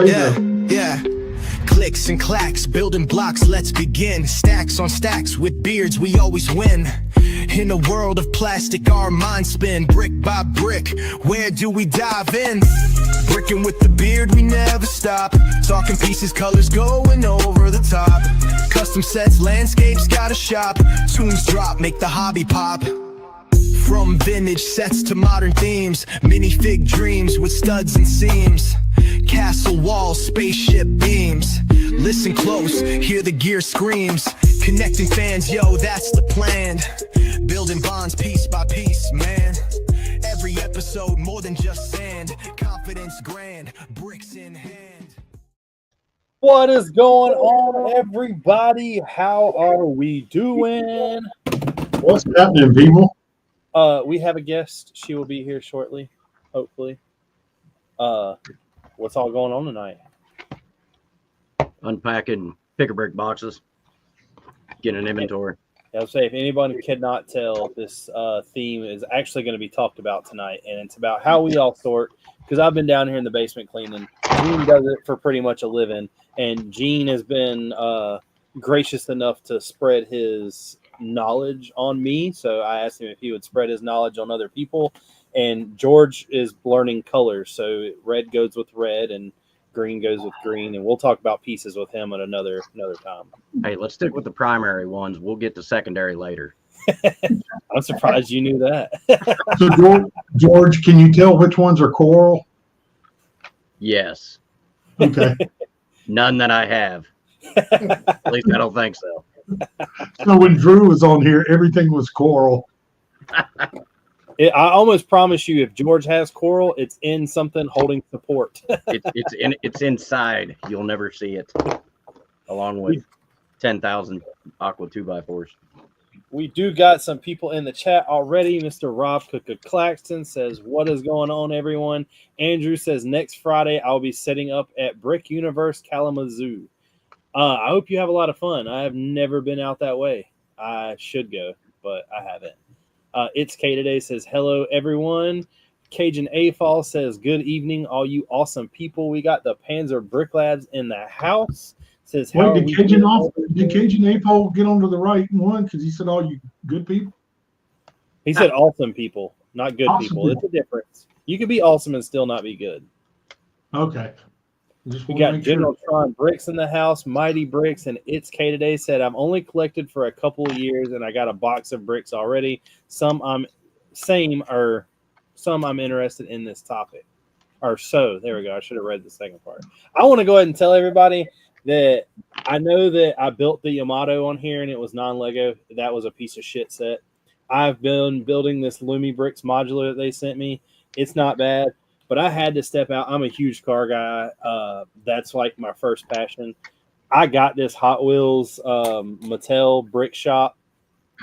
Yeah. Clicks and clacks, building blocks, let's begin. Stacks on stacks, with beards we always win. In a world of plastic, our minds spin. Brick by brick, where do we dive in? Brickin' with the beard, we never stop. Talking pieces, colors going over the top. Custom sets, landscapes, got a shop. Tunes drop, make the hobby pop. From vintage sets to modern themes, minifig dreams with studs and seams. Castle walls, spaceship beams. Listen close, hear the gear screams. Connecting fans, yo, that's the plan. Building bonds piece by piece, man. Every episode more than just sand. Confidence grand, bricks in hand. What is going on, everybody? How are we doing? What's happening, people? We have a guest. She will be here shortly, hopefully. What's all going on tonight? Unpacking pick-a-brick boxes, getting an inventory. I'll say, if anybody could not tell, this theme is actually going to be talked about tonight, and it's about how we all sort. Because I've been down here in the basement cleaning. Gene does it for pretty much a living, and Gene has been gracious enough to spread his knowledge on me. So I asked him if he would spread his knowledge on other people. And George is learning colors, so red goes with red, and green goes with green, and we'll talk about pieces with him at another time. Hey, let's stick with the primary ones. We'll get to secondary later. I'm surprised you knew that. So, George, can you tell which ones are coral? Yes. Okay. None that I have. At least I don't think so. So when Drew was on here, everything was coral. I almost promise you, if George has coral, it's in something holding support. It's inside. You'll never see it. Along with 10,000 aqua 2x4s. We do got some people in the chat already. Mr. Rob Claxton says, "What is going on, everyone?" Andrew says, "Next Friday, I'll be setting up at Brick Universe Kalamazoo. I hope you have a lot of fun. I have never been out that way. I should go, but I haven't." It's K Today says, "Hello, everyone." Cajun A-Fall says, "Good evening, all you awesome people. We got the Panzer Brick Labs in the house." Says, Wait, did Cajun A-Pole get onto the right one? Because he said all you good people? He said awesome people, not good Awesome people. It's a difference. You can be awesome and still not be good. Okay. We got General Tron Bricks in the house, Mighty Bricks, and It's K Today said, "I'm only collected for a couple of years, and I got a box of bricks already. Some I'm interested in this topic." Or so, there we go. I should have read the second part. I want to go ahead and tell everybody that I know that I built the Yamato on here, and it was non-Lego. That was a piece of shit set. I've been building this Lumi Bricks modular that they sent me. It's not bad. But I had to step out. I'm a huge car guy. That's like my first passion. I got this Hot Wheels Mattel Brick Shop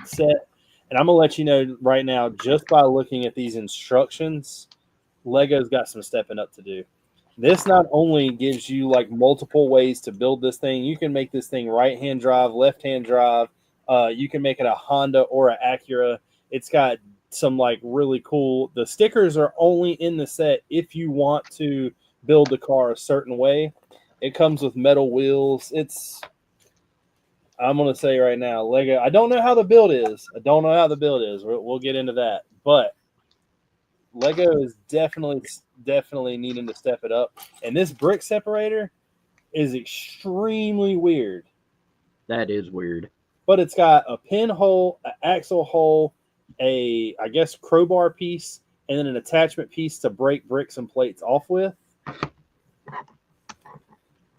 set. And I'm going to let you know right now, just by looking at these instructions, Lego's got some stepping up to do. This not only gives you like multiple ways to build this thing. You can make this thing right-hand drive, left-hand drive. You can make it a Honda or an Acura. It's got some like really cool. The stickers are only in the set if you want to build the car a certain way. It comes with metal wheels. I'm gonna say right now, Lego. I don't know how the build is. We'll get into that, but Lego is definitely needing to step it up. And this brick separator is extremely weird. That is weird. But it's got a pinhole, an axle hole, I guess crowbar piece, and then an attachment piece to break bricks and plates off with.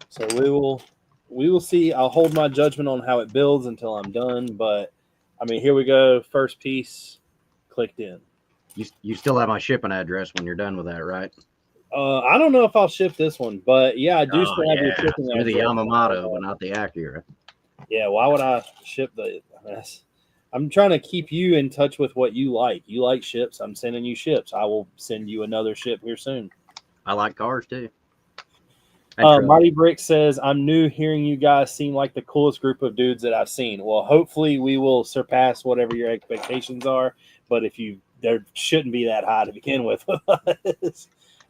So we will see. I'll hold my judgment on how it builds until I'm done. But I mean, here we go. First piece clicked in. You still have my shipping address when you're done with that, right? I don't know if I'll ship this one, but yeah, I do still have your shipping address. The Yamamoto, but not the Acura. Yeah, why would I ship the? I'm trying to keep you in touch with what you like. You like ships. I'm sending you ships. I will send you another ship here soon. I like cars too. Marty Brick says, "I'm new. Hearing you guys seem like the coolest group of dudes that I've seen. Well, hopefully we will surpass whatever your expectations are. But there shouldn't be that high to begin with."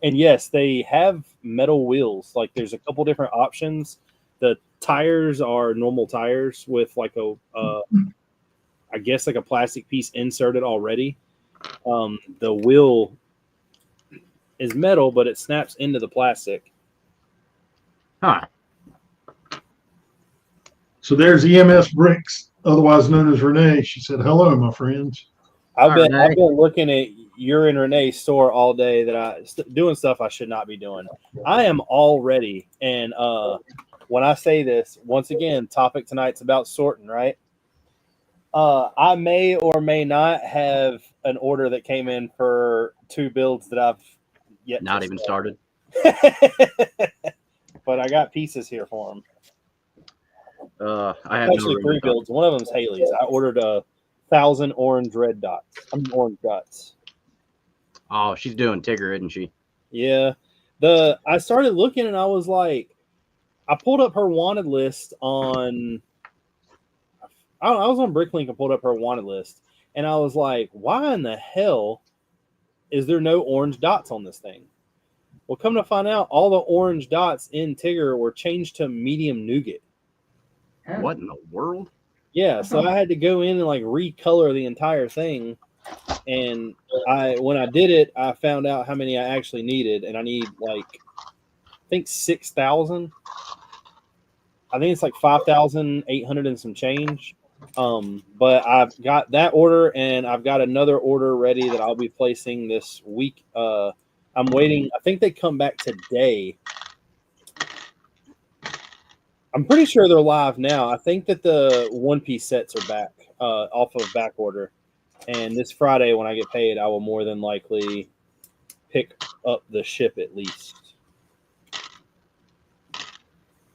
And yes, they have metal wheels. Like there's a couple different options. The tires are normal tires with like I guess like a plastic piece inserted already. The wheel is metal, but it snaps into the plastic. Huh. So there's EMS Bricks, otherwise known as Renee. She said, "Hello, my friends." I've All been right. looking at your and Renee's store all day that doing stuff I should not be doing. I am all ready, and when I say this once again, topic tonight's about sorting, right? I may or may not have an order that came in for 2 builds that I've yet Not to even start. started. But I got pieces here for them. I have no Actually, 3 builds. One of them's Haley's. I ordered 1,000 orange dots. Orange dots. Oh, she's doing Tigger, isn't she? Yeah. I started looking and I was like, I pulled up her wanted list on. I was on Bricklink and pulled up her wanted list, and I was like, why in the hell is there no orange dots on this thing? Well, come to find out, all the orange dots in Tigger were changed to medium nougat. What in the world? Yeah, so I had to go in and like recolor the entire thing. And when I did it, I found out how many I actually needed, and I need like I think 6,000. I think it's like 5,800 and some change. But I've got that order, and I've got another order ready that I'll be placing this week. I'm waiting. I think they come back today. I'm pretty sure they're live now. I think that the one-piece sets are back off of back order. And this Friday, when I get paid, I will more than likely pick up the ship at least.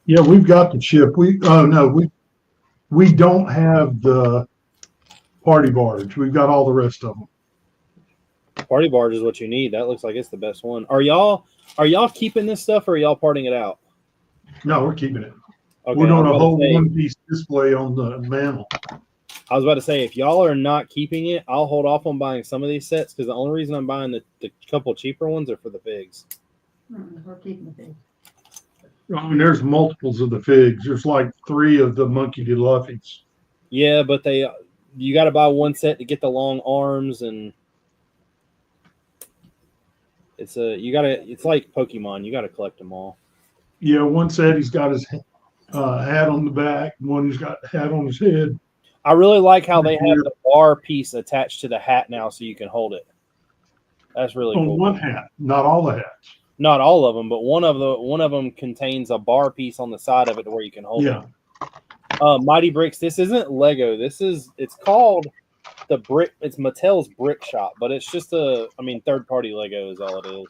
Yeah, we've got the ship. We don't have the party barge. We've got all the rest of them. Party barge is what you need. That looks like it's the best one. Are y'all keeping this stuff, or are y'all parting it out? No, we're keeping it. Okay, We're doing a whole one-piece display on the mantle. I was about to say, if y'all are not keeping it, I'll hold off on buying some of these sets because the only reason I'm buying the couple cheaper ones are for the figs. We're keeping the figs. I mean, there's multiples of the figs. There's like 3 of the Monkey D. Luffies. Yeah, but you got to buy one set to get the long arms, and it's like Pokemon. You got to collect them all. Yeah, one set he's got his hat on the back. One he's got a hat on his head. I really like how they have the bar piece attached to the hat now, so you can hold it. That's really on cool. one hat, not all the hats. Not all of them, but one of them contains a bar piece on the side of it to where you can hold it. Mighty Bricks. This isn't Lego. It's called the Brick. It's Mattel's Brick Shop, but it's just third party Lego is all it is.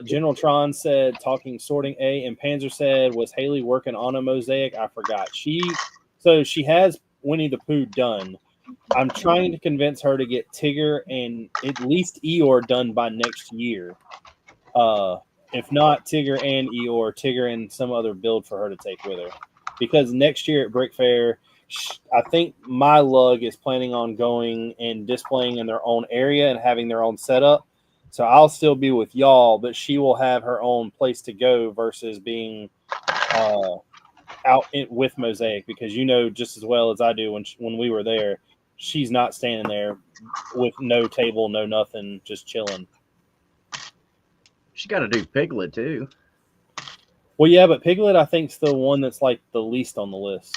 General Tron said, talking sorting A, and Panzer said, was Haley working on a mosaic? I forgot. She has Winnie the Pooh done. I'm trying to convince her to get Tigger and at least Eeyore done by next year. If not Tigger and Eeyore, Tigger and some other build for her to take with her. Because next year at Brick Fair, I think my lug is planning on going and displaying in their own area and having their own setup. So I'll still be with y'all, but she will have her own place to go versus being with Mosaic, because you know just as well as I do when we were there, she's not standing there with no table, no nothing, just chilling. She got to do Piglet too. Well, yeah, but Piglet I think's the one that's like the least on the list.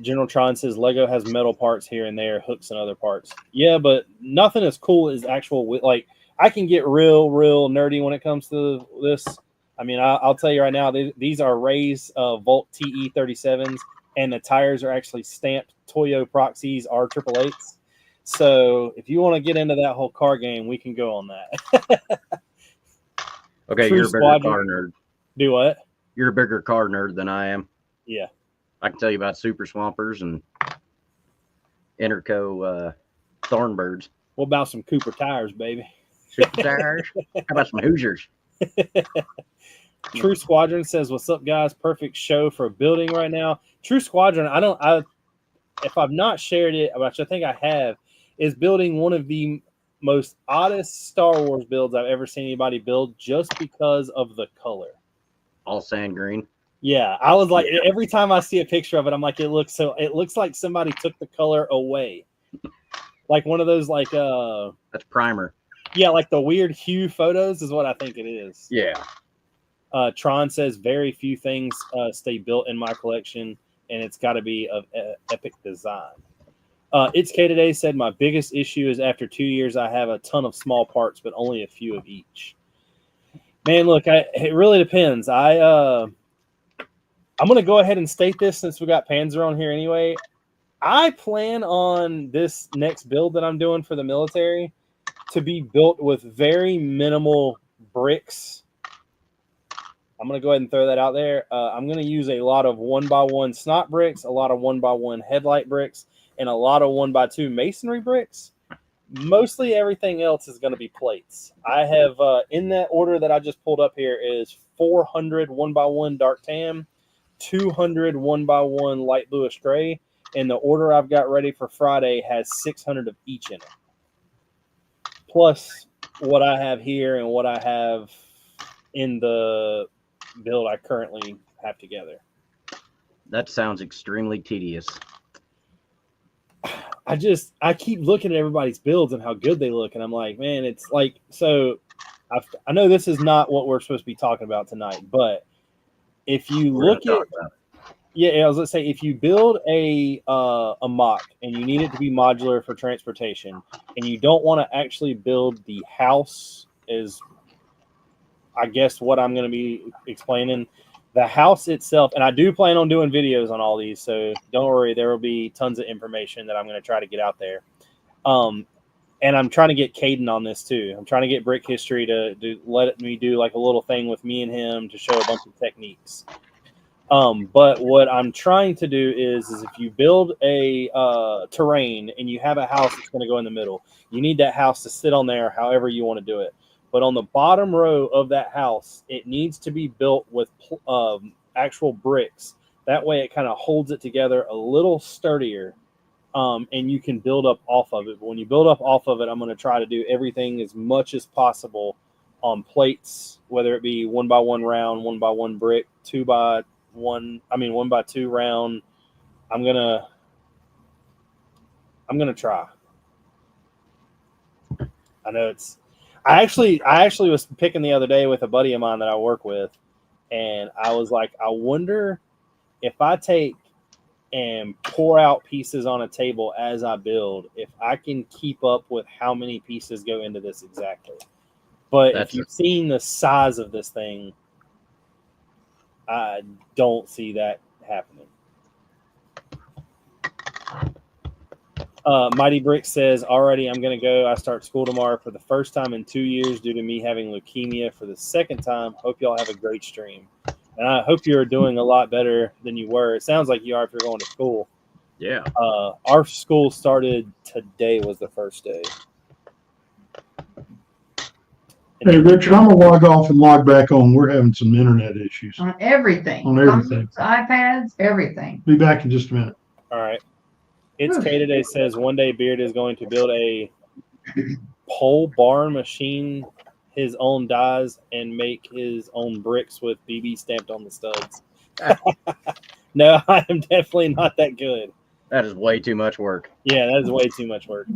General Tron says Lego has metal parts here and there, hooks and other parts. Yeah, but nothing as cool as actual. Like I can get real nerdy when it comes to this. I mean, I'll tell you right now, these are Ray's Volt TE 37s, and the tires are actually stamped Toyo Proxies R888s. So if you want to get into that whole car game, we can go on that. Okay, you're a bigger car nerd. Do what? You're a bigger car nerd than I am. Yeah. I can tell you about Super Swampers and Interco Thornbirds. What about some Cooper tires, baby? Super tires? How about some Hoosiers? True Squadron says, "What's up, guys? Perfect show for building right now." True Squadron, if I've not shared it, which I think I have, is building one of the most oddest Star Wars builds I've ever seen anybody build, just because of the color. All sand green. Yeah, I was like, every time I see a picture of it, I'm like, it looks like somebody took the color away, like one of those That's primer. yeah, like the weird hue photos is what I think it is. Yeah. Tron says very few things stay built in my collection, and it's got to be of epic design. It's K Today said my biggest issue is after 2 years I have a ton of small parts, but only a few of each. Man, look, it really depends. I'm gonna go ahead and state this since we got Panzer on here anyway. I plan on this next build that I'm doing for the military to be built with very minimal bricks. I'm going to go ahead and throw that out there. I'm going to use a lot of 1x1 snot bricks, a lot of 1x1 headlight bricks, and a lot of 1x2 masonry bricks. Mostly everything else is going to be plates. I have, in that order that I just pulled up here, is 400 1x1 dark tan, 200 1x1 light bluish gray, and the order I've got ready for Friday has 600 of each in it. Plus what I have here and what I have in the build I currently have together. That sounds extremely tedious. I keep looking at everybody's builds and how good they look, and I'm like, man, it's like, so I know this is not what we're supposed to be talking about tonight, but if you look at, yeah, I was gonna say, if you build a mock and you need it to be modular for transportation, and you don't want to actually build the house, is I guess what I'm going to be explaining. The house itself, and I do plan on doing videos on all these, so don't worry, there will be tons of information that I'm going to try to get out there. And I'm trying to get Caden on this too. I'm trying to get Brick History to let me do like a little thing with me and him to show a bunch of techniques. But what I'm trying to do is if you build a terrain and you have a house that's going to go in the middle, you need that house to sit on there however you want to do it. But on the bottom row of that house, it needs to be built with actual bricks. That way it kind of holds it together a little sturdier, and you can build up off of it. But when you build up off of it, I'm going to try to do everything as much as possible on plates, whether it be 1x1 round, 1x1 brick, 1x2 round. I'm gonna try. I know it's. I actually was picking the other day with a buddy of mine that I work with, and I was like, I wonder if I take and pour out pieces on a table as I build, if I can keep up with how many pieces go into this exactly. But if you've seen the size of this thing, I don't see that happening. Mighty Brix says, already I'm going to go. I start school tomorrow for the first time in 2 years due to me having leukemia for the second time. Hope y'all have a great stream. And I hope you're doing a lot better than you were. It sounds like you are if you're going to school. Yeah. Our school started today was the first day. Hey, Richard, I'm going to log off and log back on. We're having some internet issues. On everything. On everything. iPads, everything. Be back in just a minute. All right. It's K Today says one day Beard is going to build a pole barn machine, his own dies, and make his own bricks with BB stamped on the studs. No, I am definitely not that good. That is way too much work. Yeah, that is way too much work.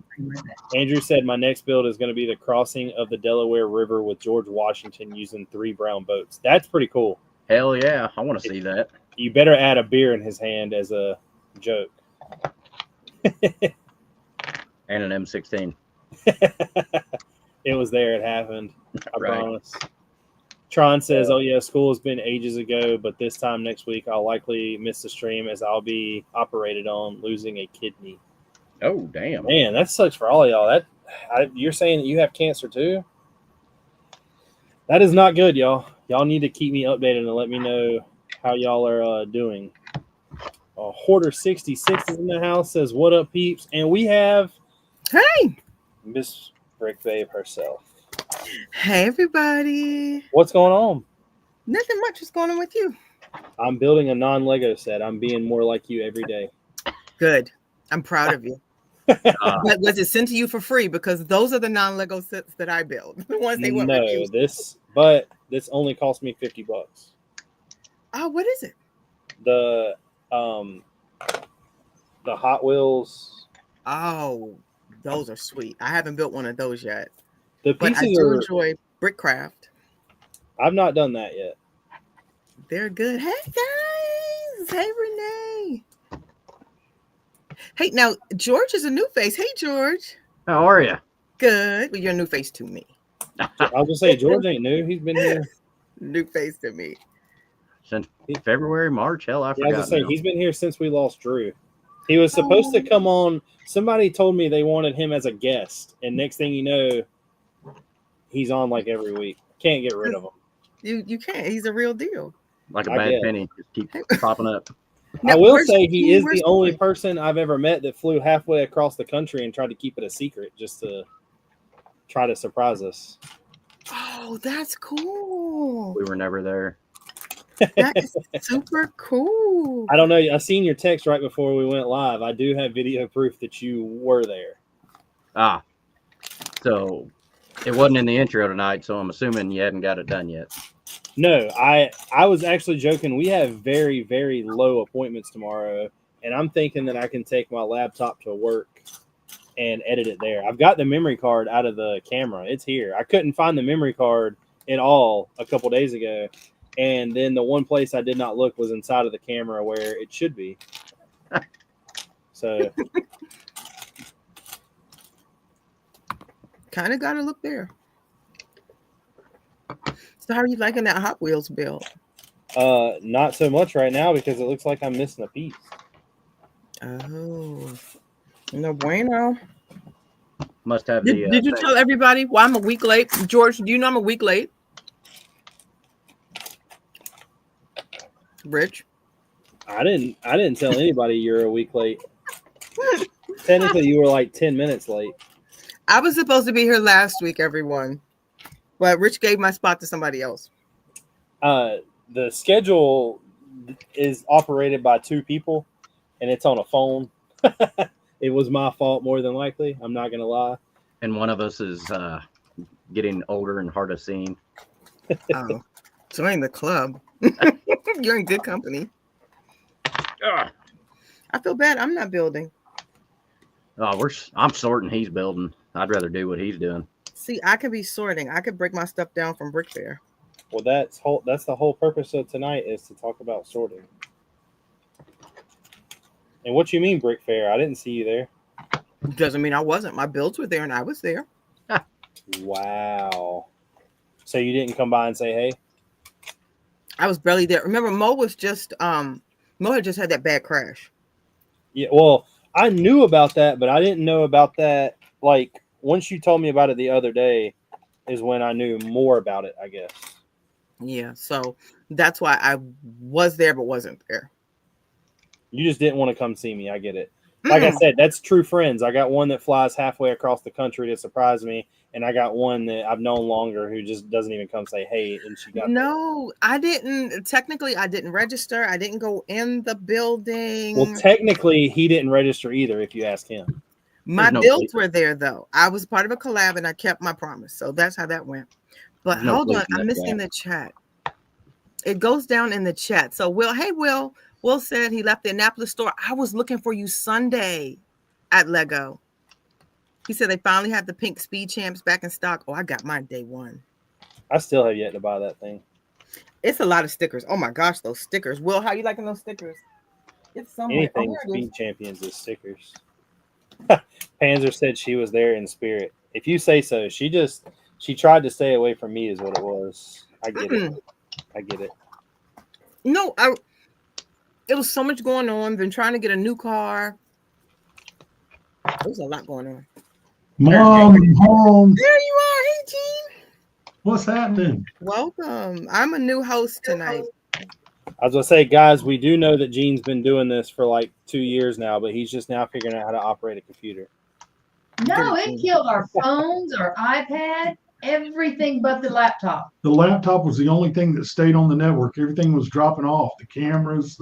Andrew said my next build is going to be the crossing of the Delaware River with George Washington using 3 brown boats. That's pretty cool. Hell yeah. I want to see that. You better add a beer in his hand as a joke. And an M16. It was there. It happened. I promise. Tron says, oh, yeah, school has been ages ago, but this time next week I'll likely miss the stream as I'll be operated on losing a kidney. Oh, damn. Man, that sucks for all of y'all. You're saying that you have cancer too? That is not good, y'all. Y'all need to keep me updated and let me know how y'all are doing. Hoarder 66 is in the house, says, what up, peeps? And we have Miss Brick Babe herself. Hey, everybody. What's going on? Nothing much is going on with you. I'm building a non-Lego set. I'm being more like you every day. Good. I'm proud of you. But was it sent to you for free? Because those are the non-Lego sets that I build. The ones they want No, reviews. this only cost me $50. Oh, what is it? The Hot Wheels. Oh, those are sweet. I haven't built one of those yet. The But I pieces do are. enjoy Brickcraft. I've not done that yet. They're good. Hey guys. Hey Renee. Hey, now George is a new face. Hey George. How are you? Good. Well, you're a new face to me. I was gonna say George ain't new. He's been here. New face to me. Since February, March? Hell, I Yeah, I was forgot. gonna say now. he's been here since we lost Drew. He was supposed to come on. Somebody told me they wanted him as a guest, and next thing you know, he's on like every week. Can't get rid of him. You can't. He's a real deal. Like a I bad guess. penny, just keep popping up. I Now, will where's say he is where's the only Troy? person I've ever met that flew halfway across the country and tried to keep it a secret just to try to surprise us. Oh, that's cool. We were never there. That is super cool. I don't know. I seen your text right before we went live. I do have video proof that you were there. Ah, so it wasn't in the intro tonight, so I'm assuming you hadn't got it done yet. No, I was actually joking. We have very, very low appointments tomorrow, and I'm thinking that I can take my laptop to work and edit it there. I've got the memory card out of the camera. It's here. I couldn't find the memory card at all a couple days ago, and then the one place I did not look was inside of the camera where it should be. So Kind of got to look there. So how are you liking that Hot Wheels build? not so much right now because it looks like I'm missing a piece. Oh, no bueno. Must have Did, the. did you thing. tell everybody why I'm a week late? George, do you know I'm a week late? Rich? I didn't tell anybody you're a week late. Technically, you were like 10 minutes late. I was supposed to be here last week, everyone. But Rich gave my spot to somebody else. The schedule is operated by two people, and it's on a phone. It was my fault more than likely. I'm not gonna lie. And one of us is getting older and hard of seeing. Oh, join the club. You're in good company. Ugh. I feel bad. I'm not building. Oh, I'm sorting. He's building. I'd rather do what he's doing. See, I could be sorting. I could break my stuff down from Brick Fair. Well, that's the whole purpose of tonight is to talk about sorting. And what you mean, Brick Fair? I didn't see you there. Doesn't mean I wasn't. My builds were there and I was there. Wow. So you didn't come by and say hey? I was barely there. Remember, Mo was just Mo had just had that bad crash. Yeah. Well, I knew about that, but I didn't know about that. Like once you told me about it the other day, is when I knew more about it. I guess. Yeah, so that's why I was there but wasn't there. You just didn't want to come see me. I get it. Like I said, that's true friends. I got one that flies halfway across the country to surprise me, and I got one that I've known longer who just doesn't even come say hey. And she got No, I didn't. Technically, I didn't register. I didn't go in the building. Well, technically, he didn't register either. If you ask him, My There's no builds bleep. were there though. I was part of a collab and I kept my promise. So that's how that went. But There's no hold bleep on, in I'm that missing guy. the chat. It goes down in the chat. So Will said he left the Annapolis store. I was looking for you Sunday at Lego. He said they finally have the pink Speed Champs back in stock. Oh, I got mine day one. I still have yet to buy that thing. It's a lot of stickers. Oh my gosh, those stickers. Will, how you liking those stickers? It's somewhere. Anything Oh, there it is. Speed Champions is stickers. Panzer said she was there in spirit. If you say so, she tried to stay away from me, is what it was. I get it. I get it. No, it was so much going on. Been trying to get a new car. There's a lot going on. Mom, I'm home. There you are. Hey, Gene. What's happening? Welcome. I'm a new host tonight. I was gonna say, guys, we do know that Gene's been doing this for like 2 years now, but he's just now figuring out how to operate a computer. No, it killed our phones, our iPad, everything but the laptop. The laptop was the only thing that stayed on the network. Everything was dropping off. The cameras,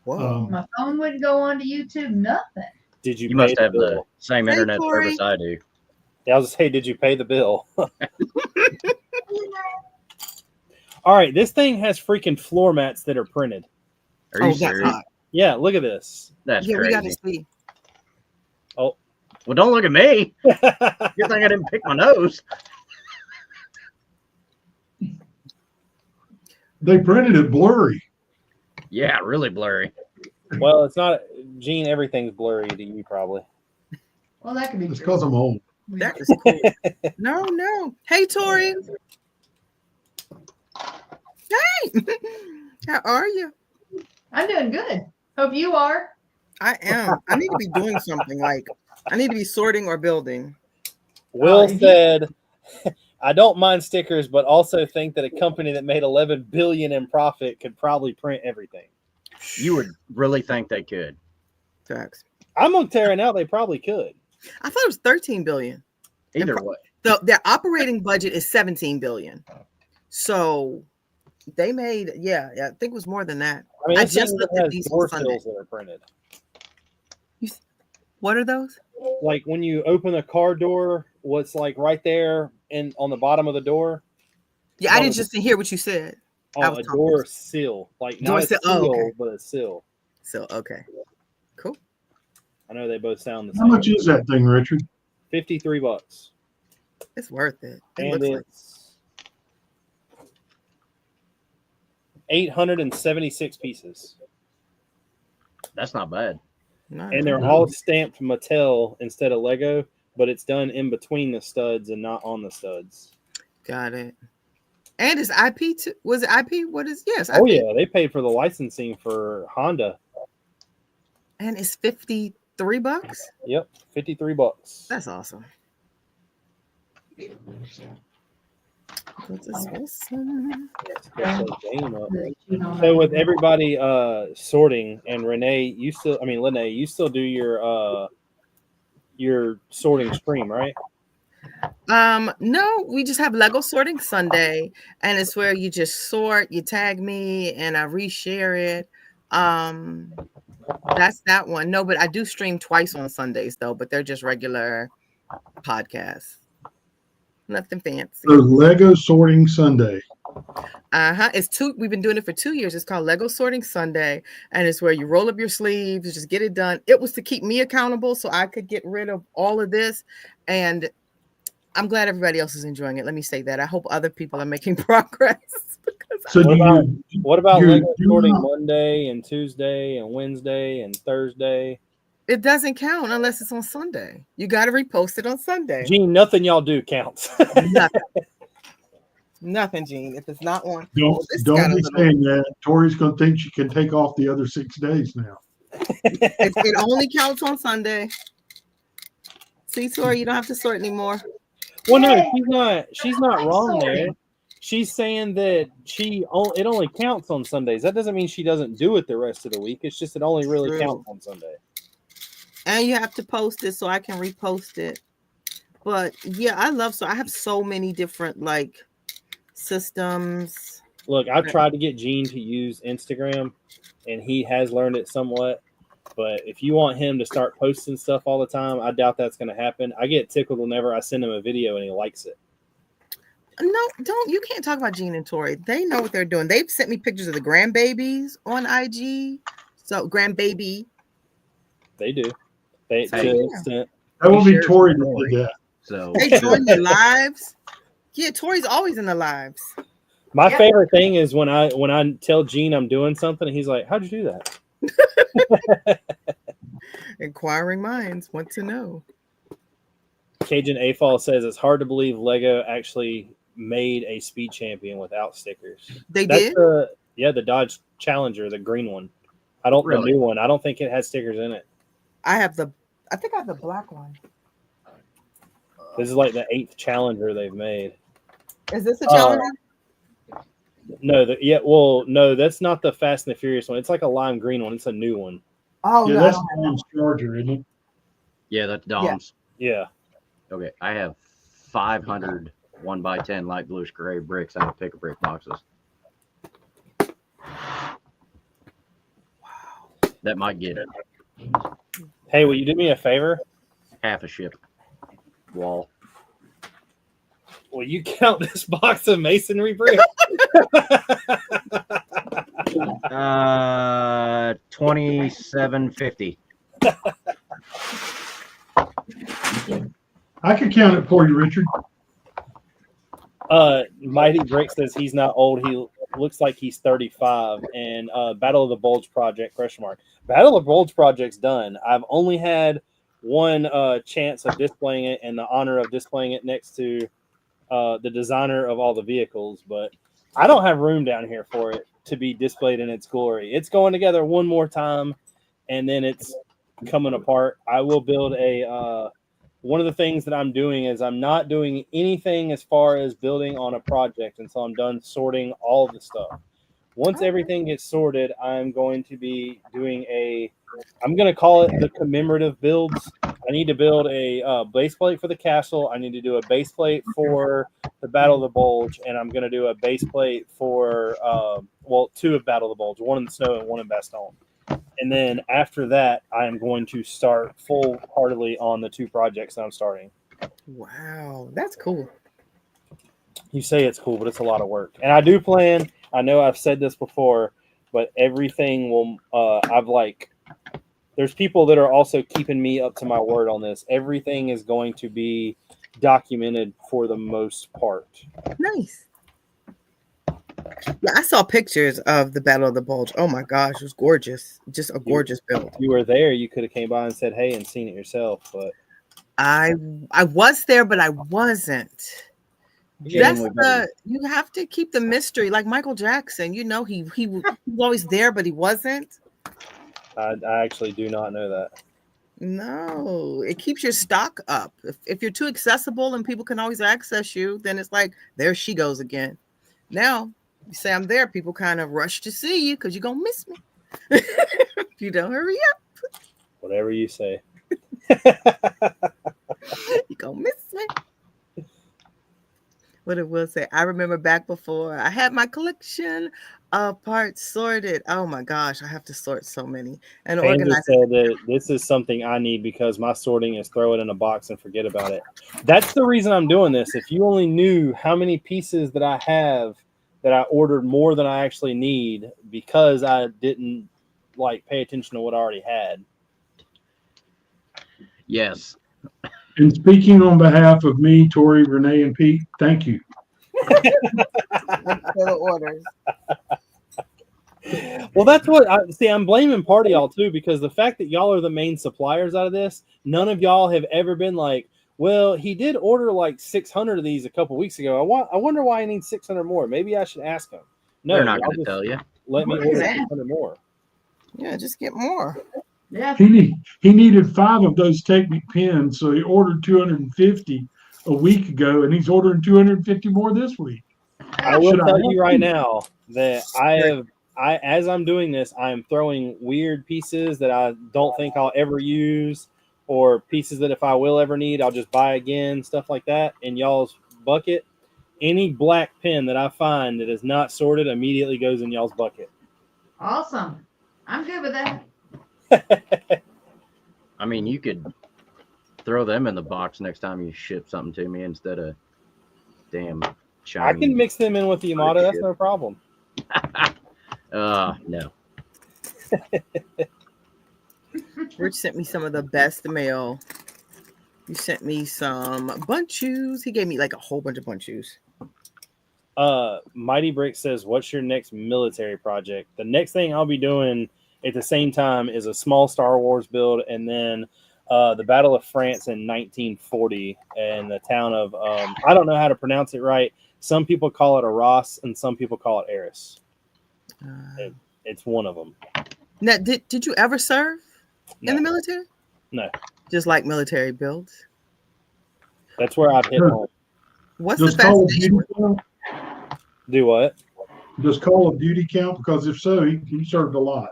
Whoa. My phone wouldn't go onto YouTube, nothing. Did you You pay must the have the bill? same Hey, internet Corey. service I do. Yeah, I was say, did you pay the bill? All right, this thing has freaking floor mats that are printed. Are you Oh, that's serious? hot. Yeah, look at this. That's Yeah, we got to crazy. see. Oh. Well, don't look at me. Good thing I didn't pick my nose. They printed it blurry. Yeah, really blurry. Well, it's not, Gene, everything's blurry to you probably. Well, that could be It's true. because I'm old. That is cool. No. Hey, Tori. Hey. How are you? I'm doing good. Hope you are. I am. I need to be doing something like I need to be sorting or building. Will if you- said, I don't mind stickers, but also think that a company that made 11 billion in profit could probably print everything. You would really think they could. Facts. I'm gonna tell you now they probably could. I thought it was 13 billion. Either way. Their operating budget is 17 billion. So they made, I think it was more than that. I mean, I this just thing looked at has these door on Sunday. sills that are printed. What are those? Like when you open a car door, what's like right there and on the bottom of the door? Yeah, I didn't just hear what you said. I Oh, was a talking. door seal, like Door not a seal. seal, Oh, okay. but a seal. So okay. Cool. I know they both sound the How same. much is that thing, Richard? $53, It's worth it. It and looks like it's 876 pieces, That's not bad. not and they're bad. all stamped Mattel instead of Lego, but it's done in between the studs and not on the studs. Got it. And it's IP too. Was it IP? What is yes? Oh IP. yeah, they paid for the licensing for Honda. And it's $53. Yep, $53. That's awesome. That's awesome. Let's get the game up. So with everybody sorting, and Lene, you still do your sorting stream, right? No, we just have Lego sorting Sunday, and it's where you just sort, you tag me, and I reshare it. That's that one. No, but I do stream twice on Sundays though, but they're just regular podcasts. Nothing fancy. The Lego Sorting Sunday. We've been doing it for 2 years. It's called Lego Sorting Sunday, and it's where you roll up your sleeves, just get it done. It was to keep me accountable so I could get rid of all of this, and I'm glad everybody else is enjoying it. Let me say that. I hope other people are making progress. So What about you Lego do sorting not- Monday and Tuesday and Wednesday and Thursday? It doesn't count unless it's on Sunday. You got to repost it on Sunday. Gene, nothing y'all do counts. Nothing, Gene. If it's not on, don't this don't got a be little- saying that. Tori's going to think she can take off the other 6 days now. it only counts on Sunday. See, Tori, you don't have to sort anymore. Well, no, she's not wrong there. She's saying that it only counts on Sundays. That doesn't mean she doesn't do it the rest of the week. It's just it only really True. counts on Sunday. And you have to post it so I can repost it. But yeah, I have so many different like systems. Look, I've tried to get Gene to use Instagram, and he has learned it somewhat. But if you want him to start posting stuff all the time, I doubt that's going to happen. I get tickled whenever I send him a video and he likes it. No, you can't talk about Gene and Tori. They know what they're doing. They've sent me pictures of the grandbabies on IG. So grandbaby. They do. They to Hey. an extent. That will be shares Tori the that story. did that. So They join the lives. Yeah, Tori's always in the lives. My Yep. favorite thing is when I tell Gene I'm doing something, and he's like, "How'd you do that?" Inquiring minds want to know. Cajun AFall says it's hard to believe Lego actually made a speed champion without stickers. They That's did? the Dodge Challenger, the green one. The Really? new one. I don't think it has stickers in it. I think I have the black one. This is like the 8th Challenger they've made. Is this a Challenger? No, that's not the Fast and the Furious one. It's like a lime green one. It's a new one. Oh Yeah, no, I that's don't have Dom's Charger, isn't it? yeah, that's Dom's. Yeah. Okay, I have 500 1x10 light bluish gray bricks out of pick a brick boxes. That might get it. Hey, will you do me a favor? Half a ship wall. Will you count this box of masonry brick? 2750. I could count it for you, Richard. Mighty Brick says he's not old. He looks like he's 35. And Battle of the Bulge Project, ? Battle of the Bulge Project's done. I've only had one chance of displaying it and the honor of displaying it next to the designer of all the vehicles, but I don't have room down here for it to be displayed in its glory. It's going together one more time, and then it's coming apart. I will build a one of the things that I'm doing is I'm not doing anything as far as building on a project until I'm done sorting all of the stuff. Once everything gets sorted, I'm going to be doing I'm going to call it the commemorative builds. I need to build a base plate for the castle. I need to do a base plate for the Battle of the Bulge, and I'm going to do a base plate for, two of Battle of the Bulge, one in the snow and one in Bastogne. And then after that, I am going to start full-heartedly on the two projects that I'm starting. Wow, that's cool. You say it's cool, but it's a lot of work. And I do plan, I know I've said this before, but everything will, there's people that are also keeping me up to my word on this. Everything is going to be documented for the most part. Nice. Yeah, I saw pictures of the Battle of the Bulge. Oh my gosh, it was gorgeous. Just a gorgeous build. You were there. You could have came by and said, hey, and seen it yourself. But I was there, but I wasn't. You have to keep the mystery, like Michael Jackson. You know, he was always there, but he wasn't. I actually do not know that. No, it keeps your stock up. If you're too accessible and people can always access you, then it's like, there she goes again. Now, you say I'm there, people kind of rush to see you because you're going to miss me. If you don't hurry up. Whatever you say. You're going to miss me. What it will say, I remember back before I had my collection of parts sorted. Oh my gosh, I have to sort so many and organize. Said that this is something I need because my sorting is throw it in a box and forget about it. That's the reason I'm doing this. If you only knew how many pieces that I have that I ordered more than I actually need because I didn't pay attention to what I already had. Yes. And speaking on behalf of me, Tori, Renee, and Pete, thank you. Orders. Well, that's what I'm blaming part of y'all too, because the fact that y'all are the main suppliers out of this, none of y'all have ever been like, well, he did order 600 of these a couple weeks ago. I wonder why he needs 600 more. Maybe I should ask him. No, they're not going to tell you. Let me order 600 more. Yeah, just get more. Yeah. He needed 5 of those Technic pins, so he ordered 250 a week ago, and he's ordering 250 more this week. I will tell you right now that as I'm doing this, I'm throwing weird pieces that I don't think I'll ever use, or pieces that if I will ever need, I'll just buy again, stuff like that. In y'all's bucket, any black pin that I find that is not sorted immediately goes in y'all's bucket. Awesome. I'm good with that. I mean, you could throw them in the box next time you ship something to me instead of damn Chinese. I can mix them in with the Yamato. That's no problem. No. Rich sent me some of the best mail. He sent me some bunch shoes. He gave me a whole bunch of bunch shoes. Mighty Brick says, what's your next military project? The next thing I'll be doing at the same time is a small Star Wars build, and then the Battle of France in 1940 in the town of, I don't know how to pronounce it right. Some people call it Arras, and some people call it Arras. It's one of them. Now, did you ever serve in the military? No. Just like military builds? That's where I've hit home. What's Does the Call of fascination? Duty count? Do what? Does Call of Duty count? Because if so, he served a lot.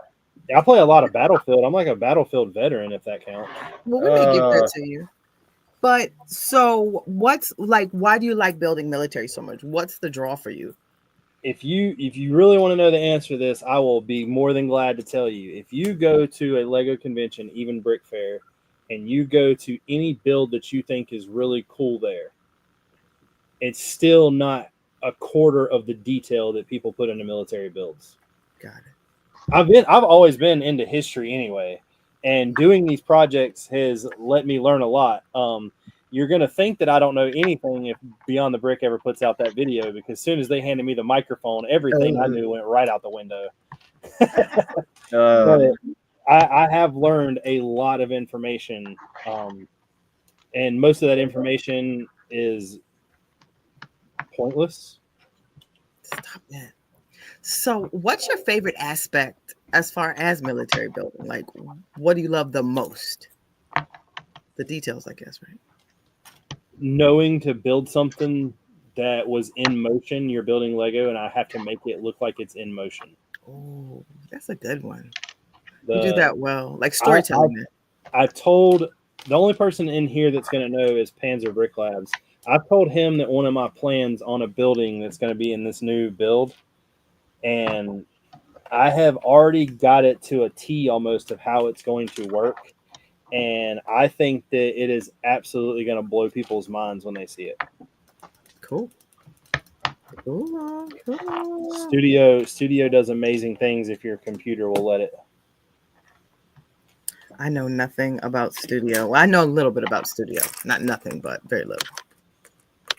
I play a lot of Battlefield. I'm like a Battlefield veteran, if that counts. Well, we may give that to you. But so why do you like building military so much? What's the draw for you? if you really want to know the answer to this, I will be more than glad to tell you. If you go to a Lego convention, even Brick Fair, and you go to any build that you think is really cool there, it's still not a quarter of the detail that people put into military builds. Got it. I've always been into history anyway, and doing these projects has let me learn a lot. You're going to think that I don't know anything if Beyond the Brick ever puts out that video, because as soon as they handed me the microphone, everything I knew went right out the window. But I have learned a lot of information, and most of that information is pointless. Stop that. So, what's your favorite aspect as far as military building? Like, what do you love the most? The details, I guess, right? Knowing to build something that was in motion. You're building Lego, and I have to make it look like it's in motion. Oh, that's a good one. You do that well, like storytelling. I told the only person in here that's going to know is Panzer Brick Labs. I've told him that one of my plans on a building that's going to be in this new build, and I have already got it to a T almost of how it's going to work. And I think that it is absolutely going to blow people's minds when they see it. Cool. Cool. Studio does amazing things if your computer will let it. I know nothing about Studio. Well, I know a little bit about Studio. Not nothing, but very little.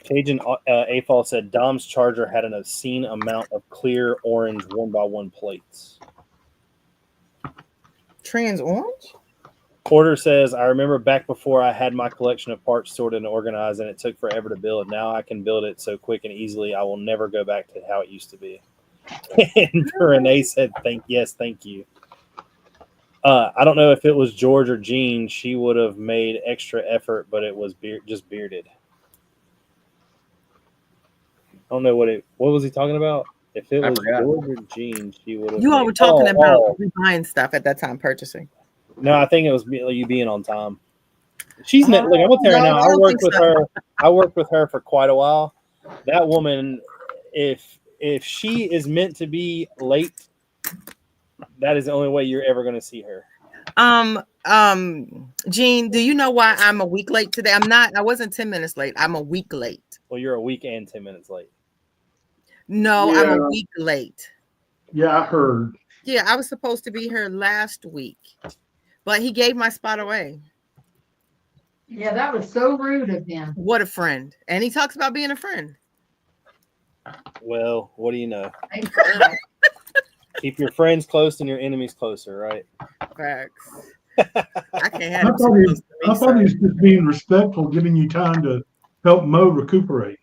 Cajun AFOL said Dom's charger had an obscene amount of clear orange 1x1 plates. Trans orange? Porter says, I remember back before I had my collection of parts sorted and organized, and it took forever to build. Now I can build it so quick and easily. I will never go back to how it used to be. And Renee said, thank you. I don't know if it was George or Jean. She would have made extra effort, but it was just bearded. I don't know what was he talking about? If it was George or Jean, she would have. You all were talking about buying stuff at that time, purchasing. No, I think it was you being on time. She's not. Look, I'm gonna tell you now. I worked with her. I worked with her for quite a while. That woman, if she is meant to be late, that is the only way you're ever going to see her. Jean, do you know why I'm a week late today? I wasn't 10 minutes late. I'm a week late. Well, you're a week and 10 minutes late. No, yeah. I'm a week late. Yeah, I heard. Yeah, I was supposed to be here last week, but he gave my spot away. Yeah, that was so rude of him. What a friend. And he talks about being a friend. Well, what do you know? Keep your friends close and your enemies closer, right? Facts. I can't have I thought he was just being respectful, giving you time to help Mo recuperate.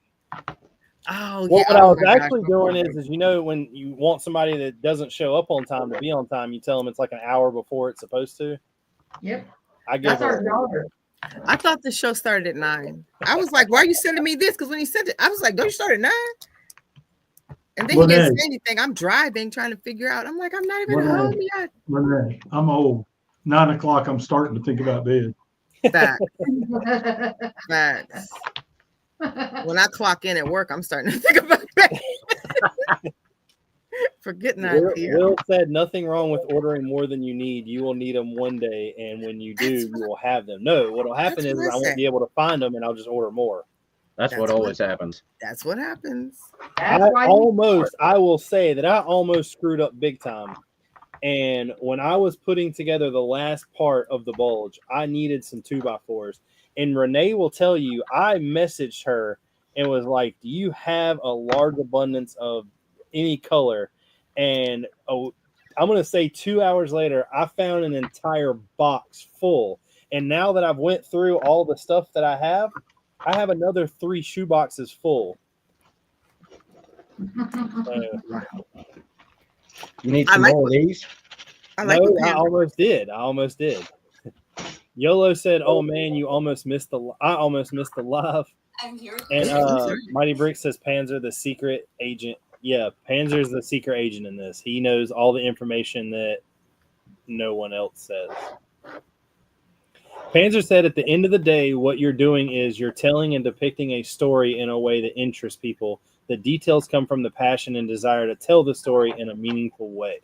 Oh, well, yeah. What I was actually doing is, when you want somebody that doesn't show up on time to be on time, you tell them it's like an hour before it's supposed to. Yep. That's our daughter. I thought the show started at 9. I was like, why are you sending me this? Because when he sent it, I was like, don't you start at 9? And then he didn't say anything. I'm driving, trying to figure out. I'm like, I'm not even home yet. Renee, I'm old. 9 o'clock, I'm starting to think about bed. Facts. Facts. When I clock in at work, I'm starting to think about bed. Forget 9 p.m. Will said nothing wrong with ordering more than you need. You will need them one day, and when you do, you will have them. No, what will happen is I won't be able to find them, and I'll just order more. That's what always happens. That's what happens. I will say that I almost screwed up big time. And when I was putting together the last part of the bulge, I needed some 2x4s. And Renee will tell you, I messaged her and was like, do you have a large abundance of any color? And I'm going to say 2 hours later, I found an entire box full. And now that I've went through all the stuff that I have another 3 shoe boxes full. You need some more of these? I almost did. YOLO said, "Oh man, I almost missed the live." I'm here. And Mighty Bricks says Panzer the secret agent. Yeah, Panzer's the secret agent in this. He knows all the information that no one else says. Panzer said, at the end of the day, what you're doing is you're telling and depicting a story in a way that interests people. The details come from the passion and desire to tell the story in a meaningful way.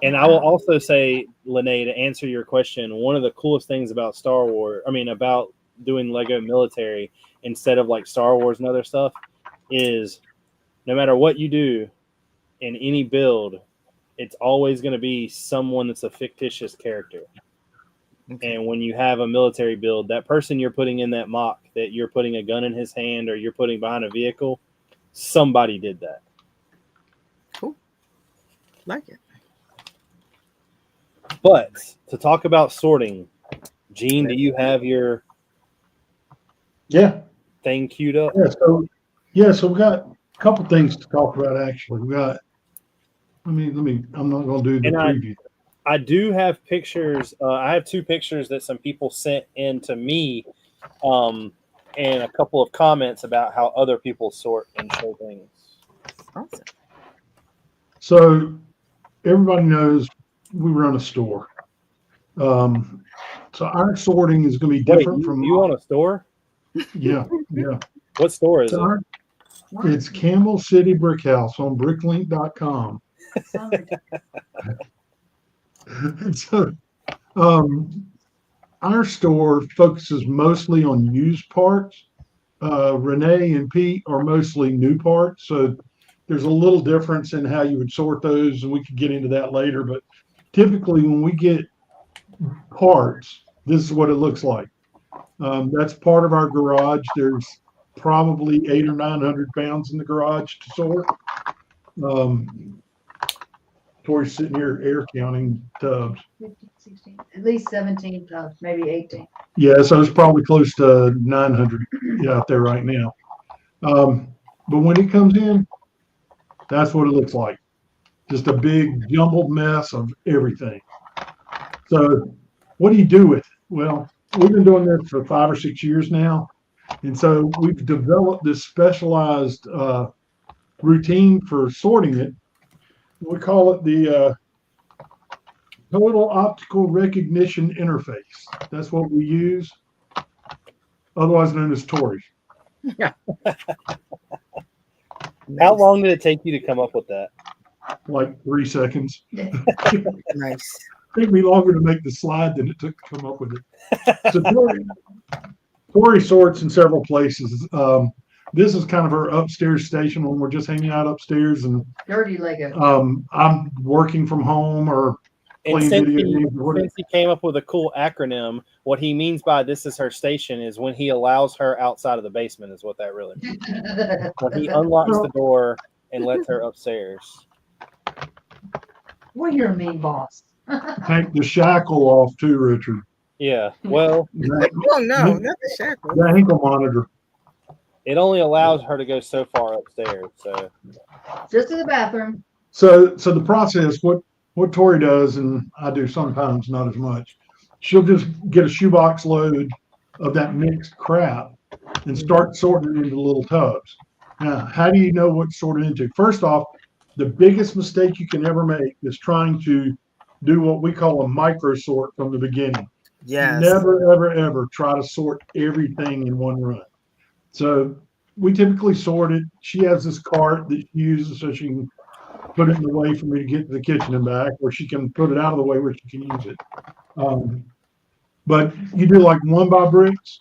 And I will also say, Lene, to answer your question, one of the coolest things about about doing Lego military instead of like Star Wars and other stuff is no matter what you do in any build, it's always going to be someone that's a fictitious character. Okay. And when you have a military build, that person you're putting in that mock, that you're putting a gun in his hand or you're putting behind a vehicle, somebody did that. Cool. Like it. But to talk about sorting, Gene, do you have your thing queued up? So we got a couple things to talk about. Actually, we got. I'm not going to do the preview. I do have pictures. I have 2 pictures that some people sent in to me, and a couple of comments about how other people sort and show things. Awesome. So everybody knows we run a store. So our sorting is going to be different from you own a store? Yeah. What store is it? It's Campbell City Brick House on bricklink.com. So our store focuses mostly on used parts. Renee and Pete are mostly new parts. So there's a little difference in how you would sort those, and we could get into that later. But typically when we get parts, this is what it looks like. That's part of our garage. There's probably 800 or 900 pounds in the garage to sort. Tori's sitting here air counting tubs. 15, 16, at least 17 tubs, maybe 18. Yeah, so it's probably close to 900 out there right now. But when it comes in, that's what it looks like. Just a big jumbled mess of everything. So what do you do with it? Well, we've been doing this for 5 or 6 years now. And so we've developed this specialized routine for sorting it. We call it the Total Optical Recognition Interface. That's what we use, otherwise known as Tori. Yeah. How long did it take you to come up with that? Like 3 seconds. Nice. It took me longer to make the slide than it took to come up with it. So Tori sorts in several places. This is kind of her upstairs station when we're just hanging out upstairs, and Dirty Lego. I'm working from home or playing video games. Since he came up with a cool acronym, what he means by "this is her station" is when he allows her outside of the basement. Is what that really means. When he unlocks the door and lets her upstairs. Well, you're a mean boss. Take the shackle off too, Richard. Yeah. Well. Oh no, not the shackle. The ankle monitor. It only allows her to go so far upstairs. So just to the bathroom. So the process, what Tori does, and I do sometimes, not as much, she'll just get a shoebox load of that mixed crap and start sorting it into little tubs. Now, how do you know what's sorted into? First off, the biggest mistake you can ever make is trying to do what we call a micro sort from the beginning. Yes. Never, ever, ever try to sort everything in one run. So we typically sort it. She has this cart that she uses so she can put it in the way for me to get to the kitchen and back, or she can put it out of the way where she can use it. But you do like 1x bricks,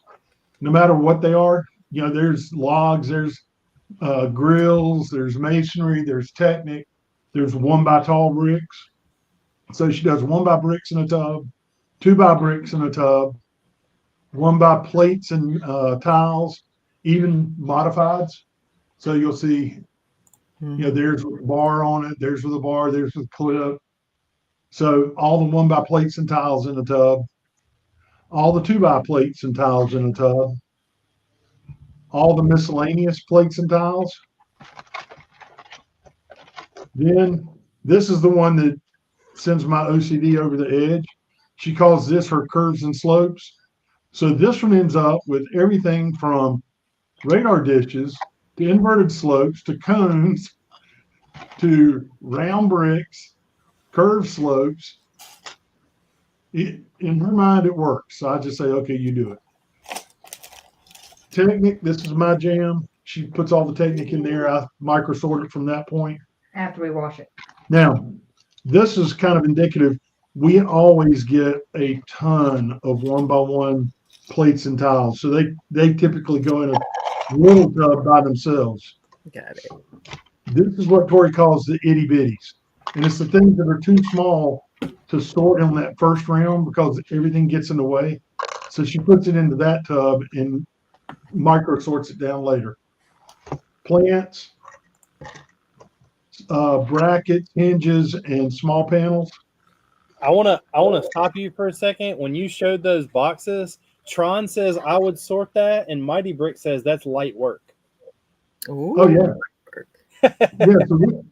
no matter what they are. You know, there's logs, there's grills, there's masonry, there's Technic, there's 1x tall bricks. So she does 1x bricks in a tub, 2x bricks in a tub, 1x plates and tiles, even modifieds. So you'll see, you know, there's with a bar on it, there's with a bar, there's with a clip. So all the 1x plates and tiles in the tub, all the 2x plates and tiles in the tub, all the miscellaneous plates and tiles. Then this is the one that sends my OCD over the edge. She calls this her curves and slopes. So this one ends up with everything from radar dishes to inverted slopes to cones to round bricks, curved slopes. In her mind, it works. So I just say, okay, you do it. Technic, this is my jam. She puts all the Technic in there. I micro sort it from that point. After we wash it. Now, this is kind of indicative. We always get a ton of 1x1 plates and tiles. So they typically go in a little tub by themselves. Got it. This is what Tori calls the itty bitties. And it's the things that are too small to sort in that first round because everything gets in the way. So she puts it into that tub and micro sorts it down later. Plants, brackets, hinges, and small panels. I wanna stop you for a second. When you showed those boxes, Tron says I would sort that, and Mighty Brick says that's light work. Ooh. Oh yeah. Yeah, so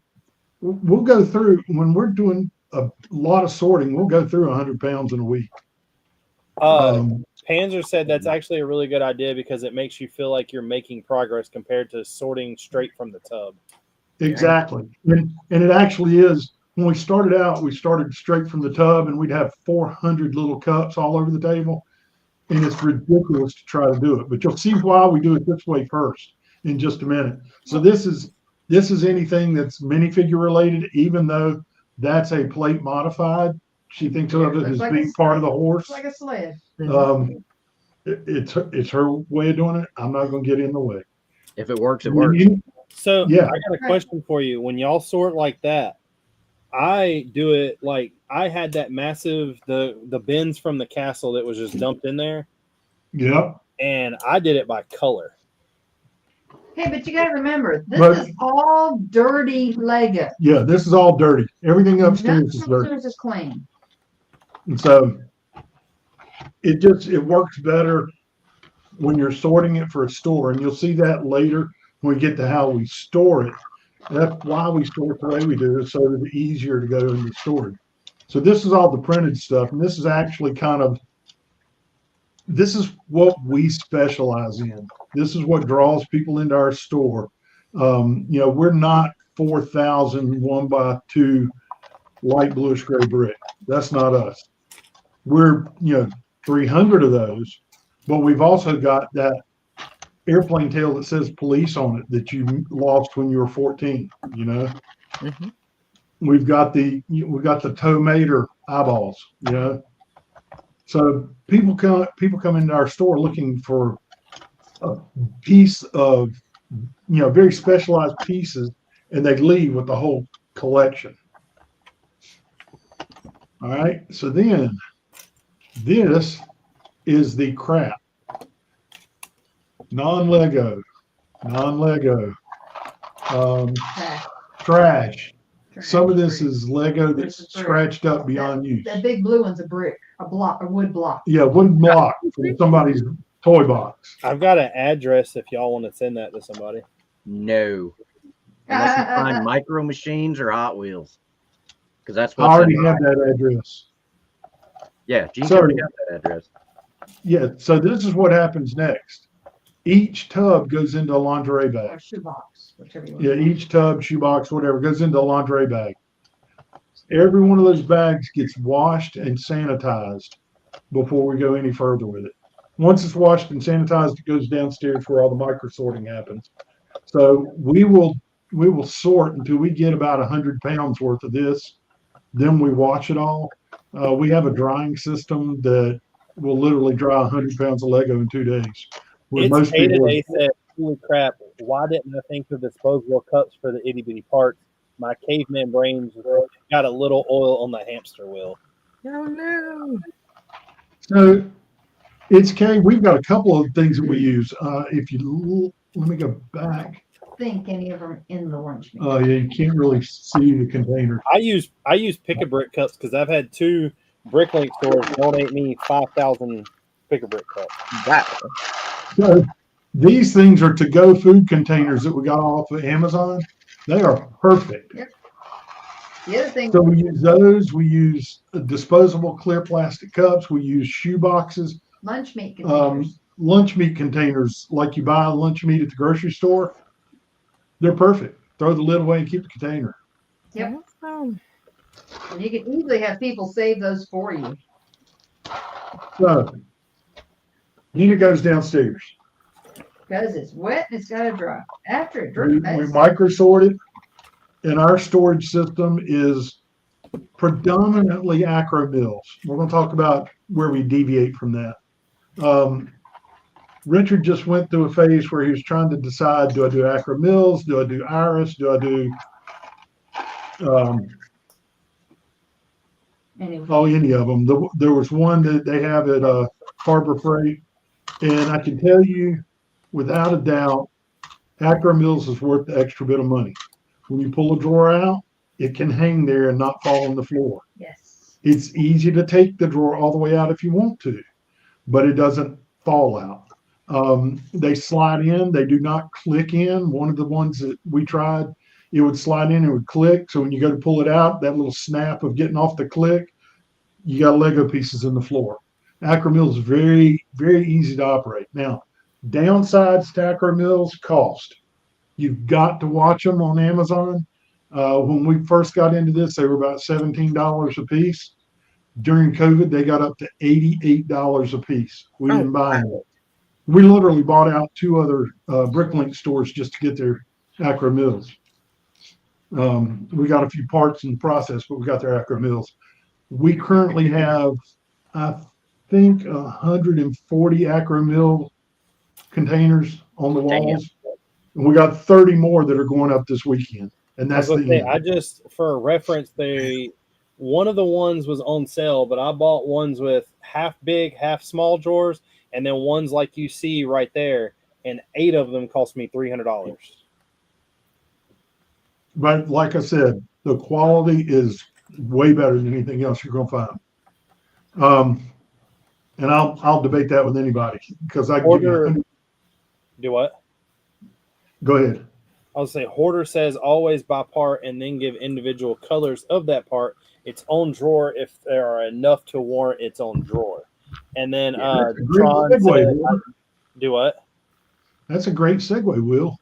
we'll go through when we're doing a lot of sorting. We'll go through 100 pounds in a week. Panzer said that's actually a really good idea because it makes you feel like you're making progress compared to sorting straight from the tub. Exactly, and it actually is. When we started out, we started straight from the tub, and we'd have 400 little cups all over the table, and it's ridiculous to try to do it. But you'll see why we do it this way first in just a minute. So this is anything that's minifigure related, even though that's a plate modified. She thinks of it as being part of the horse. It's like a sled. It's her way of doing it. I'm not going to get in the way. If it works, it works. So Yeah. I got a question for you. When y'all sort like that, I do it like I had that massive the bins from the castle that was just dumped in there, Yeah. and I did it by color. Hey, but you got to remember, this But- is all dirty Lego. Yeah, this is all dirty. Everything upstairs is dirty. Upstairs is clean. And so it works better when you're sorting it for a store. And you'll see that later when we get to how we store it. That's why we store it the way we do, so that it's easier to go into storage. So this is all the printed stuff. And this is actually this is what we specialize in. This is what draws people into our store. We're not 4,000 1x2 light bluish gray brick. That's not us. We're 300 of those, but we've also got that airplane tail that says police on it that you lost when you were 14. Mhm. We've got the tow mater eyeballs. So people come into our store looking for a piece of very specialized pieces, and they leave with the whole collection. All right, so then this is the crap. Non-Lego, trash. Some of this is Lego that's scratched up beyond use. That big blue one's a brick, a wood block. Yeah, wooden block from somebody's toy box. I've got an address if y'all want to send that to somebody. No. Unless you find micro machines or Hot Wheels. Because that's I what already have that address. Yeah, Gene's So- already got that address. Yeah, so this is what happens next. Each tub goes into a lingerie bag. Or shoebox, whichever you want. Yeah, each tub, shoebox, whatever, goes into a lingerie bag. Every one of those bags gets washed and sanitized before we go any further with it. Once it's washed and sanitized, it goes downstairs where all the micro sorting happens. So we will sort until we get about 100 pounds worth of this. Then we wash it all. We have a drying system that will literally dry 100 pounds of Lego in 2 days. Where It's most people, they said, holy crap, why didn't I think of disposable cups for the itty bitty parts? My caveman brains got a little oil on the hamster wheel. Oh no. so it's we've got a couple of things that we use. Let me go back. Think any of them in the lunch meat. Oh yeah, you can't really see the container. I use pick-a-brick cups because I've had 2 Bricklink stores donate me 5,000 pick-a-brick cups. Wow. So these things are to-go food containers that we got off of Amazon. They are perfect. The other thing, So we use those. We use disposable clear plastic cups. We use shoe boxes, lunch meat containers. lunch meat containers like you buy lunch meat at the grocery store. They're perfect. Throw the lid away and keep the container. Yep. Awesome. And you can easily have people save those for you. So Nina goes downstairs. Because it's wet and it's gotta dry. After it We dries, micro-sort it, and our storage system is predominantly acro mills. We're going to talk about where we deviate from that. Richard just went through a phase where he was trying to decide, do I do acro mills? Do I do iris? Do I do anyway. any of them? There was one that they have at Harbor Freight, and I can tell you without a doubt, acro mills is worth the extra bit of money. When you pull a drawer out, it can hang there and not fall on the floor. Yes. It's easy to take the drawer all the way out if you want to, but it doesn't fall out. They slide in, they do not click in. One of the ones that we tried, it would slide in and would click. So when you go to pull it out, that little snap of getting off the click, you got Lego pieces in the floor. Acro mills is very, very easy to operate. Now, downsides to acro mills, cost. You've got to watch them on Amazon. When we first got into this, they were about $17 a piece. During COVID, they got up to $88 a piece. We didn't buy it. We literally bought out 2 other Bricklink stores just to get their acro mills. We got a few parts in the process, but we got their acro mills. We currently have, I think, 140 acro mill containers on the walls. And we got 30 more that are going up this weekend. And that's the end. I just, for reference, one of the ones was on sale, but I bought ones with half big, half small drawers, and then ones like you see right there, and 8 of them cost me $300. But like I said, the quality is way better than anything else you're going to find. And I'll debate that with anybody because I can give you do what? Go ahead. I'll say Hoarder says always buy part and then give individual colors of that part its own drawer if there are enough to warrant its own drawer. And then Tron said, do what? That's a great segue, Will.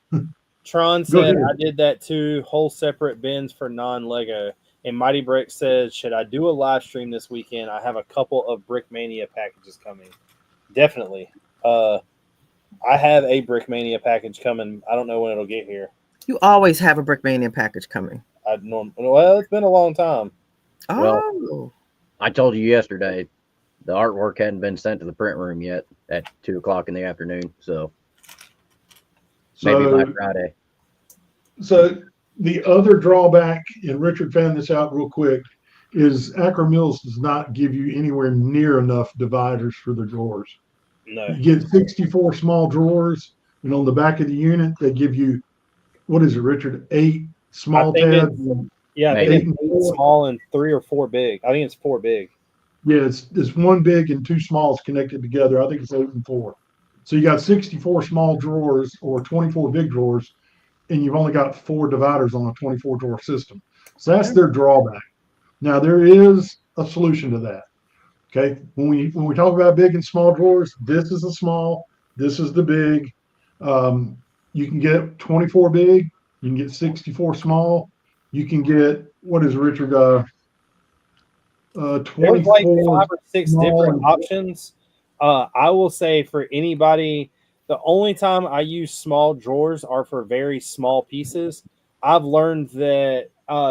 Tron said, I did that too, whole separate bins for non-Lego. And Mighty Brix says, should I do a live stream this weekend? I have a couple of Brick Mania packages coming. Definitely. I have a Brick Mania package coming. I don't know when it'll get here. You always have a Brick Mania package coming. Well, it's been a long time. Oh. Well, I told you yesterday, the artwork hadn't been sent to the print room yet at 2:00 in the afternoon. So maybe by Friday. So the other drawback, and Richard found this out real quick, is Acro Mills does not give you anywhere near enough dividers for the drawers. No. You get 64 small drawers, and on the back of the unit, they give you, what is it, Richard? 8 small tabs. Yeah, I think it's small and 3 or 4 big. I think it's 4 big. Yeah, it's 1 big and 2 smalls connected together. I think it's 8 and 4. So you got 64 small drawers or 24 big drawers, and you've only got 4 dividers on a 24 drawer system. So that's their drawback. Now there is a solution to that. Okay, when we talk about big and small drawers, this is the small, this is the big. You can get 24 big, you can get 64 small, you can get, what is Richard? 24. There's like 5 or 6 different options. I will say for anybody, the only time I use small drawers are for very small pieces. I've learned that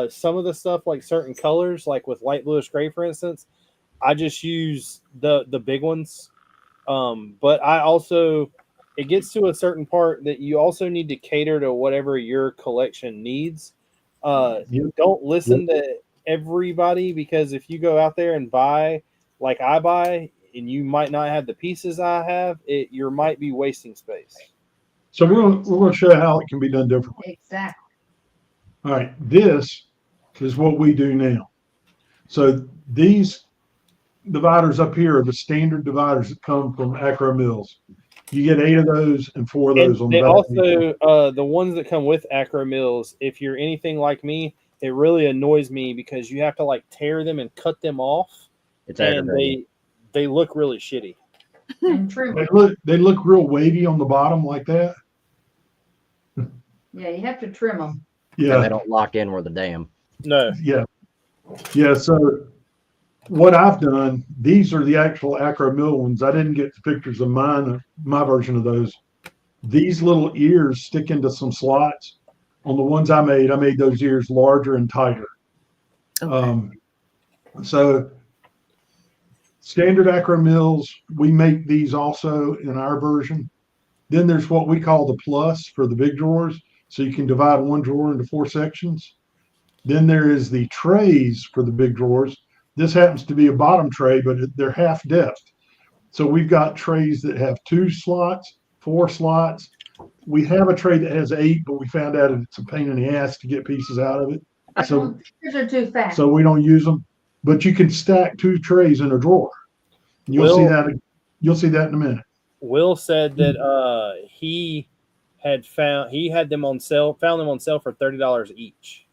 some of the stuff, like certain colors, like with light bluish gray, for instance, I just use the big ones. But I also, it gets to a certain part that you also need to cater to whatever your collection needs. Don't listen to everybody, because if you go out there and buy like I buy and you might not have the pieces I have, you might be wasting space. So we're going to show you how it can be done differently. Exactly. All right, this is what we do now. So these dividers up here are the standard dividers that come from Acro Mills. You get 8 of those and 4 of those on the back. Also, the ones that come with Acro Mills, if you're anything like me, it really annoys me because you have to like tear them and cut them off. It's and they look really shitty. And trim. They look real wavy on the bottom like that. Yeah, you have to trim them. Yeah, and they don't lock in where the dam. No. Yeah. So what I've done, these are the actual Acro Mill ones. I didn't get the pictures of my version of those, these little ears stick into some slots. On the ones I made those ears larger and tighter. Okay. So standard acro mills, we make these also in our version. Then there's what we call the plus for the big drawers. So you can divide one drawer into 4 sections. Then there is the trays for the big drawers. This happens to be a bottom tray, but they're half depth. So we've got trays that have 2 slots, 4 slots. We have a tray that has 8, but we found out it's a pain in the ass to get pieces out of it. So, Yours are too fast. so we don't use them. But you can stack 2 trays in a drawer. You'll see that. You'll see that in a minute. Will said that he had them on sale, found them on sale for $30 each.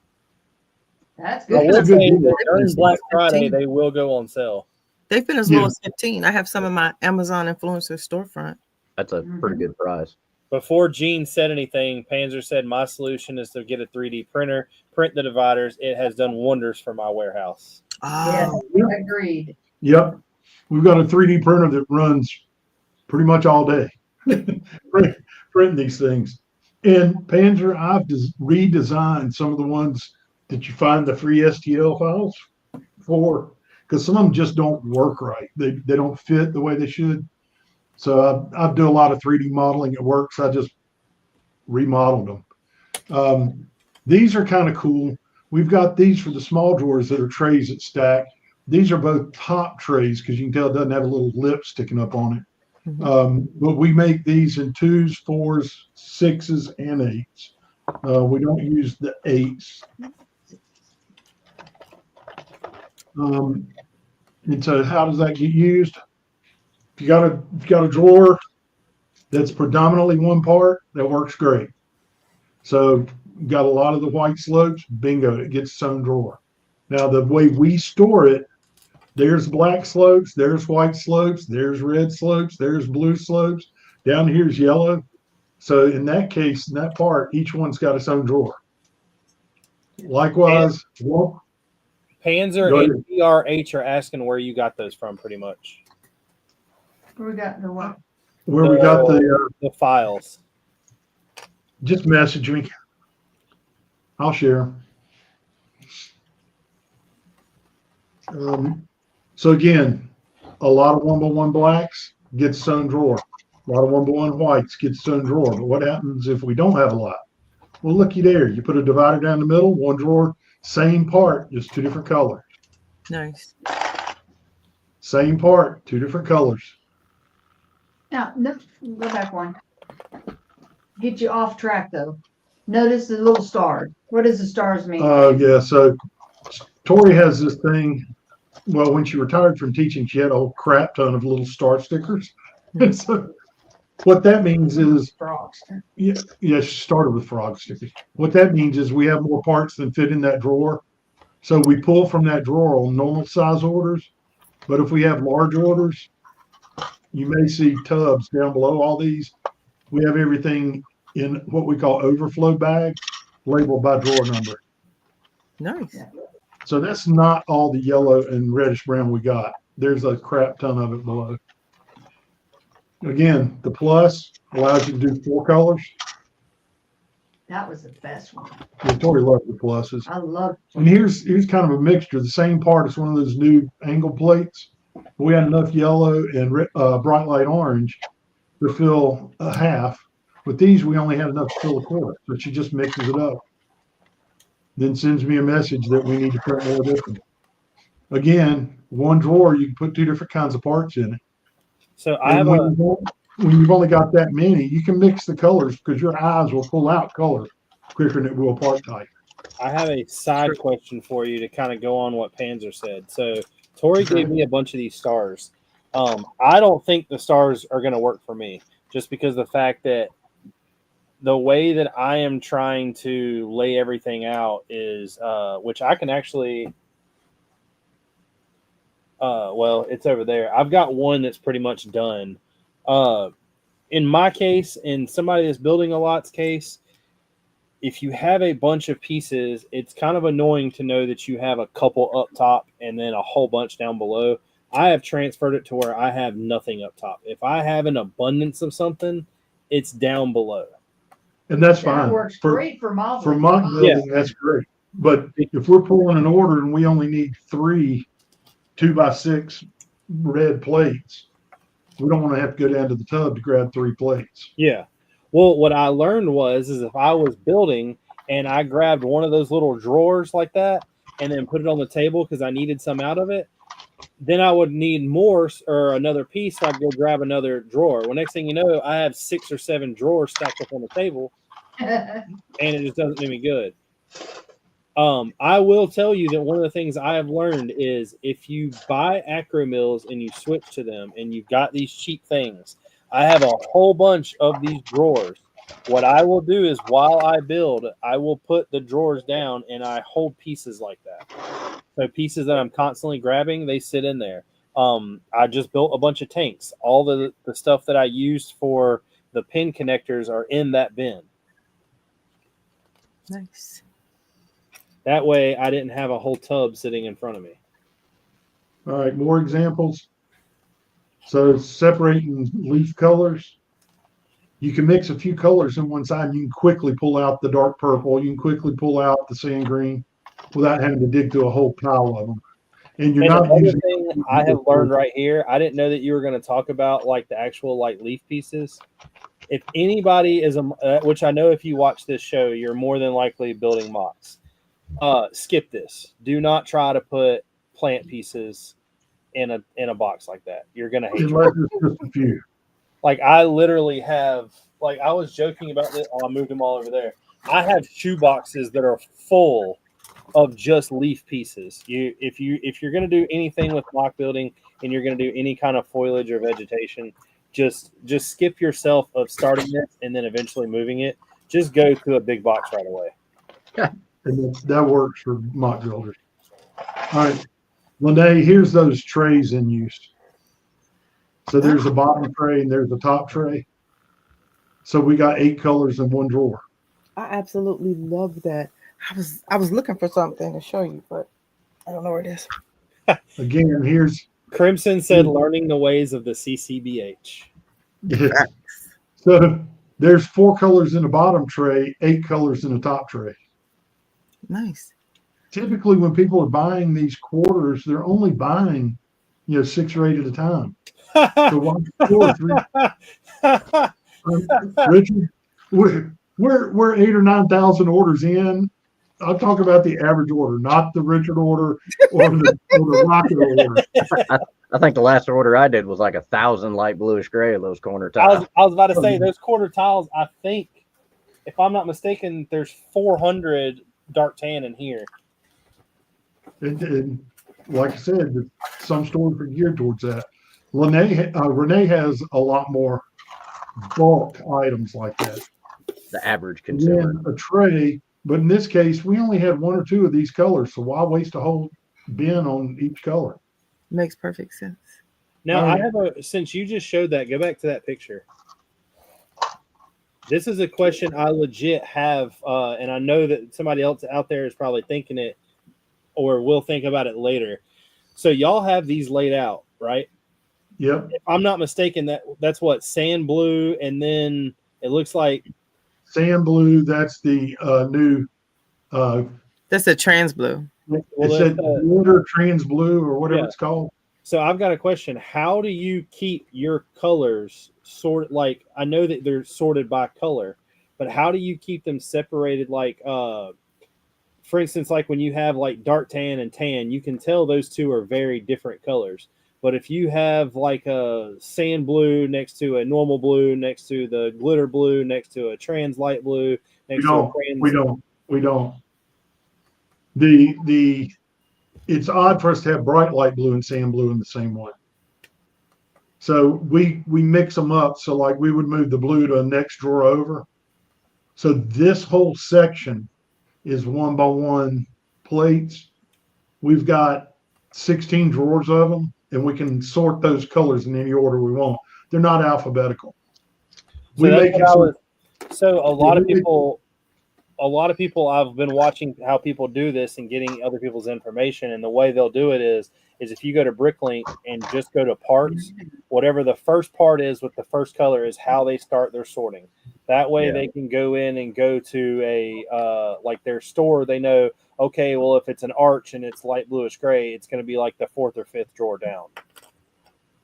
That's I good. will That's a say good deal. that during Black Friday they will go on sale. They've been as Yeah. low as 15. I have some in my Amazon influencer storefront. That's a pretty good price. Before Gene said anything, Panzer said, my solution is to get a 3D printer, print the dividers. It has done wonders for my warehouse. Yes, Oh, agreed. Yep. We've got a 3D printer that runs pretty much all day. Print these things. And Panzer, I've redesigned some of the ones that you find the free STL files for, because some of them just don't work right. They don't fit the way they should. So I do a lot of 3D modeling. It works. I just remodeled them. These are kind of cool. We've got these for the small drawers that are trays that stack. These are both top trays because you can tell it doesn't have a little lip sticking up on it. But we make these in 2s, 4s, 6s, and 8s. We don't use the 8s. And so how does that get used? If you got a drawer that's predominantly one part, that works great. So got a lot of the white slopes, bingo, it gets its own drawer. Now the way we store it, there's black slopes, there's white slopes, there's red slopes, there's blue slopes. Down here's yellow. So in that case, in that part, each one's got its own drawer. Likewise, Panzer and DRH are asking where you got those from, pretty much. We got the what? where we got the files. just message me. I'll share. So again, a lot of 1x1 blacks gets its own drawer. A lot of 1x1 whites gets its own drawer. But what happens if we don't have a lot? Well, looky there. You put a divider down the middle, one drawer, same part, just 2 different colors. nice. Same part, 2 different colors. Now, go back one. Get you off track though. Notice the little stars. What does the stars mean? Yeah, so Tori has this thing. Well, when she retired from teaching, she had a whole crap ton of little star stickers. And so what that means is, Frogs. yeah, she started with frog stickers. What that means is we have more parts than fit in that drawer. So we pull from that drawer on normal size orders. But if we have large orders, you may see tubs down below all these. We have everything in what we call overflow bags labeled by drawer number. Nice. So that's not all the yellow and reddish brown we got. There's a crap ton of it below. Again, the plus allows you to do 4 colors. That was the best one. Yeah, Tori loved the pluses. I love. And here's kind of a mixture. The same part is one of those new angle plates. We had enough yellow and bright light orange to fill a half. With these, we only had enough to fill a quarter. So she just mixes it up. Then sends me a message that we need to print more different. Again, one drawer, you can put 2 different kinds of parts in it. So I have when you've only got that many, you can mix the colors because your eyes will pull out colors quicker than it will part type. I have a side question for you to kind of go on what Panzer said. So Tori gave me a bunch of these stars. I don't think the stars are going to work for me just because the fact that the way that I am trying to lay everything out is, which I can actually, well, it's over there. I've got one that's pretty much done. In my case, in somebody that's building a lot's case, if you have a bunch of pieces, it's kind of annoying to know that you have a couple up top and then a whole bunch down below. I have transferred it to where I have nothing up top. If I have an abundance of something, it's down below. And that's That fine. works great for modeling. For mock building, that's great. But if we're pulling an order and we only need 3 2x6 red plates, we don't want to have to go down to the tub to grab 3 plates. Yeah. Well, what I learned is if I was building and I grabbed one of those little drawers like that and then put it on the table because I needed some out of it, then I would need more or another piece. So I'd go grab another drawer. Well, next thing you know, I have 6 or 7 drawers stacked up on the table, and it just doesn't do me good. I will tell you that one of the things I have learned is if you buy acro mills and you switch to them and you've got these cheap things, I have a whole bunch of these drawers. What I will do is while I build, I will put the drawers down and I hold pieces like that. So pieces that I'm constantly grabbing, they sit in there. I just built a bunch of tanks. All the stuff that I used for the pin connectors are in that bin. Nice. That way I didn't have a whole tub sitting in front of me. All right, more examples. So separating leaf colors. You can mix a few colors in one side and you can quickly pull out the dark purple. You can quickly pull out the sand green without having to dig through a whole pile of them. And you're not another using thing I have learned right here, I didn't know that you were going to talk about like the actual like leaf pieces. If anybody is which I know if you watch this show, you're more than likely building mocks. Skip this. Do not try to put plant pieces in a box like that. You're gonna hate unless it's just a few. Like I literally have, like I was joking about this. Oh, I moved them all over there. I have shoe boxes that are full of just leaf pieces. If you're gonna do anything with mock building and you're gonna do any kind of foliage or vegetation, just skip yourself of starting this and then eventually moving it. Just go to a big box right away. And that works for mock builders. All right, Lene, here's those trays in use. So there's a bottom tray and there's a top tray. So we got 8 colors in one drawer. I absolutely love that. I was looking for something to show you, but I don't know where it is. Again, here's Crimson said, learning the ways of the CCBH. yes. So there's 4 colors in the bottom tray, 8 colors in the top tray. Nice. Typically, when people are buying these quarters, they're only buying, 6 or 8 at a time. So 1, 2, 3. Richard, we're 8 or 9,000 orders in. I'll talk about the average order, not the Richard order or the Rocket order. I think the last order I did was like 1,000 light bluish gray of those corner tiles. I was about to say those quarter tiles. I think, if I'm not mistaken, there's 400 dark tan in here. And like I said, some stores are geared towards that. Renee has a lot more bulk items like that. The average consumer. A tray, but in this case, we only had 1 or 2 of these colors, so why waste a whole bin on each color? Makes perfect sense. Now, I have since you just showed that, go back to that picture. This is a question I legit have, and I know that somebody else out there is probably thinking it or will think about it later. So y'all have these laid out, right? Yep. If I'm not mistaken, that's what, sand blue, and then it looks like sand blue. That's the new. That's a trans blue. It's that water trans blue or whatever it's called. So I've got a question. How do you keep your colors sorted? Like, I know that they're sorted by color, but how do you keep them separated? Like, for instance, like when you have like dark tan and tan, you can tell those two are very different colors. But if you have like a sand blue next to a normal blue, next to the glitter blue, next to a trans light blue, next to a trans... We don't. It's odd for us to have bright light blue and sand blue in the same one. So we mix them up. So like we would move the blue to a next drawer over. So this whole section is 1 by 1 plates. We've got 16 drawers of them, and we can sort those colors in any order we want. They're not alphabetical. So a lot of people a lot of people, I've been watching how people do this and getting other people's information, and the way they'll do it is if you go to Bricklink and just go to parts, whatever the first part is with the first color is how they start their sorting. That way Yeah. they can go in and go to a like their store. They know, okay, well, if it's an arch and it's light bluish gray, it's going to be like the 4th or 5th drawer down.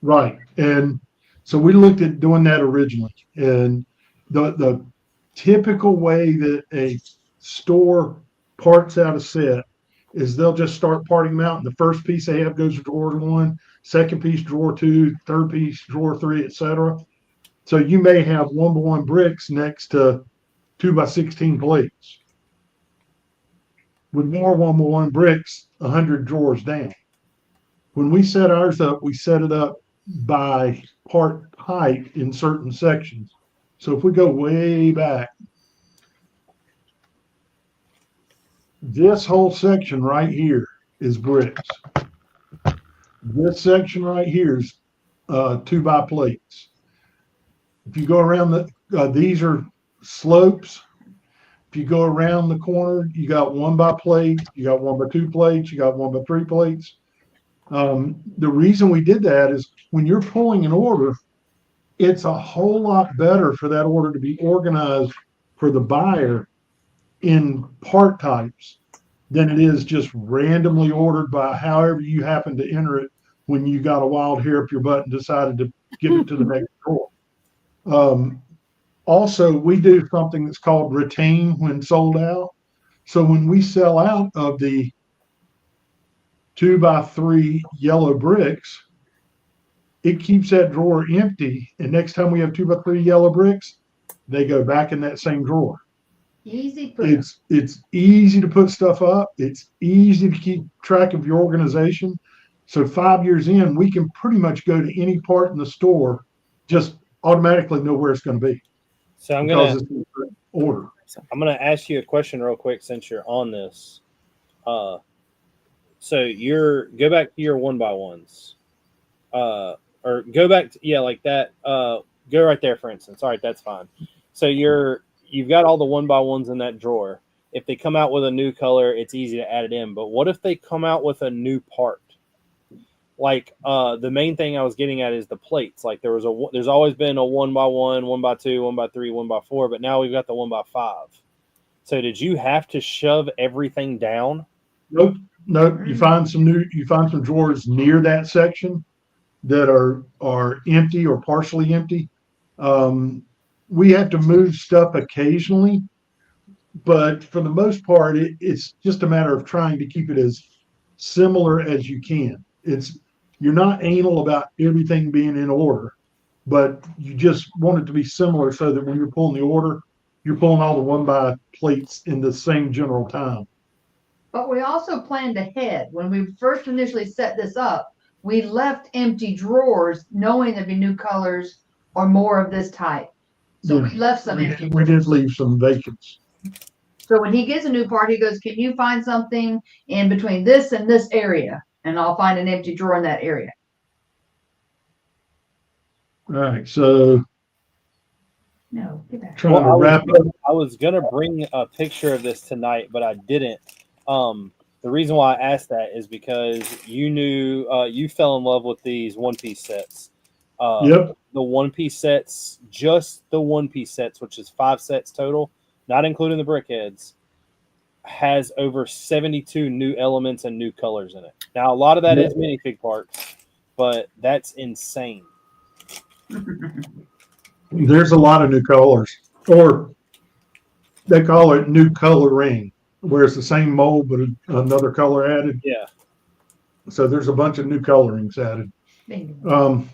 Right. And so we looked at doing that originally. And the typical way that a store parts out a set is they'll just start parting them out. And the first piece they have goes to drawer 1, second piece drawer 2, third piece drawer 3, etc. So you may have 1x1 bricks next to 2x16 plates. With more 1x1 bricks, 100 drawers down. When we set ours up, we set it up by part height in certain sections. So if we go way back, this whole section right here is bricks. This section right here is 2x plates. If you go around these are slopes. If you go around the corner, you got 1x plate, you got 1x2 plates, you got 1x3 plates. The reason we did that is when you're pulling an order, it's a whole lot better for that order to be organized for the buyer in part types than it is just randomly ordered by however you happen to enter it when you got a wild hair up your butt and decided to give it to the next drawer. Also, we do something that's called retain when sold out. So when we sell out of the 2x3 yellow bricks, it keeps that drawer empty. And next time we have 2x3 yellow bricks, they go back in that same drawer. Easy. It's easy to put stuff up. It's easy to keep track of your organization. So 5 years in, we can pretty much go to any part in the store, just automatically know where it's going to be. So I'm because gonna it's in order. I'm gonna ask you a question real quick since you're on this. So go back to your 1x1s, or go back to like that. Go right there, for instance. All right, that's fine. So you've got all the 1x1s in that drawer. If they come out with a new color, it's easy to add it in. But what if they come out with a new part? Like the main thing I was getting at is the plates. Like there's always been a 1x1, 1x2, 1x3, 1x4, but now we've got the 1x5. So did you have to shove everything down? Nope. You find some drawers near that section that are empty or partially empty. We have to move stuff occasionally, but for the most part, it's just a matter of trying to keep it as similar as you can. You're not anal about everything being in order, but you just want it to be similar so that when you're pulling the order, you're pulling all the 1x plates in the same general time. But we also planned ahead. When we first initially set this up, we left empty drawers knowing there'd be new colors or more of this type. So we left some empty. We did leave some vacants. So when he gets a new part, he goes, can you find something in between this and this area? And I'll find an empty drawer in that area. All right, so No, get back. trying to wrap up. I was gonna bring a picture of this tonight, but I didn't. The reason why I asked that is because you knew you fell in love with these one-piece sets. Yep. The one-piece sets, just the one-piece sets, which is 5 sets total, not including the brickheads, has over 72 new elements and new colors in it. Now, a lot of that is minifig parts, but that's insane. There's a lot of new colors, or they call it new coloring, where it's the same mold but another color added. Yeah. So there's a bunch of new colorings added. Bingo.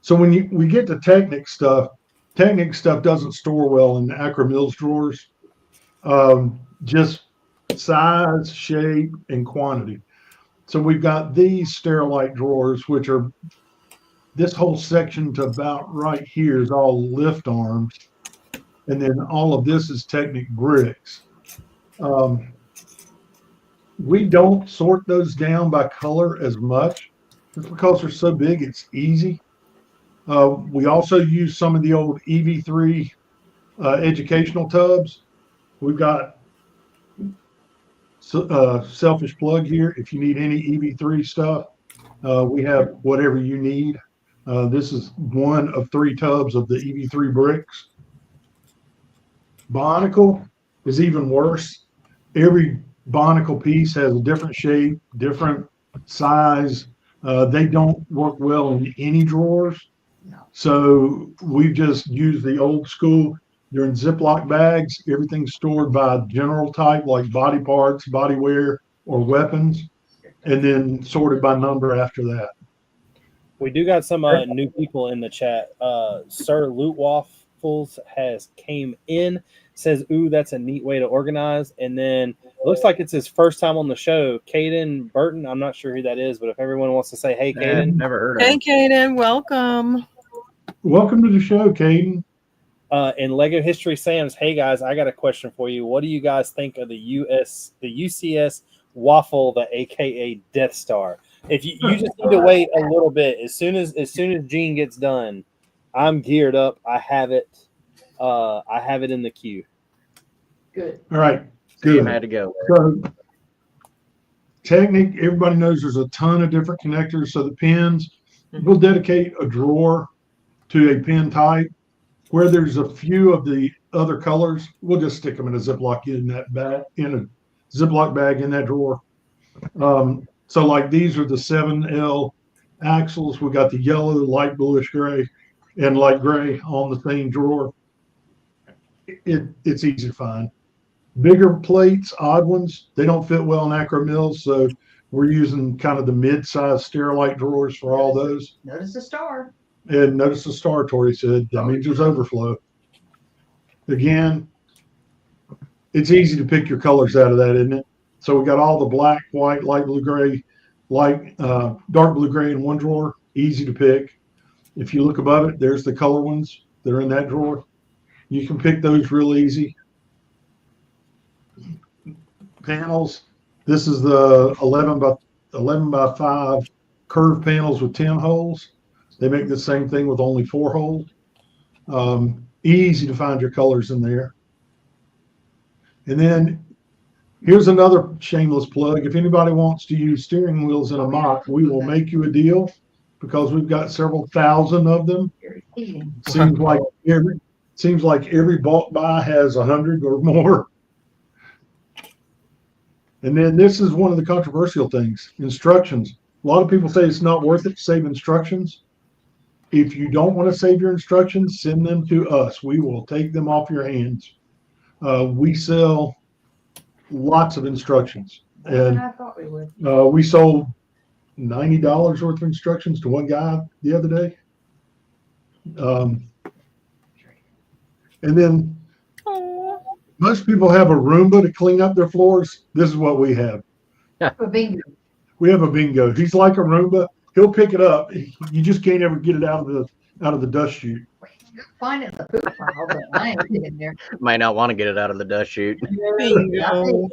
So when we get to Technic stuff doesn't store well in the Acro Mills drawers. Just size, shape, and quantity. So we've got these Sterilite drawers, which are this whole section to about right here is all lift arms. And then all of this is Technic bricks. We don't sort those down by color as much just because they're so big, it's easy. We also use some of the old EV3 educational tubs. We've got selfish plug here. If you need any EV3 stuff, we have whatever you need. This is one of 3 tubs of the EV3 Brix. Bionicle is even worse. Every Bionicle piece has a different shape, different size. They don't work well in any drawers. No. So we've just used the old school. They're in Ziploc bags. Everything's stored by general type, like body parts, body wear, or weapons, and then sorted by number after that. We do got some new people in the chat. Sir Loot Waffles has came in, says, "Ooh, that's a neat way to organize." And then looks like it's his first time on the show. Caden Burton, I'm not sure who that is, but if everyone wants to say, "Hey, Caden," Never heard of Hey, him. Kaden, welcome. Welcome to the show, Caden. and Lego History Sam's, "Hey guys, I got a question for you. What do you guys think of the UCS waffle, the AKA Death Star? If you just need to wait a little bit, as soon as Gene gets done, I'm geared up. I have it in the queue." Good. All right, Sam good. had to go. So Technic, everybody knows there's a ton of different connectors. So the pins, we'll dedicate a drawer to a pin type. Where there's a few of the other colors, we'll just stick them in a Ziploc in that bag, in a Ziploc bag in that drawer. So like these are the 7L axles. We got the yellow, light bluish gray, and light gray on the same drawer. It's easy to find. Bigger plates, odd ones, they don't fit well in acro mills, so we're using kind of the mid-size Sterilite drawers for all those. Notice the star. And notice the star, Tori said, that means there's overflow. Again, it's easy to pick your colors out of that, isn't it? So we got all the black, white, light blue, gray, dark blue, gray in one drawer, easy to pick. If you look above it, there's the color ones that are in that drawer. You can pick those real easy. Panels, this is the 11 by 5 curved panels with 10 holes. They make the same thing with only 4 holes. Easy to find your colors in there. And then here's another shameless plug. If anybody wants to use steering wheels in a mock, we will make you a deal because we've got several thousand of them. Seems like every bulk buy has 100 or more. And then this is one of the controversial things, instructions. A lot of people say it's not worth it to save instructions. If you don't want to save your instructions, send them to us. We will take them off your hands. We sell lots of instructions. And I thought we would. we sold $90 worth of instructions to one guy the other day. And then most people have a Roomba to clean up their floors. This is what we have. A bingo. We have a bingo. He's like a Roomba. He'll pick it up. You just can't ever get it out of the dust chute. Find it in the poop pile, but I ain't in there. Might not want to get it out of the dust chute. Bingo.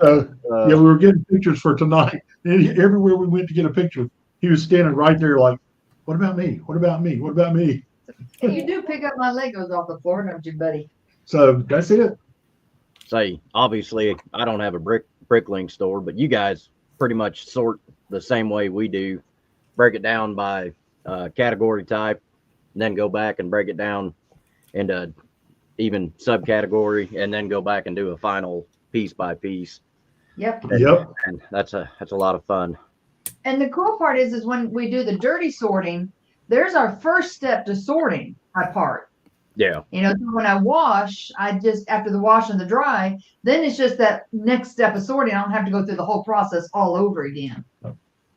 Yeah, we were getting pictures for tonight. And everywhere we went to get a picture, he was standing right there like, "What about me? What about me? What about me?" Hey, you do pick up my Legos off the floor, don't you, buddy? So that's it. Say, obviously, I don't have a Bricklink store, but you guys pretty much sort the same way we do. Break it down by category type, and then go back and break it down into even subcategory, and then go back and do a final piece by piece. Yep. Yep. And that's a lot of fun. And the cool part is when we do the dirty sorting, there's our first step to sorting my part. Yeah. You know, when I wash, I just, after the wash and the dry, then it's just that next step of sorting. I don't have to go through the whole process all over again.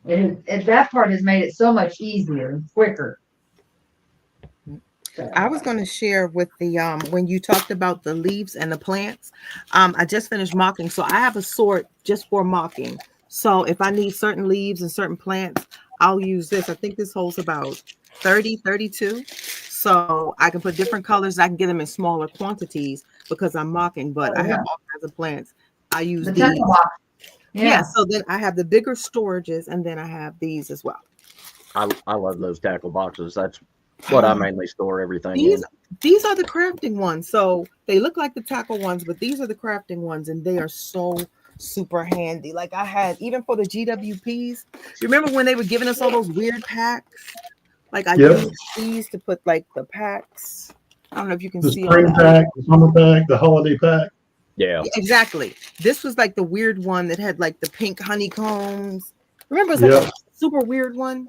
And that part has made it so much easier and quicker. I was going to share with the when you talked about the leaves and the plants. I just finished mocking, so I have a sort just for mocking. So if I need certain leaves and certain plants, I'll use this. I think this holds about 30, 32. So I can put different colors. I can get them in smaller quantities because I'm mocking, but I have all kinds of plants. I use The these. tackle box. Yeah. So then I have the bigger storages, and then I have these as well. I love those tackle boxes. That's What I mainly store everything These in. these are the crafting ones. So they look like the tackle ones, but these are the crafting ones, and they are so super handy. Like I had even for the GWPs. You remember when they were giving us all those weird packs? Like I Yep. used these to put like the packs. I don't know if you can The see all spring that. pack, the summer pack, the holiday pack. Yeah. Yeah, exactly. This was like the weird one that had like the pink honeycombs. Remember, it's like Yep. a super weird one.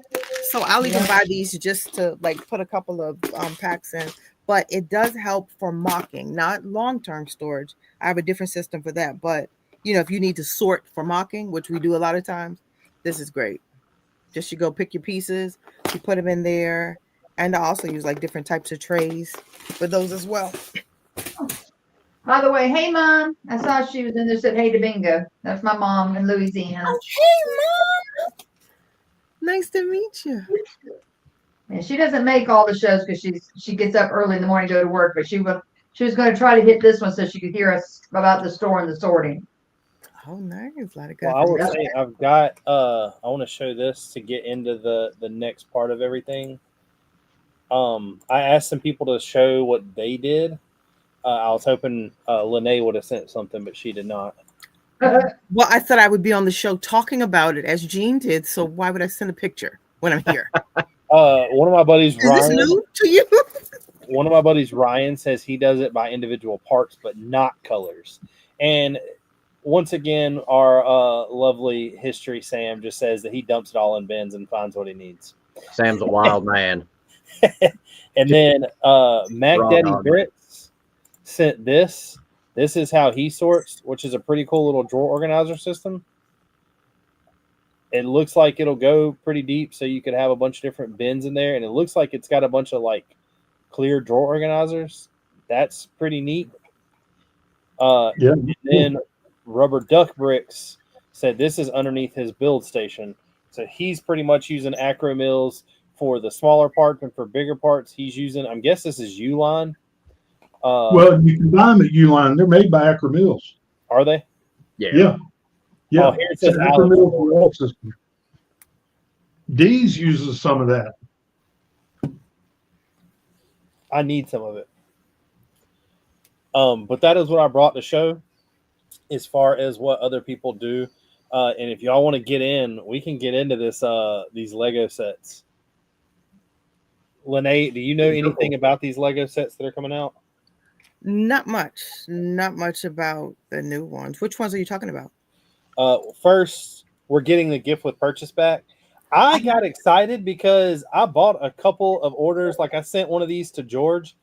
So I'll even buy these just to like put a couple of packs in. But it does help for mocking, not long-term storage. I have a different system for that. But you know, if you need to sort for mocking, which we do a lot of times, this is great. Just you go pick your pieces, you put them in there, and I also use like different types of trays for those as well. By the way, hey mom, I saw she was in there. Said hey to Bingo. That's my mom in Louisiana. Oh, hey, Mom. Nice to meet you. And she doesn't make all the shows because she gets up early in the morning to go to work. But she was going to try to hit this one so she could hear us about the store and the sorting. Oh, nice. A lot of good. Well, I will say I've got. I want to show this to get into the next part of everything. I asked some people to show what they did. I was hoping Lene would have sent something, but she did not. Well, I thought I would be on the show talking about it as Jean did. So why would I send a picture when I'm here? One of my buddies, Is this Ryan. new to you? One of my buddies, Ryan, says he does it by individual parts, but not colors. And once again, our lovely history Sam just says that he dumps it all in bins and finds what he needs. Sam's a wild man. And then Mac Raw Daddy dog. Bricks sent this. This is how he sorts, which is a pretty cool little drawer organizer system. It looks like it'll go pretty deep, so you could have a bunch of different bins in there. And it looks like it's got a bunch of like clear drawer organizers. That's pretty neat. Yeah. And then Rubber Duck Bricks said this is underneath his build station. So he's pretty much using Acro Mills for the smaller parts, and for bigger parts, he's using, I guess this is Uline. Well, you can buy them at Uline. They're made by Acro Mills. Are they? Yeah. Yeah. Oh, here it says Acro Alex. Mills roll system. D's uses some of that. I need some of it. But that is what I brought to show as far as what other people do. And if y'all want to get in, we can get into this these Lego sets. Lene, do you know anything about these Lego sets that are coming out? Not much. Not much about the new ones. Which ones are you talking about? First, we're getting the gift with purchase back. I got excited because I bought a couple of orders. Like I sent one of these to George.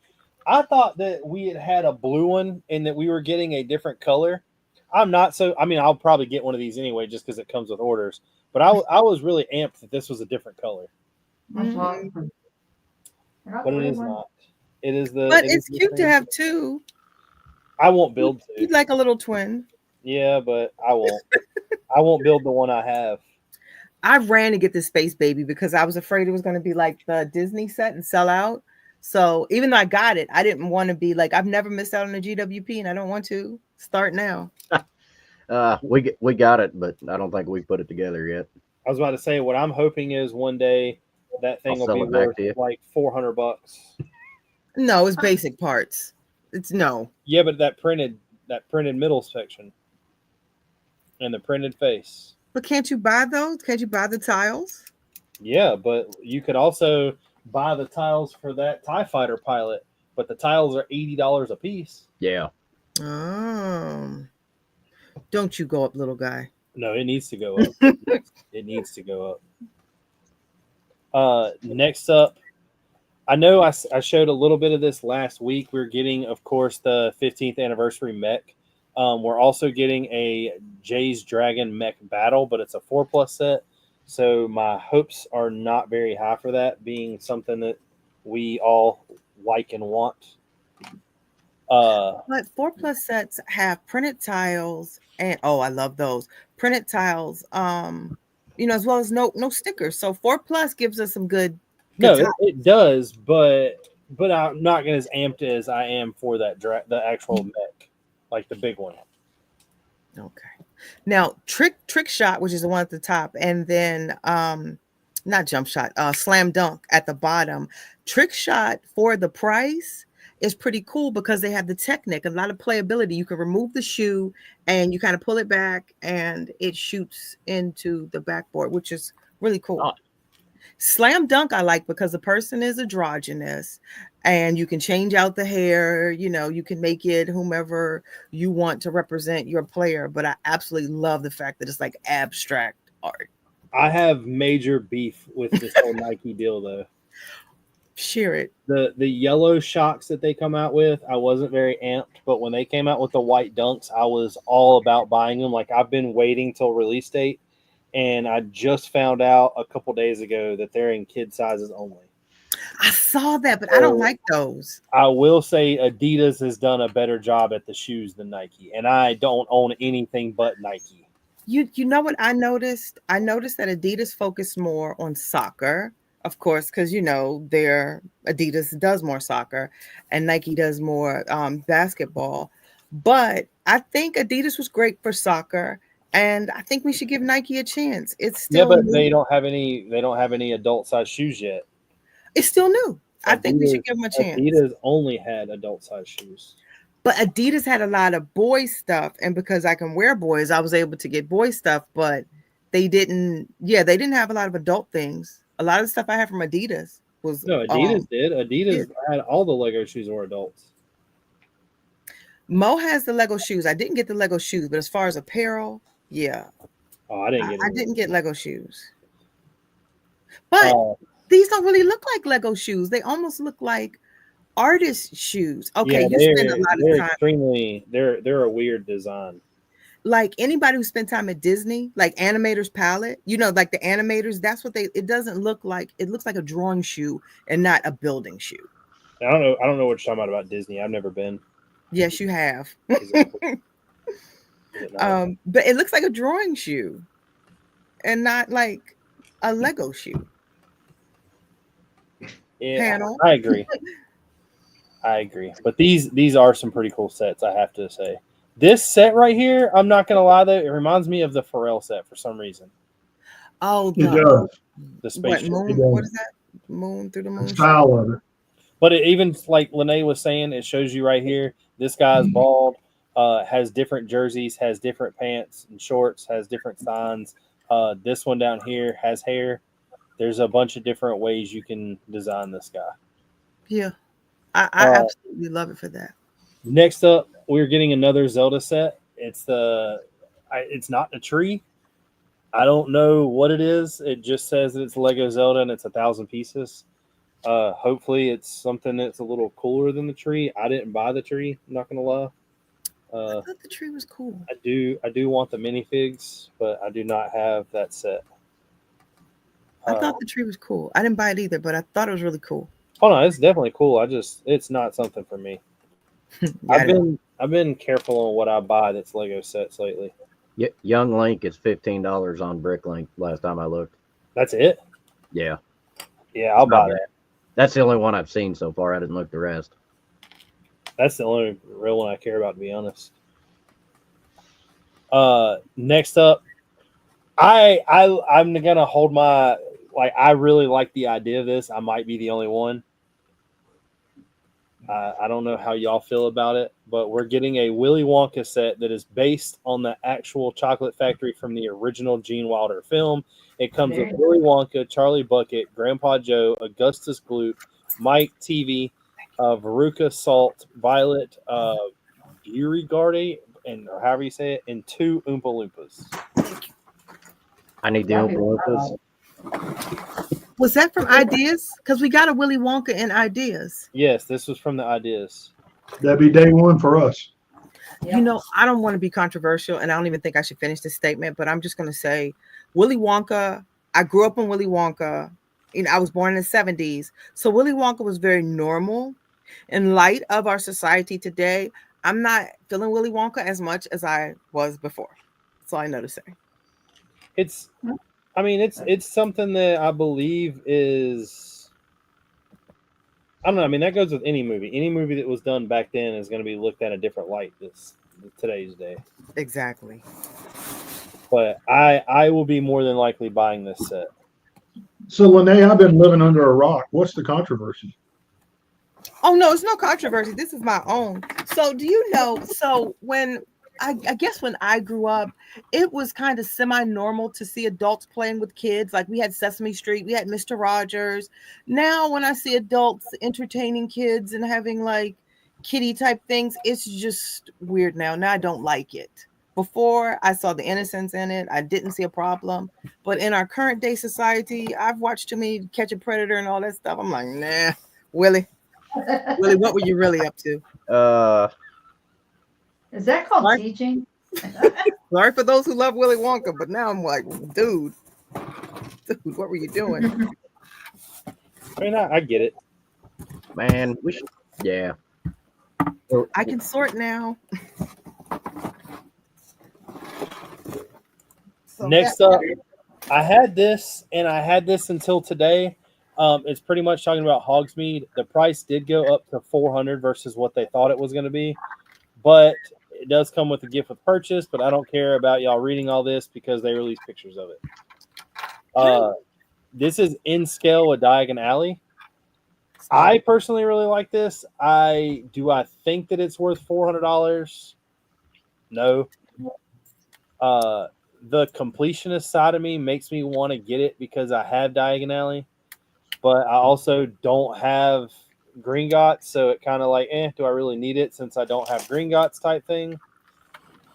I thought that we had a blue one and that we were getting a different color. I'm not so. I mean, I'll probably get one of these anyway just because it comes with orders. But I was really amped that this was a different color. Mhm. But it is not. It is the. But it it's is the cute to thing. have two. I won't build two. You'd like a little twin. Yeah, but I won't. I won't build the one I have. I ran to get this Space Baby because I was afraid it was going to be like the Disney set and sell out. So even though I got it, I didn't want to be like, I've never missed out on a GWP and I don't want to start now. We got it, but I don't think we put it together yet. I was about to say what I'm hoping is one day that thing I'll will be sell it back worth to you. like $400. No, it's basic parts. It's no. Yeah, but that printed middle section and the printed face. But can't you buy those? Can't you buy the tiles? Yeah, but you could also buy the tiles for that TIE Fighter pilot, but the tiles are $80 a piece. Yeah. Don't you go up, little guy. No, it needs to go up. It needs to go up. Next up, I know I showed a little bit of this last week. We're getting, of course, the 15th anniversary mech. We're also getting a Jay's Dragon mech battle, but it's a 4+ set. So my hopes are not very high for that being something that we all like and want. But 4+ sets have printed tiles and I love those printed tiles. As well as no stickers. So 4+ gives us some good. No, it does, but I'm not getting as amped as I am for that the actual mech, like the big one. Okay. Now, trick shot, which is the one at the top, and then not jump shot, slam dunk at the bottom. Trick shot for the price is pretty cool because they have the technique, a lot of playability. You can remove the shoe and you kind of pull it back and it shoots into the backboard, which is really cool. Oh. Slam dunk I like because the person is androgynous and you can change out the hair, you can make it whomever you want to represent your player. But I absolutely love the fact that it's like abstract art. I have major beef with this whole Nike deal though. Share it. The yellow shocks that they come out with, I wasn't very amped, but when they came out with the white dunks, I was all about buying them. Like I've been waiting till release date, and I just found out a couple days ago that they're in kid sizes only. I saw that, but I don't like those. I will say Adidas has done a better job at the shoes than Nike, and I don't own anything but Nike. You know what I noticed? I noticed that Adidas focused more on soccer. Of course, because their Adidas does more soccer and Nike does more basketball. But I think Adidas was great for soccer, and I think we should give Nike a chance. It's still but new. they don't have any adult size shoes yet. It's still new. I think we should give them a chance. Adidas only had adult size shoes. But Adidas had a lot of boy stuff, and because I can wear boys, I was able to get boy stuff, but they didn't have a lot of adult things. A lot of the stuff I had from Adidas was Adidas did. Adidas had all the Lego shoes were adults. Mo has the Lego shoes. I didn't get the Lego shoes, but as far as apparel, yeah. Oh, I didn't get Lego shoes. But these don't really look like Lego shoes. They almost look like artist shoes. Okay, yeah, you spend a lot of time. They're a weird design. Like anybody who spent time at Disney, like Animator's Palette, like the animators, that's what it doesn't look like. It looks like a drawing shoe and not a building shoe. I don't know what you're talking about Disney. I've never been. Yes, you have. But it looks like a drawing shoe and not like a Lego shoe. Yeah, Panel. I agree. But these are some pretty cool sets, I have to say. This set right here, I'm not gonna lie though, it reminds me of the Pharrell set for some reason. Oh, it does. The spaceship. What is that? Moon through the moon. The style of it. But it even like Lene was saying, it shows you right here. This guy's bald, has different jerseys, has different pants and shorts, has different signs. This one down here has hair. There's a bunch of different ways you can design this guy. Yeah, I absolutely love it for that. Next up, we're getting another Zelda set. It's not a tree. I don't know what it is. It just says that it's Lego Zelda and it's 1,000 pieces. Hopefully it's something that's a little cooler than the tree. I didn't buy the tree, I'm not gonna lie. I thought the tree was cool. I do want the minifigs, but I do not have that set. I thought the tree was cool. I didn't buy it either, but I thought it was really cool. Oh no, it's definitely cool. It's not something for me. I've been careful on what I buy that's Lego sets lately. Young Link is $15 on Bricklink last time I looked. That's it? Yeah. Yeah, I'll buy that. That's the only one I've seen so far. I didn't look the rest. That's the only real one I care about, to be honest. Next up, I'm gonna hold my I really like the idea of this. I might be the only one. I don't know how y'all feel about it, but we're getting a Willy Wonka set that is based on the actual chocolate factory from the original Gene Wilder film. It comes with Willy Wonka, Charlie Bucket, Grandpa Joe, Augustus Gloop, Mike TV, Veruca Salt, Violet, Beauregard, or however you say it, and 2 Oompa Loompas. I need the Oompa Loompas. Was that from Ideas? Because we got a Willy Wonka in Ideas. Yes, this was from the Ideas. That'd be day one for us. Yep. I don't want to be controversial, and I don't even think I should finish this statement, but I'm just going to say Willy Wonka, I grew up on Willy Wonka. I was born in the 70s. So Willy Wonka was very normal. In light of our society today, I'm not feeling Willy Wonka as much as I was before. That's all I know to say. It's something that I believe is, I don't know. I mean, that goes with any movie. Any movie that was done back then is going to be looked at a different light today's day. Exactly. But I will be more than likely buying this set. So, Lene, I've been living under a rock. What's the controversy? Oh no, it's no controversy. This is my own. So do you know? So when I guess when I grew up, it was kind of semi-normal to see adults playing with kids. Like we had Sesame Street, we had Mr. Rogers. Now when I see adults entertaining kids and having like kitty type things, it's just weird now. Now I don't like it. Before I saw the innocence in it, I didn't see a problem. But in our current day society, I've watched too many Catch a Predator and all that stuff. I'm like, nah, Willie. Willie, what were you really up to? Is that called Right. teaching? Sorry for those who love Willy Wonka, but now I'm like, dude, what were you doing? I mean, I get it. Man, we should. Yeah. I can sort now. So Next up, I had this, and I had this until today. It's pretty much talking about Hogsmeade. The price did go up to $400 versus what they thought it was going to be, but it does come with a gift with purchase. But I don't care about y'all reading all this because they released pictures of it. This is in scale with Diagon Alley. I personally really like this. I think that it's worth $400? No. The completionist side of me makes me want to get it because I have Diagon Alley, but I also don't have Gringotts, so it kind of like, do I really need it since I don't have Gringotts type thing?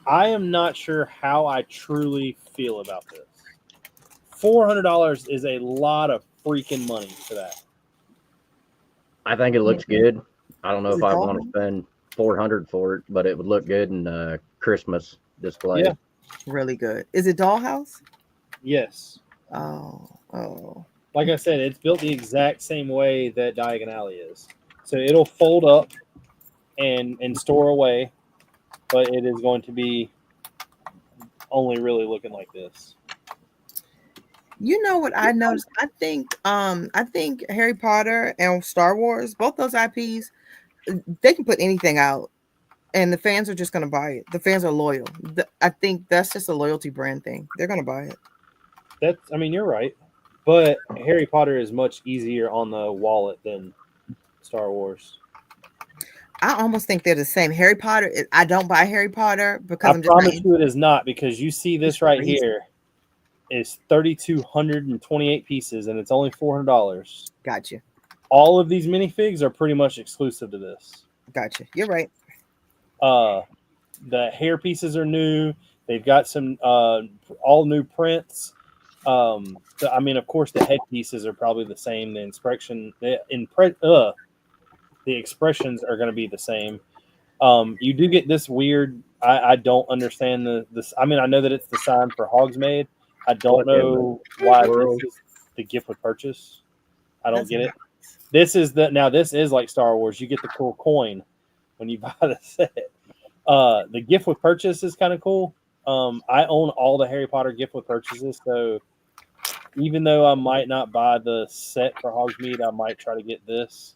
I am not sure how I truly feel about this. $400 is a lot of freaking money for that. I think it looks good. I don't know Is if it I all? want to spend $400 for it, but it would look good in a Christmas display. Yeah. Really good. Is it Dollhouse? Yes. Oh. Like I said, it's built the exact same way that Diagon Alley is. So it'll fold up and store away, but it is going to be only really looking like this. You know what I noticed? I think Harry Potter and Star Wars, both those IPs, they can put anything out and the fans are just going to buy it. The fans are loyal. I think that's just a loyalty brand thing. They're going to buy it. You're right. But Harry Potter is much easier on the wallet than Star Wars. I almost think they're the same. Harry Potter, I don't buy Harry Potter because I I'm just promise you it is not, because you see this It's right crazy. here is 3,228 pieces and it's only $400. Gotcha. All of these minifigs are pretty much exclusive to this. Gotcha. You're right. The hair pieces are new. They've got some all new prints. Of course, the head pieces are probably the same. The expressions are going to be the same. You do get this weird. I don't understand this. I know that it's the sign for Hogsmeade. I don't know why this is the gift with purchase. I don't get it. This is like Star Wars. You get the cool coin when you buy the set. The gift with purchase is kind of cool. I own all the Harry Potter gift with purchases, so even though I might not buy the set for Hogsmeade, I might try to get this.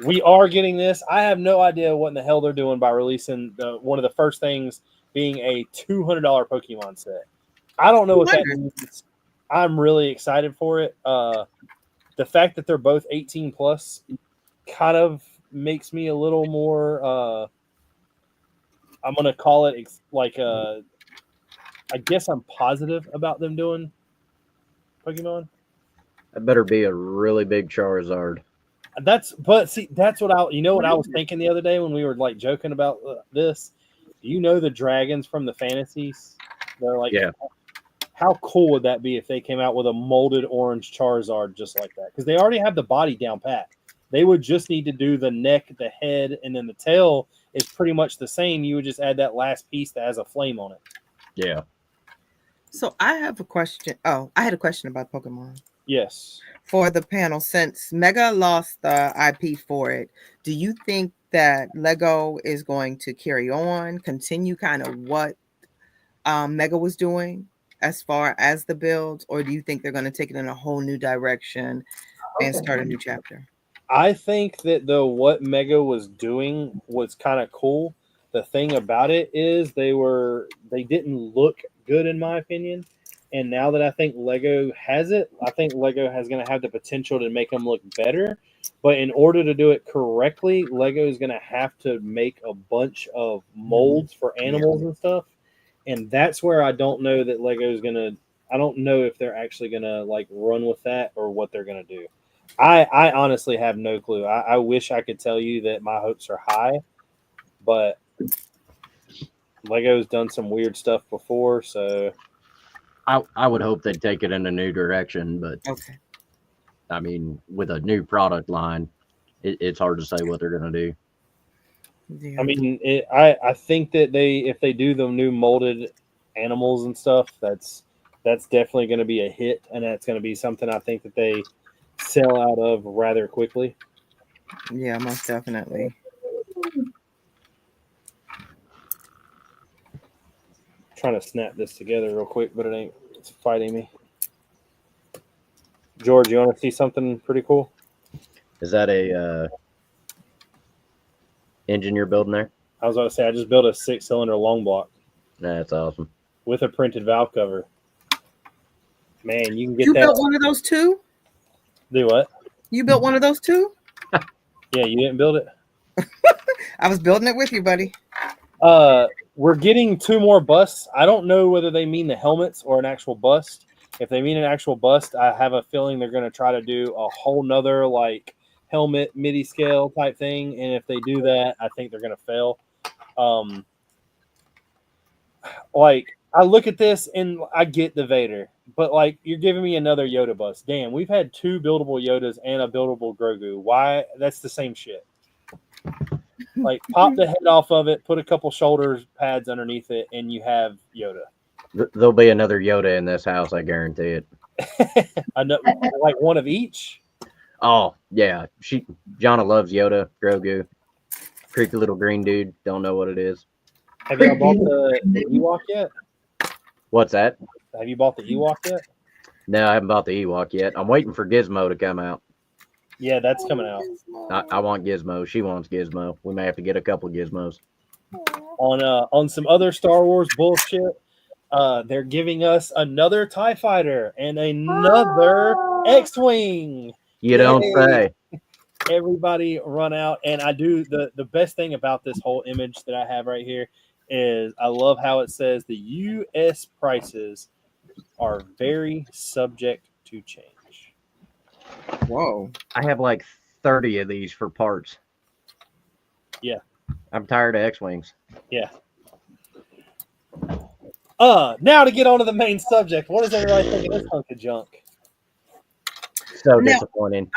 We are getting this. I have no idea what in the hell they're doing by releasing one of the first things being a $200 Pokemon set. I don't know what that means. I'm really excited for it. The fact that they're both 18 plus kind of makes me a little more. I'm gonna call it I guess I'm positive about them doing Pokemon. That better be a really big Charizard. That's what I was thinking the other day when we were like joking about this. Do you know the dragons from the fantasies? They're like, Yeah. How cool would that be if they came out with a molded orange Charizard just like that? Because they already have the body down pat. They would just need to do the neck, the head, and then the tail is pretty much the same. You would just add that last piece that has a flame on it. Yeah. So I have a question. Oh, I had a question about Pokemon. Yes. For the panel, since Mega lost the IP for it, do you think that Lego is going to carry on, continue kind of what Mega was doing as far as the builds, or do you think they're going to take it in a whole new direction and start a new chapter? I think that what Mega was doing was kind of cool. The thing about it is they didn't look good in my opinion. And now that I think Lego has it, I think Lego has going to have the potential to make them look better. But in order to do it correctly, Lego is going to have to make a bunch of molds for animals and stuff. And that's where I don't know that Lego is going to. I don't know if they're actually going to like run with that or what they're going to do. I honestly have no clue. I wish I could tell you that my hopes are high, but Lego's done some weird stuff before, so I would hope they'd take it in a new direction, but Okay. I mean, with a new product line, it's hard to say what they're going to do. Yeah. I mean, I think that if they do the new molded animals and stuff, that's definitely going to be a hit, and that's going to be something I think that they sell out of rather quickly. Yeah, most definitely. Trying to snap this together real quick, but it ain't. It's fighting me. George, you want to see something pretty cool? Is that a engine you're building there? I was going to say I just built a 6-cylinder long block That's awesome. with a printed valve cover. Man, you can get You that. built one of those too? Do what? You built one of those too? Yeah, you didn't build it. I was building it with you, buddy. We're getting 2 more busts. I don't know whether they mean the helmets or an actual bust. If they mean an actual bust, I have a feeling they're going to try to do a whole nother like helmet MIDI scale type thing. And if they do that, I think they're going to fail. Like I look at this and I get the Vader, but like you're giving me another Yoda bust. Damn, we've had 2 buildable Yodas and a buildable Grogu. Why? That's the same shit. Like pop the head off of it, put a couple shoulder pads underneath it, and you have Yoda. There'll be another Yoda in this house, I guarantee it. I know, like one of each. Oh yeah, Jonna loves Yoda, Grogu, creepy little green dude. Don't know what it is. Have y'all bought the Ewok yet? What's that? Have you bought the Ewok yet? No, I haven't bought the Ewok yet. I'm waiting for Gizmo to come out. Yeah, that's coming out. I want Gizmo. She wants Gizmo. We may have to get a couple Gizmos. On some other Star Wars bullshit, they're giving us another TIE fighter and another X-Wing. You don't Yay. say. Everybody run out. And I do the best thing about this whole image that I have right here is I love how it says the U.S. prices are very subject to change. Whoa. I have like 30 of these for parts. Yeah. I'm tired of X-Wings. Yeah. Now to get on to the main subject. What does everybody think of this hunk of junk? So Now, disappointing.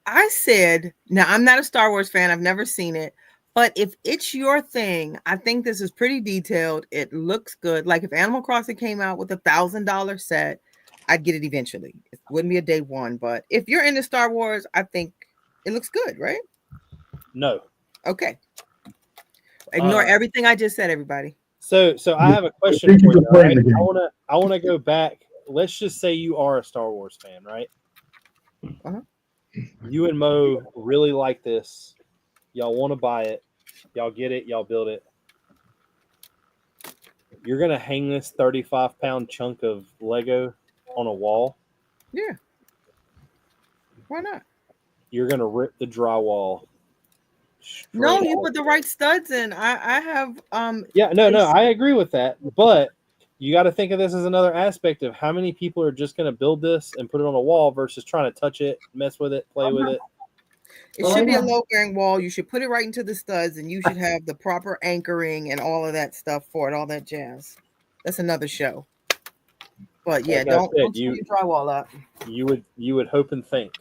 I said, now I'm not a Star Wars fan. I've never seen it. But if it's your thing, I think this is pretty detailed. It looks good. Like if Animal Crossing came out with $1,000 set, I'd get it eventually. It wouldn't be a day one. But if you're into Star Wars, I think it looks good, right? No. Okay. Ignore everything I just said, everybody. So I have a question for you. Right? I wanna go back. Let's just say you are a Star Wars fan, right? Uh-huh. You and Mo really like this. Y'all want to buy it. Y'all get it. Y'all build it. You're gonna hang this 35-pound chunk of Lego on a wall. Yeah. Why not? You're gonna rip the drywall. No, straight you out. put the right studs in. I have Yeah, no, I agree with that. But you got to think of this as another aspect of how many people are just going to build this and put it on a wall versus trying to touch it, mess with it, play with it. It should be a low bearing wall. You should put it right into the studs, and you should have the proper anchoring and all of that stuff for it, all that jazz. That's another show. But yeah, Like I don't said, tear your drywall up. You would hope and think.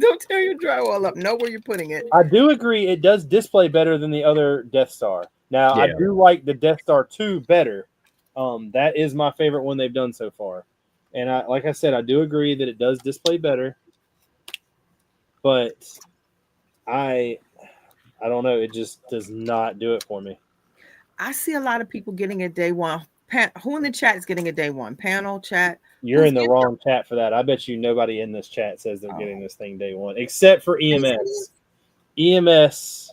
Don't tear your drywall up. Know where you're putting it. I do agree it does display better than the other Death Star. Now, I do like the Death Star 2 better. That is my favorite one they've done so far. And like I said, I do agree that it does display better. But I don't know. It just does not do it for me. I see a lot of people getting it day one. Who in the chat is getting a day one? Panel chat. You're in the wrong chat for that. I bet you nobody in this chat says they're getting this thing day one, except for EMS. EMS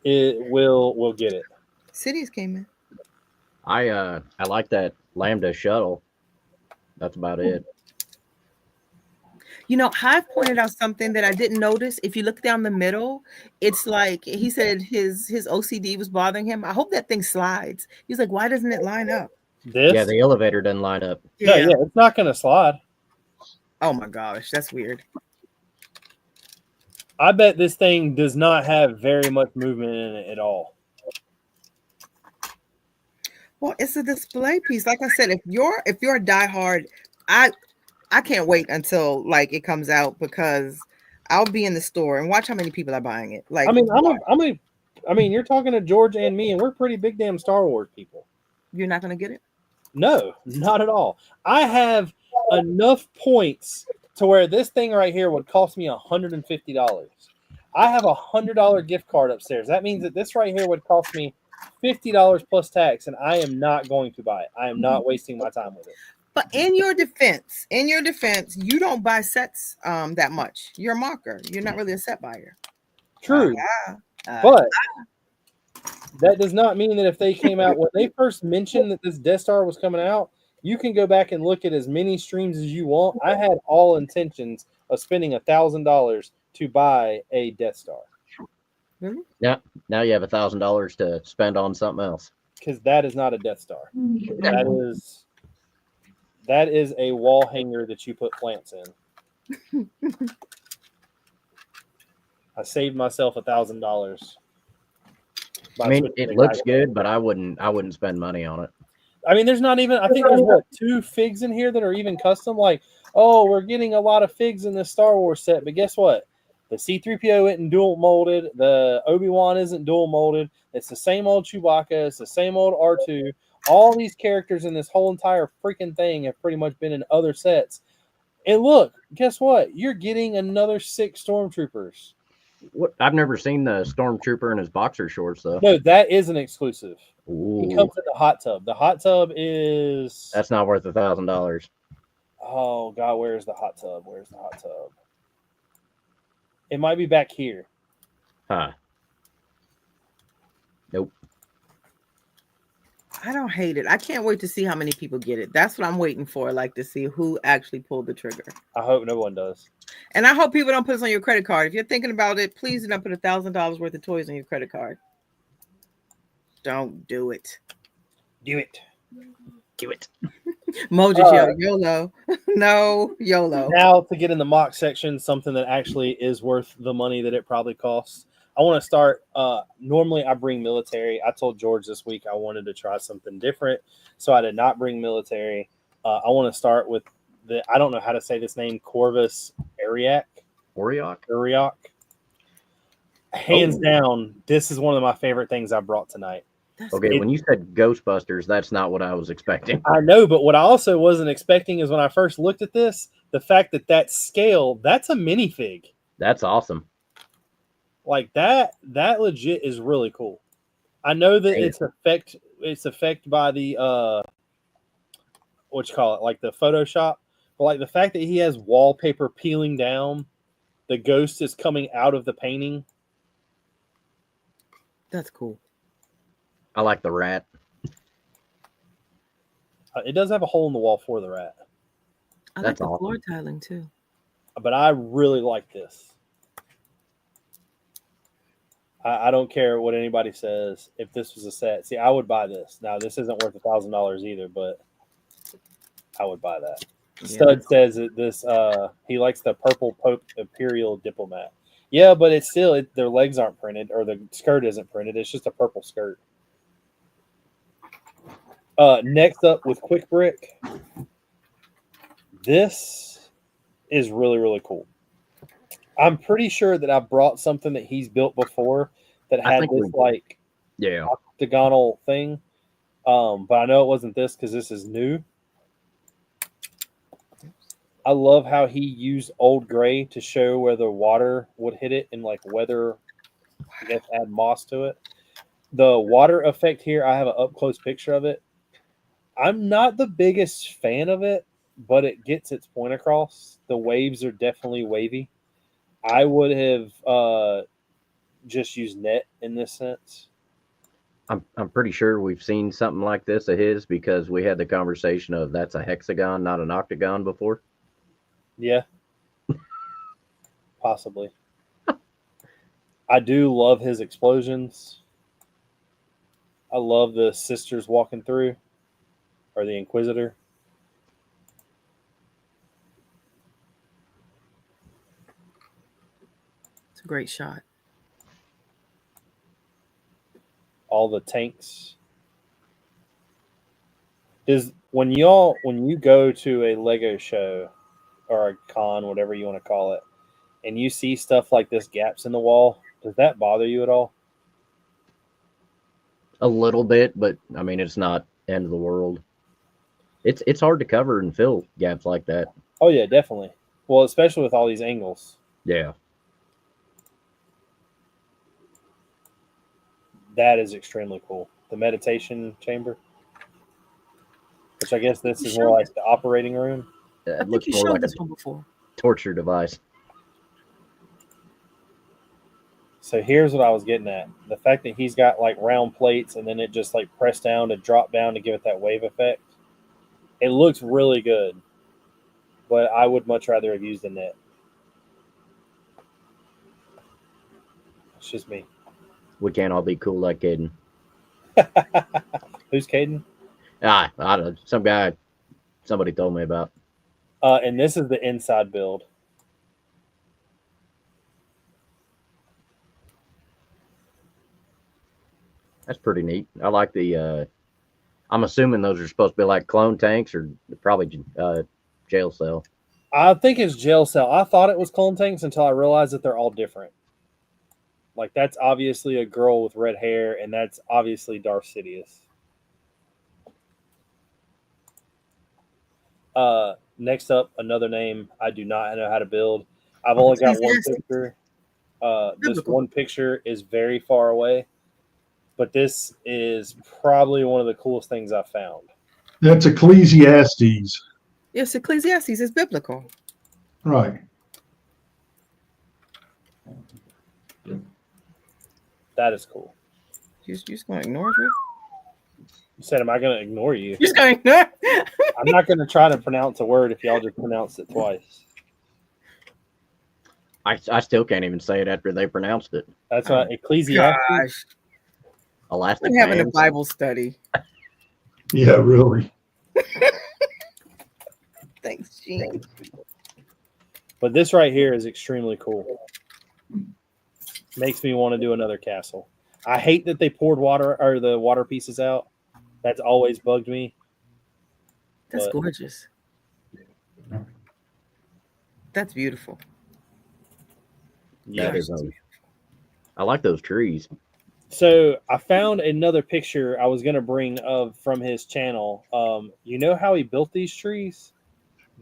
will get it. Cities came in. I like that Lambda shuttle. That's about it. You know, Hive pointed out something that I didn't notice. If you look down the middle, it's like he said his OCD was bothering him. I hope that thing slides. He's like, why doesn't it line up? This? Yeah, the elevator doesn't line up. No, yeah, it's not going to slide. Oh my gosh, that's weird. I bet this thing does not have very much movement in it at all. Well, it's a display piece. Like I said, if you're a diehard, I can't wait until like it comes out because I'll be in the store and watch how many people are buying it. Like, I mean, you're talking to George and me, and we're pretty big damn Star Wars people. You're not gonna get it? No, not at all. I have enough points to where this thing right here would cost me $150. I have $100 gift card upstairs. That means that this right here would cost me $50 plus tax, and I am not going to buy it. I am not wasting my time with it. But in your defense, you don't buy sets that much. You're a marker. You're not really a set buyer. True. But that does not mean that if they came out, when they first mentioned that this Death Star was coming out, you can go back and look at as many streams as you want. I had all intentions of spending $1,000 to buy a Death Star. Really? Yeah. Now you have $1,000 to spend on something else. Because that is not a Death Star. That is a wall hanger that you put plants in. I saved myself $1,000. I mean, it looks good, but I wouldn't spend money on it. I mean, there's not even, I think there's 2 figs in here that are even custom. Like, oh, we're getting a lot of figs in this Star Wars set, but guess what? The C-3PO isn't dual molded. The Obi-Wan isn't dual molded. It's the same old Chewbacca. It's the same old R2. All these characters in this whole entire freaking thing have pretty much been in other sets. And look, guess what? You're getting another 6 Stormtroopers. What? I've never seen the Stormtrooper in his boxer shorts, though. No, that is an exclusive. Ooh. He comes in the hot tub. The hot tub is... That's not worth $1,000. Oh, God, where's the hot tub? Where's the hot tub? It might be back here. Huh. Nope. I don't hate it. I can't wait to see how many people get it. That's what I'm waiting for, like to see who actually pulled the trigger. I hope no one does. And I hope people don't put this on your credit card. If you're thinking about it, please do not put $1,000 worth of toys on your credit card. Don't do it. Do it. Do it. Mo just yelled, YOLO. No, YOLO. Now to get in the mock section, something that actually is worth the money that it probably costs. I want to start. Normally, I bring military. I told George this week I wanted to try something different, so I did not bring military. I want to start with I don't know how to say this name, Corvus Ariak. Ariak. Hands down, this is one of my favorite things I brought tonight. Okay, when you said Ghostbusters, that's not what I was expecting. I know, but what I also wasn't expecting is when I first looked at this, the fact that scale, that's a minifig. That's awesome. Like that legit is really cool. I know that it's affected by the what you call it, like the Photoshop, but like the fact that he has wallpaper peeling down, the ghost is coming out of the painting. That's cool. I like the rat. It does have a hole in the wall for the rat. I like the floor tiling too. But I really like this. I don't care what anybody says. If this was a set, see, I would buy this. Now, this isn't worth $1,000 either, but I would buy that. Yeah. Stud says that this he likes the purple Pope Imperial Diplomat. Yeah, but it's still their legs aren't printed or the skirt isn't printed. It's just a purple skirt. Next up with Quick Brick. This is really, really cool. I'm pretty sure that I brought something that he's built before that had this octagonal thing. But I know it wasn't this because this is new. I love how he used old gray to show where the water would hit it and like whether I guess add moss to it. The water effect here, I have an up close picture of it. I'm not the biggest fan of it, but it gets its point across. The waves are definitely wavy. I would have just used net in this sense. I'm pretty sure we've seen something like this of his because we had the conversation of that's a hexagon, not an octagon before. Yeah, possibly. I do love his explosions. I love the sisters walking through, or the Inquisitor. It's a great shot. All the tanks. Is when you go to a Lego show or a con, whatever you want to call it, and you see stuff like this gaps in the wall, does that bother you at all? A little bit, but I mean it's not end of the world. It's hard to cover and fill gaps like that. Oh yeah, definitely. Well, especially with all these angles. Yeah. That is extremely cool. The meditation chamber, which I guess this is more like the operating room. I It think looks you more showed like this a one before. torture device. So here's what I was getting at. The fact that he's got like round plates and then it just like pressed down to drop down to give it that wave effect. It looks really good, but I would much rather have used a net. It's just me. We can't all be cool like Caden. Who's Caden? I don't know. Some guy, somebody told me about. And this is the inside build. That's pretty neat. I like the. I'm assuming those are supposed to be like clone tanks or probably jail cell. I think it's jail cell. I thought it was clone tanks until I realized that they're all different. Like that's obviously a girl with red hair, and that's obviously Darth Sidious. Next up, another name I do not know how to build. I've only got one picture. This one picture is very far away, but this is probably one of the coolest things I've found. That's Ecclesiastes. Yes, Ecclesiastes is biblical. Right. That is cool. You're just going to ignore it? You said, am I going to ignore you? You're just going to ignore it? I'm not going to try to pronounce a word if y'all just pronounce it twice. I still can't even say it after they pronounced it. That's right. Ecclesiastes. Gosh. Elastic I'm having a bands. Bible study. Yeah, really. Thanks, Gene. But this right here is extremely cool. Makes me want to do another castle. I hate that they poured water or the water pieces out. That's always bugged me. That's But- gorgeous. That's beautiful. Yeah. That is, I like those trees. So I found another picture I was going to bring of from his channel. You know how he built these trees?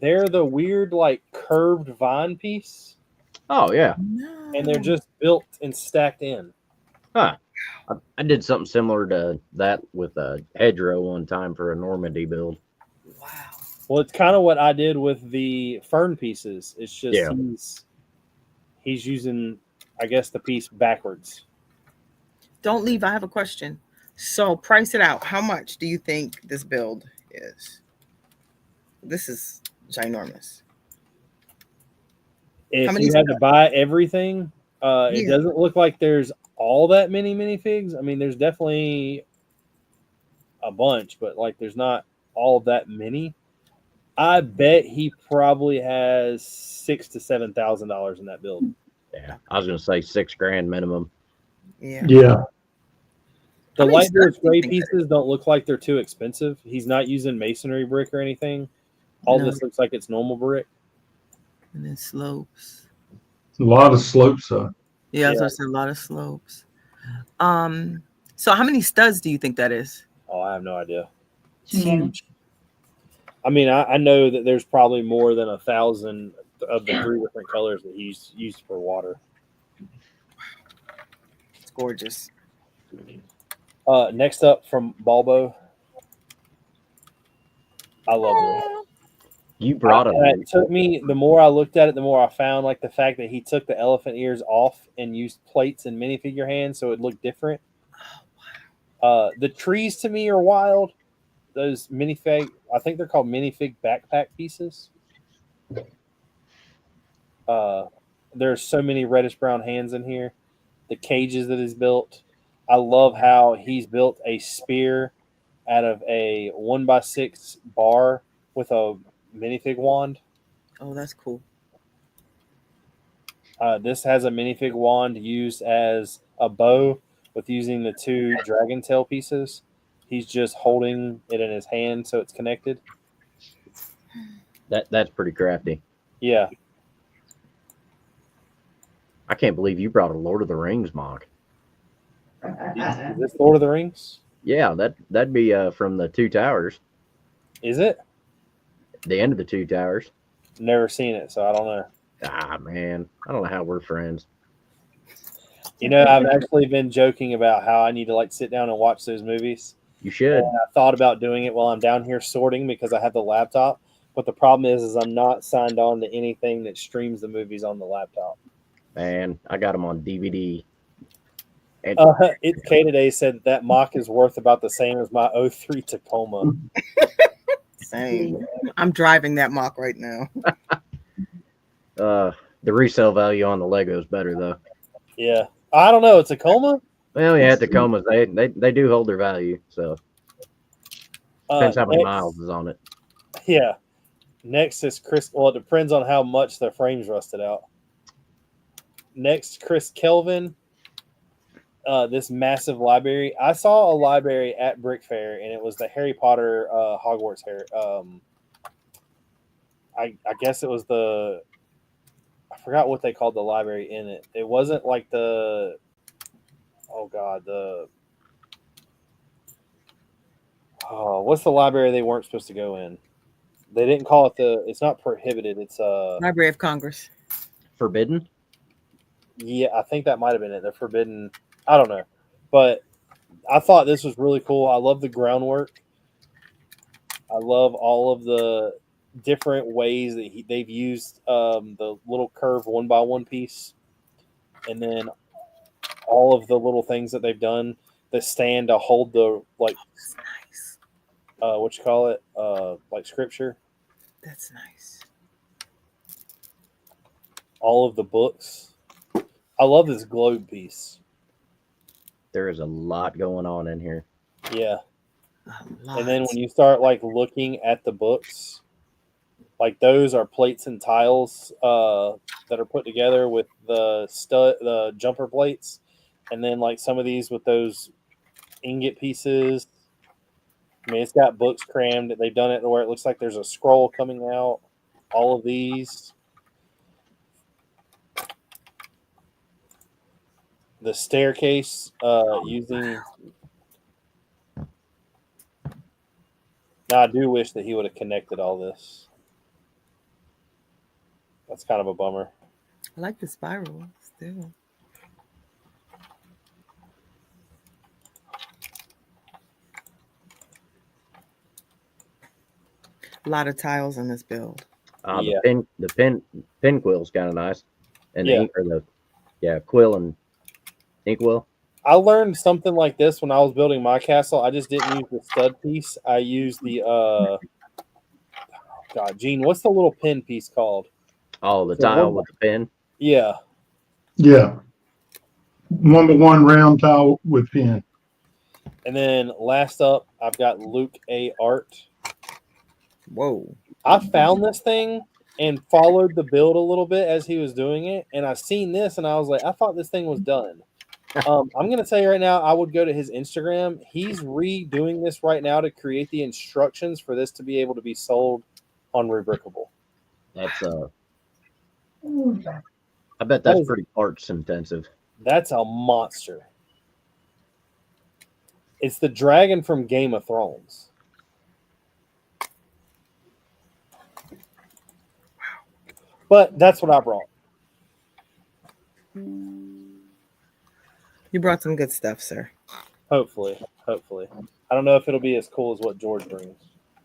They're the weird, like, curved vine piece, Oh yeah. No. and they're just built and stacked in. Huh. I did something similar to that with a hedgerow one time for a Normandy build. Wow. Well, it's kind of what I did with the fern pieces. It's just Yeah. he's using, I guess, the piece backwards. Don't leave. I have a question. So price it out. How much do you think this build is? This is ginormous. If many you is had it? to buy everything, it Yeah. doesn't look like there's all that many minifigs. I mean, there's definitely a bunch, but like there's not all that many. I bet he probably has $6,000 to $7,000 in that build. Yeah. I was gonna say $6,000 minimum. Yeah. Yeah. The How many light studs do you gray think that pieces don't look like they're too expensive. He's not using masonry brick or anything. All No. this looks like it's normal brick. And then slopes. A lot of slopes. Yeah, Yeah. so it's a lot of slopes. So how many studs do you think that is? Oh, I have no idea. It's huge. I mean, I know that there's probably more than 1,000 of the 3 different colors that he's used for water. It's gorgeous. Next up from Balbo. I love this. You brought And them. it took me, the more I looked at it, the more I found like the fact that he took the elephant ears off and used plates and minifigure hands so it looked different. The trees to me are wild. Those minifig, I think they're called minifig backpack pieces. There's so many reddish brown hands in here. The cages that he's built. I love how he's built a spear out of a 1x6 bar with a minifig wand. Oh, that's cool. This has a minifig wand used as a bow with using the 2 dragon tail pieces. He's just holding it in his hand so it's connected. That's pretty crafty. Yeah. I can't believe you brought a Lord of the Rings mock. Is this Lord of the Rings? Yeah, that'd be from the Two Towers. Is it? The end of the Two Towers. Never seen it, so I don't know. Ah, man, I don't know how we're friends. You know, I've actually been joking about how I need to like sit down and watch those movies. You should. And I thought about doing it while I'm down here sorting because I have the laptop. But the problem is I'm not signed on to anything that streams the movies on the laptop. Man, I got them on DVD. And It's K today said that mock is worth about the same as my 03 Tacoma. Same. I'm driving that mock right now. the resale value on the Lego is better though. Yeah. I don't know. A Tacoma? Well, yeah, Tacomas they do hold their value. So depends how many miles is on it. Yeah. Next is Chris. Well, it depends on how much the frame's rusted out. Next, Chris Kelvin. This massive library. I saw a library at Brick Fair, and it was the Harry Potter Hogwarts hair. I guess it was the. I forgot what they called the library in it. It wasn't like the. Oh God, the. Oh, what's the library they weren't supposed to go in? They didn't call it the. It's not prohibited. It's Library of Congress. Forbidden? Yeah, I think that might have been it. The forbidden. I don't know, but I thought this was really cool. I love the groundwork. I love all of the different ways that they've used the little curved 1x1 piece, and then all of the little things that they've done. The stand to hold the like. That's nice. What you call it? Like scripture. That's nice. All of the books. I love this globe piece. There is a lot going on in here. Yeah. And then when you start like looking at the books, like those are plates and tiles that are put together with the jumper plates, and then like some of these with those ingot pieces. I mean, it's got books crammed. They've done it to where it looks like there's a scroll coming out. All of these. The staircase using. Now, I do wish that he would have connected all this. That's kind of a bummer. I like the spiral still. A lot of tiles in this build. Yeah. The pin quill's kind of nice, and Yeah. the ink or the quill and inkwell. I learned something like this when I was building my castle. I just didn't use the stud piece. I used the God, Gene, what's the little pin piece called? Oh, the tile with the pin. Yeah. Yeah. 1x1 round tile with pin. And then last up, I've got Luke A. Art. Whoa. I found this thing and followed the build a little bit as he was doing it, and I seen this and I was like, I thought this thing was done. I'm gonna tell you right now, I would go to his Instagram. He's redoing this right now to create the instructions for this to be able to be sold on Rebrickable. That's I bet that's pretty parts intensive. That's a monster. It's the dragon from Game of Thrones. But that's what I brought. You brought some good stuff, sir. Hopefully. I don't know if it'll be as cool as what George brings.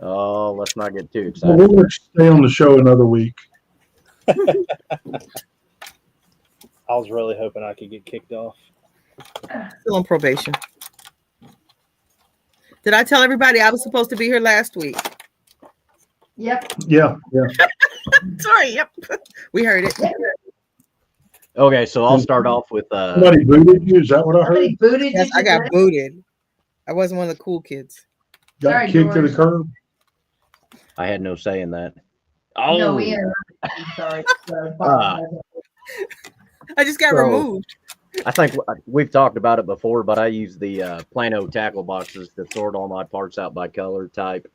Oh, let's not get too Well, excited. we'll stay on the show another week. I was really hoping I could get kicked off. Still on probation. Did I tell everybody I was supposed to be here last week? Yep. Yeah. Sorry. Yep. We heard it. Okay, so I'll start off with Somebody booted you. Is that what I heard? Somebody booted Yes, you I got today? booted. I wasn't one of the cool kids. Got Sorry, kicked to the George. curb. I had no say in that. Oh, No, we are. I'm sorry. I just got So- removed. I think we've talked about it before, but I use the Plano tackle boxes to sort all my parts out by color type.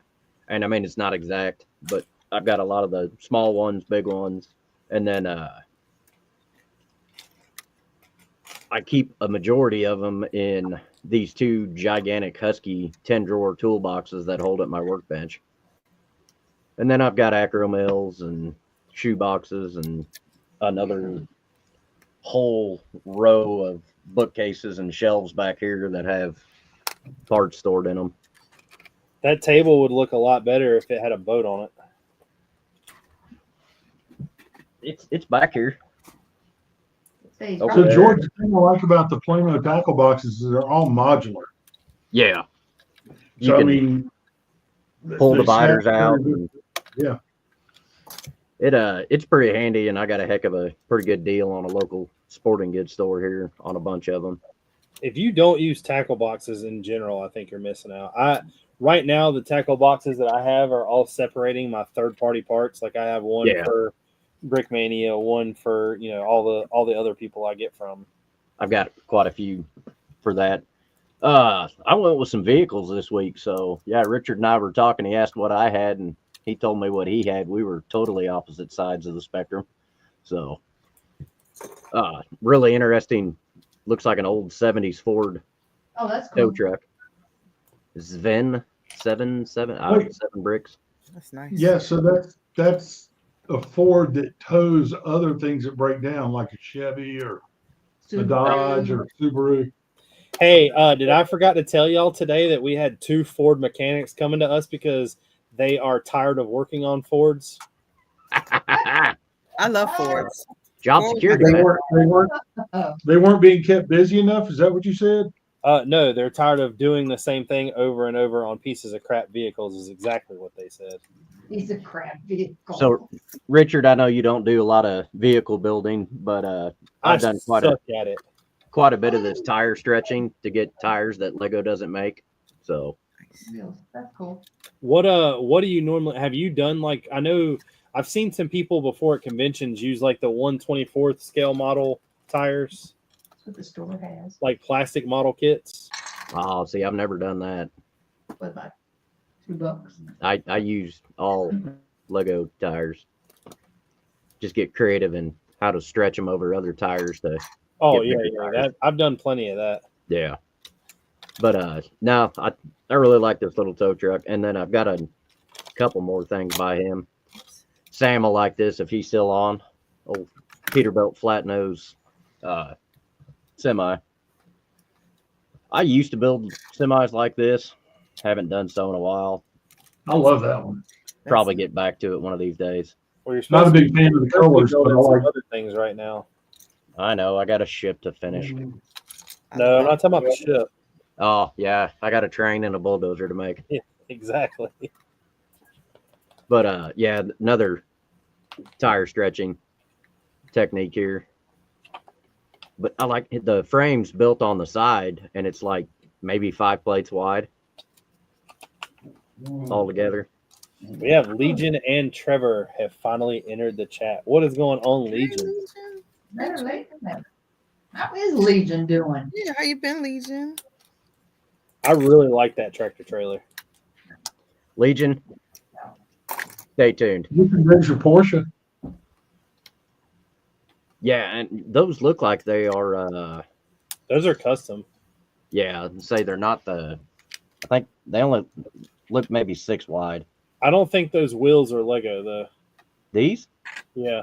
And I mean, it's not exact, but I've got a lot of the small ones, big ones, and then I keep a majority of them in these two gigantic Husky 10-drawer toolboxes that hold at my workbench. And then I've got acro mills and shoe boxes and another whole row of bookcases and shelves back here that have parts stored in them. That table would look a lot better if it had a boat on it. It's back here. Say, Okay. So, George, the thing I like about the Plano tackle boxes is they're all modular. Yeah. You So, I can mean, pull they dividers snap out. together. And Yeah. it's pretty handy, and I got a heck of a pretty good deal on a local sporting goods store here on a bunch of them. If you don't use tackle boxes in general, I think you're missing out. Right now, the tackle boxes that I have are all separating my third-party parts. Like I have one Yeah. for Brickmania, one for all the other people I get from. I've got quite a few for that. I went with some vehicles this week, so yeah, Richard and I were talking. He asked what I had, and he told me what he had. We were totally opposite sides of the spectrum. So, really interesting. Looks like an old 70s Ford Oh, that's tow cool. truck. Sven 7 Wait. Bricks. That's nice. Yeah. So that's a Ford that tows other things that break down, like a Chevy or a Dodge or a Subaru. Hey, did I forgot to tell y'all today that we had 2 Ford mechanics coming to us because they are tired of working on Fords? I love Fords. Job Ford- security, They man. weren't being kept busy enough. Is that what you said? No, they're tired of doing the same thing over and over on pieces of crap vehicles is exactly what they said. He's a crap vehicle. So, Richard, I know you don't do a lot of vehicle building, but I've done suck at it. quite a bit of this tire stretching to get tires that Lego doesn't make. So, That's cool. What do you normally have you done? Like I know I've seen some people before at conventions use like the 1/24th scale model tires, That's what the store has. like plastic model kits. oh, see, I've never done that. What about $2? I use all Lego tires. Just get creative in how to stretch them over other tires to Oh Get yeah, bigger yeah. tires. I've done plenty of that. yeah. But no, I really like this little tow truck, and then I've got a couple more things by him. Sam will like this if he's still on. Old Peterbilt flat nose semi. I used to build semis like this. Haven't done so in a while. I love that one. Probably get back to it one of these days. Well, you're Not a supposed to big fan of the you're supposed to colors, be but I building some like. other things right now. I know I got a ship to finish. No, I'm not talking about the ship. Oh yeah, I got a train and a bulldozer to make. Exactly. But yeah, another tire stretching technique here. But I like the frame's built on the side, and it's like maybe 5 plates wide all together. We have Legion and Trevor have finally entered the chat. What is going on, Legion? Better late than never. How is Legion doing? Yeah, how you been, Legion? I really like that tractor trailer. Legion, stay tuned. You can raise your Porsche. Yeah, and those look like they are. Those are custom. Yeah, say they're not the. I think they only look maybe 6 wide. I don't think those wheels are Lego though. These, Yeah,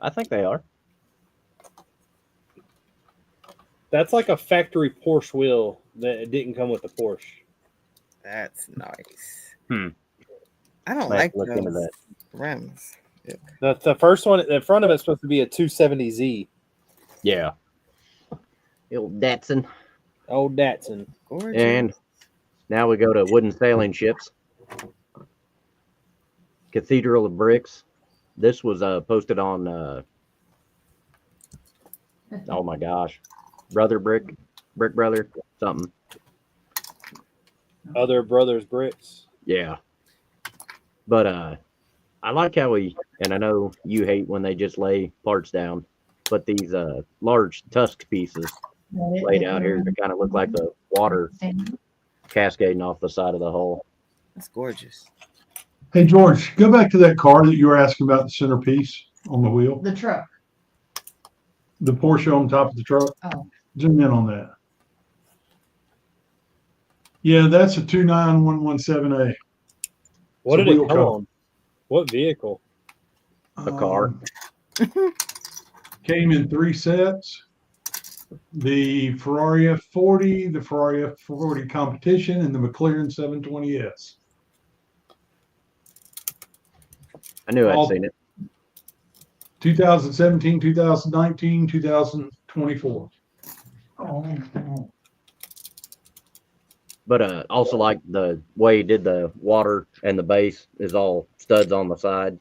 I think they are. that's like a factory Porsche wheel that didn't come with the Porsche. That's nice. Hmm. I don't Might like look into those that. rims. The first one, the front of it's supposed to be a 270Z. Yeah. The old Datsun. Old Datsun. Gorgeous. And Now we go to wooden sailing ships. Cathedral of Bricks. This was posted on, oh my gosh, Brick Brother, something. Other brothers bricks. Yeah. But I like how and I know you hate when they just lay parts down, but these large tusk pieces laid out here to kind of look like the water cascading off the side of the hull. That's gorgeous. Hey, George, go back to that car that you were asking about, the centerpiece on the wheel, The truck. the Porsche on top of the truck. Oh. Zoom in on that. Yeah, that's a 29117A. What It's a did it wheel come cover. on? What vehicle? A car. Came in 3 sets. The Ferrari F40, the Ferrari F40 Competition, and the McLaren 720S. I knew I'd All- seen it. 2017, 2019, 2024. But also like the way he did the water and the base is all studs on the side.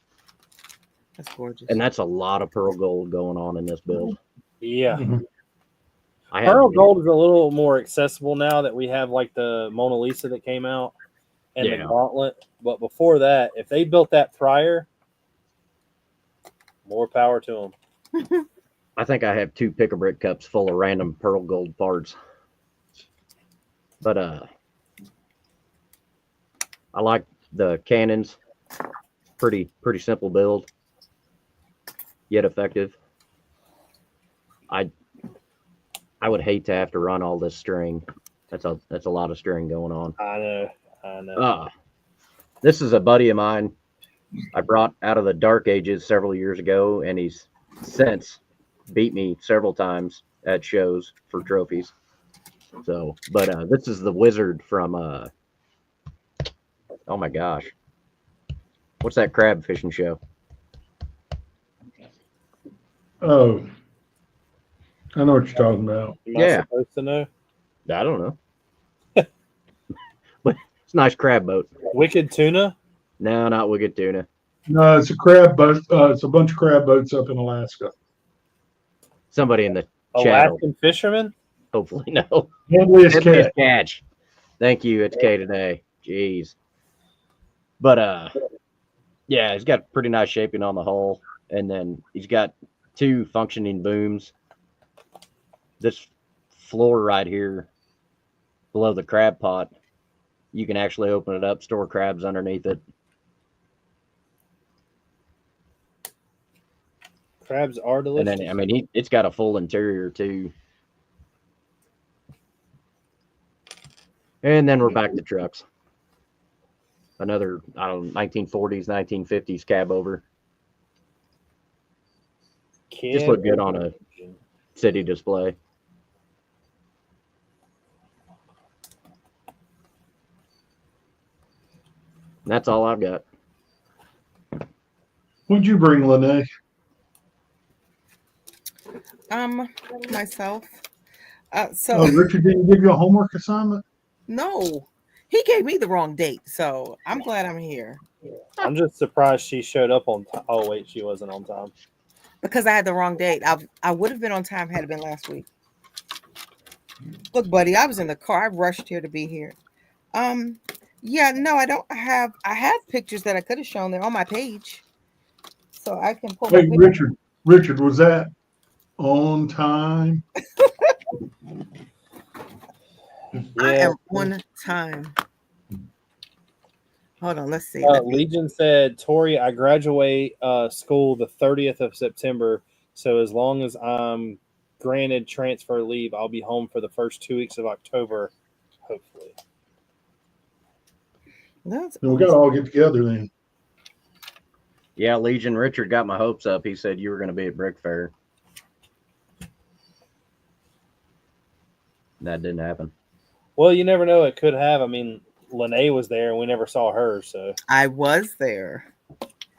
That's gorgeous. And that's a lot of pearl gold going on in this build. Yeah. Mhm. I had Pearl gold is a little more accessible now that we have like the Mona Lisa that came out and the Yeah. gauntlet. But before that, if they built that prior, more power to them. I think I have 2 pick-a-brick cups full of random pearl gold parts. But I like the cannons. Pretty simple build, yet effective. I would hate to have to run all this string. That's a lot of string going on. I know. This is a buddy of mine I brought out of the dark ages several years ago, and he's since beat me several times at shows for trophies. So, but this is the wizard from oh my gosh, what's that crab fishing show? Oh, I know what you're talking about. Am I Yeah. supposed to know? I don't know. But it's a nice crab boat. Wicked Tuna? No, not wicked tuna. No, it's a crab boat. It's a bunch of crab boats up in Alaska. Somebody in the chat. Alaskan fisherman? Hopefully, no. Deadliest Deadliest catch. catch. Thank you. It's K today. Jeez. But yeah, he's got pretty nice shaping on the hull, and then he's got 2 functioning booms. This floor right here, below the crab pot, you can actually open it up, store crabs underneath it. Crabs are And delicious. then, I mean, it's got a full interior too. And then we're back to trucks. Another, I don't know, 1940s, 1950s cab over. Just look good on a city display. And that's all I've got. What'd you bring, Lene? Myself. Oh, So Richard didn't give you a homework assignment? no, he gave me the wrong date. So I'm glad I'm here I'm just surprised she showed up on time. Oh, wait, she wasn't on time. because I had the wrong date. I would have been on time had it been last week. Look, buddy, I was in the car. I rushed here to be here. Yeah, no, I don't have. I have pictures that I could have shown there on my page, so I can pull. Wait, my picture. Richard, was that on time? I Yeah. am on time. Hold on, let's see. Legion said, Tori, I graduate school the 30th of September. So as long as I'm granted transfer leave, I'll be home for the first 2 weeks of October, hopefully. That's We got to all get together then. Yeah, Legion Richard got my hopes up. He said you were going to be at Brick Fair. That didn't happen. Well, you never know. It could have. I mean, Lene was there and we never saw her. So I was there.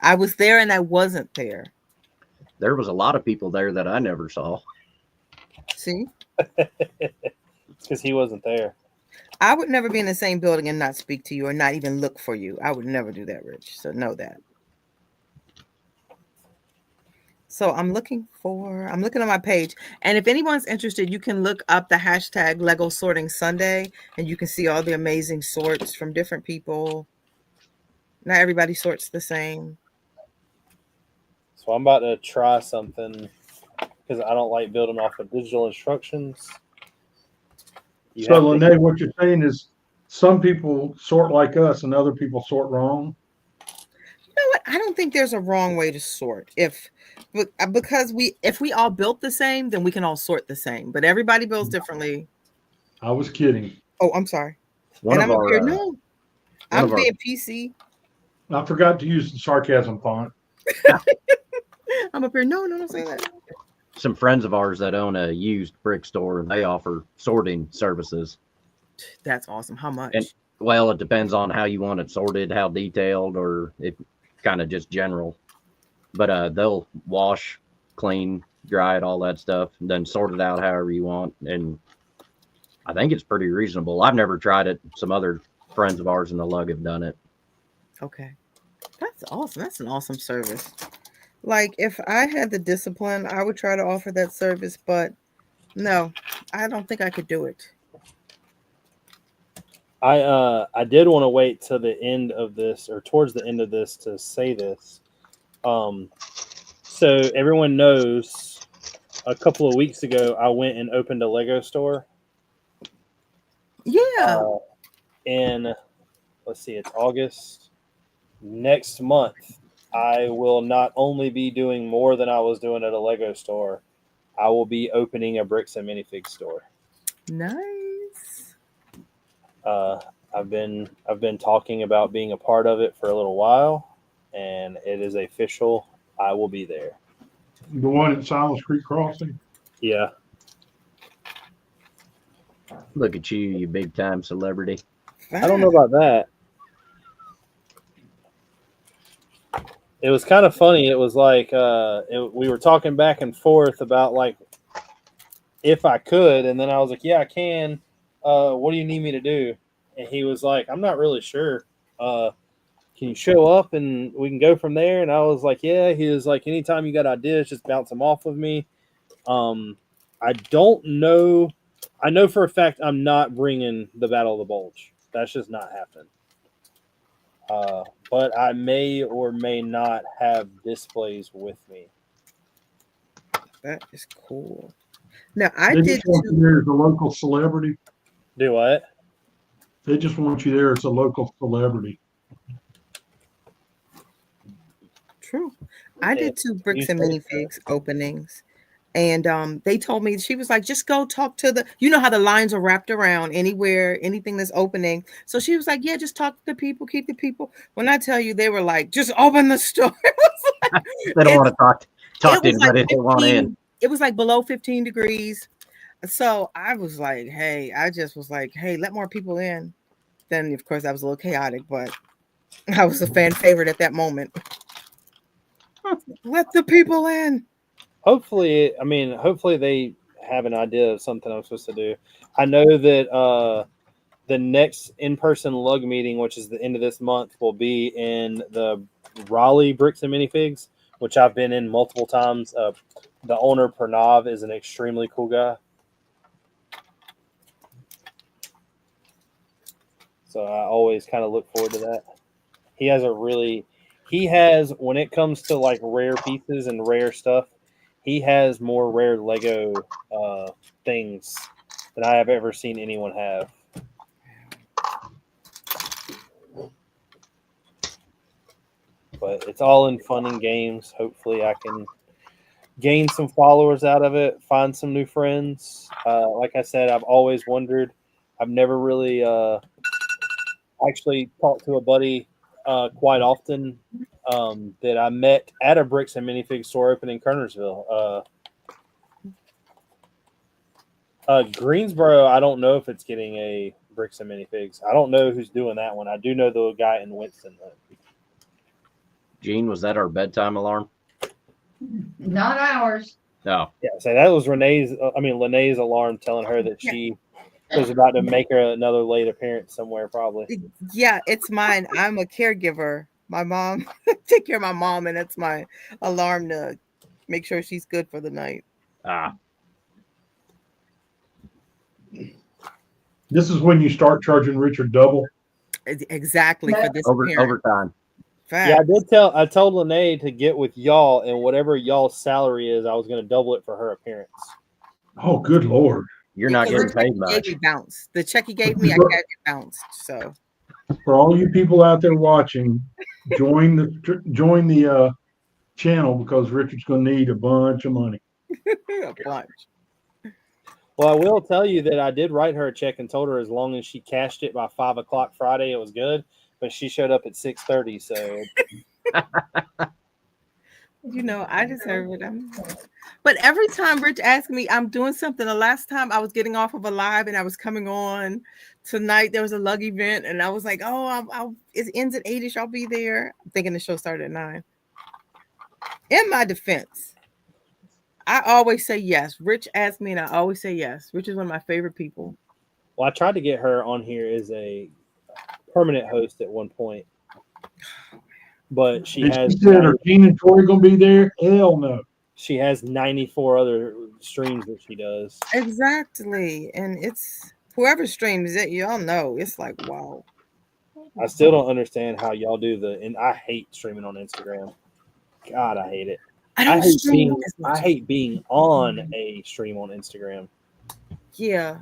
I was there and I wasn't there. There was a lot of people there that I never saw. See? it's because he wasn't there. I would never be in the same building and not speak to you or not even look for you. I would never do that, Rich. So know that. So I'm looking on my page. And if anyone's interested, you can look up the hashtag Lego Sorting Sunday and you can see all the amazing sorts from different people. Not everybody sorts the same. So I'm about to try something because I don't like building off of digital instructions. So, Lene, what you're saying is some people sort like us and other people sort wrong. You know what? I don't think there's a wrong way to sort. Because if we all built the same, then we can all sort the same. But everybody builds differently. I was kidding. Oh, I'm sorry. One And of I'm up here. our No, one I'm of our being PC. I forgot to use the sarcasm font. I'm up here. No, don't say that. some friends of ours that own a used brick store, and they offer sorting services. That's awesome. How much? And well, it depends on how you want it sorted, how detailed, or it kind of just general. But they'll wash, clean, dry it, all that stuff, and then sort it out however you want. And I think it's pretty reasonable. I've never tried it. Some other friends of ours in the lug have done it. Okay. That's awesome. That's an awesome service. Like, if I had the discipline, I would try to offer that service, but no, I don't think I could do it. I did want to wait till the end of this, or towards the end of this, to say this. So everyone knows, a couple of weeks ago, I went and opened a Lego store. Yeah. And let's see, it's August. Next month, I will not only be doing more than I was doing at a Lego store, I will be opening a Bricks and minifig store. Nice. I've been talking about being a part of it for a little while, and it is official. I will be there. The one at Silas Creek Crossing. Yeah. Look at you, you big time celebrity. I don't know about that. It was kind of funny. It was like we were talking back and forth about like if I could, and then I was like, "Yeah, I can. What do you need me to do?" And he was like, "I'm not really sure. Can you show up and we can go from there?" And I was like, "Yeah." He was like, "Anytime you got ideas, just bounce them off of me." I don't know. I know for a fact I'm not bringing the Battle of the Bulge. That's just not happening. But I may or may not have displays with me. That is cool. Now, I They did just want you there as a local celebrity. Do what? They just want you there as a local celebrity. True. I did 2 Bricks and minifigs openings. And they told me, she was like, just go talk to you know how the lines are wrapped around anywhere, anything that's opening. So she was like, yeah, just talk to the people, keep the people. When I tell you, they were like, just open the store. They don't want to talk to anybody. They want 15 in. It was like below 15 degrees. So I was like, hey, let more people in. Then, of course, that was a little chaotic, but I was a fan favorite at that moment. Let the people in. Hopefully they have an idea of something I'm supposed to do. I know that the next in-person lug meeting, which is the end of this month, will be in the Raleigh Bricks and Minifigs, which I've been in multiple times. The owner, Pranav, is an extremely cool guy. So I always kind of look forward to that. He has, when it comes to like rare pieces and rare stuff, he has more rare Lego things than I have ever seen anyone have. But it's all in fun and games. Hopefully I can gain some followers out of it, find some new friends. Like I said, I've always wondered. I've never really actually talked to a buddy quite often that I met at a Bricks and Minifig store open in Kernersville. Greensboro, I don't know if it's getting a Bricks and Minifigs. I don't know who's doing that one. I do know the guy in Winston. Gene, was that our bedtime alarm? Not ours. No. Yeah, so that was Lene's alarm telling her that she was about to make her another late appearance somewhere, probably. Yeah, it's mine. I'm a caregiver. My mom take care of my mom, and it's my alarm to make sure she's good for the night. Ah, This is when you start charging Richard double. Exactly for this parent. overtime. Yeah, Fact. I told Lene to get with y'all, and whatever y'all's salary is, I was going to double it for her appearance. Oh, good Lord. You're not Because getting the check paid he much. gave me bounced. The check he gave me, I got it bounced. So For all you people out there watching, join the channel because Richard's going to need a bunch of money. a bunch. Well, I will tell you that I did write her a check and told her as long as she cashed it by 5 o'clock Friday, it was good. But she showed up at 6:30, so You know, I deserve it. But every time Rich asks me, I'm doing something. The last time I was getting off of a live and I was coming on tonight, there was a lug event, and I was like, "Oh, it ends at 8ish. I'll be there." I'm thinking the show started at 9. In my defense, I always say yes. Rich asked me, and I always say yes. Rich is one of my favorite people. well, I tried to get her on here as a permanent host at one point, but she And has she said, "Are Gene and Tori going to be there?" Hell no. she has 94 other streams that she does. Exactly, and it's whoever streams it, y'all know it's like wow. I still don't understand how y'all do and I hate streaming on Instagram. God, I hate it. I stream as I much. hate being on a stream on Instagram. Yeah,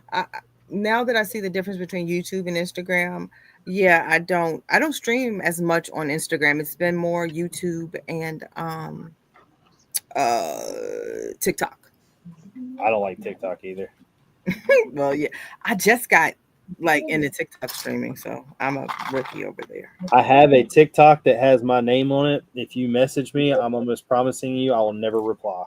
now that I see the difference between YouTube and Instagram, yeah, I don't stream as much on Instagram. It's been more YouTube and TikTok. I don't like TikTok either. Well, yeah, I just got like into TikTok streaming, so I'm a rookie over there. I have a TikTok that has my name on it. If you message me, I'm almost promising you I will never reply.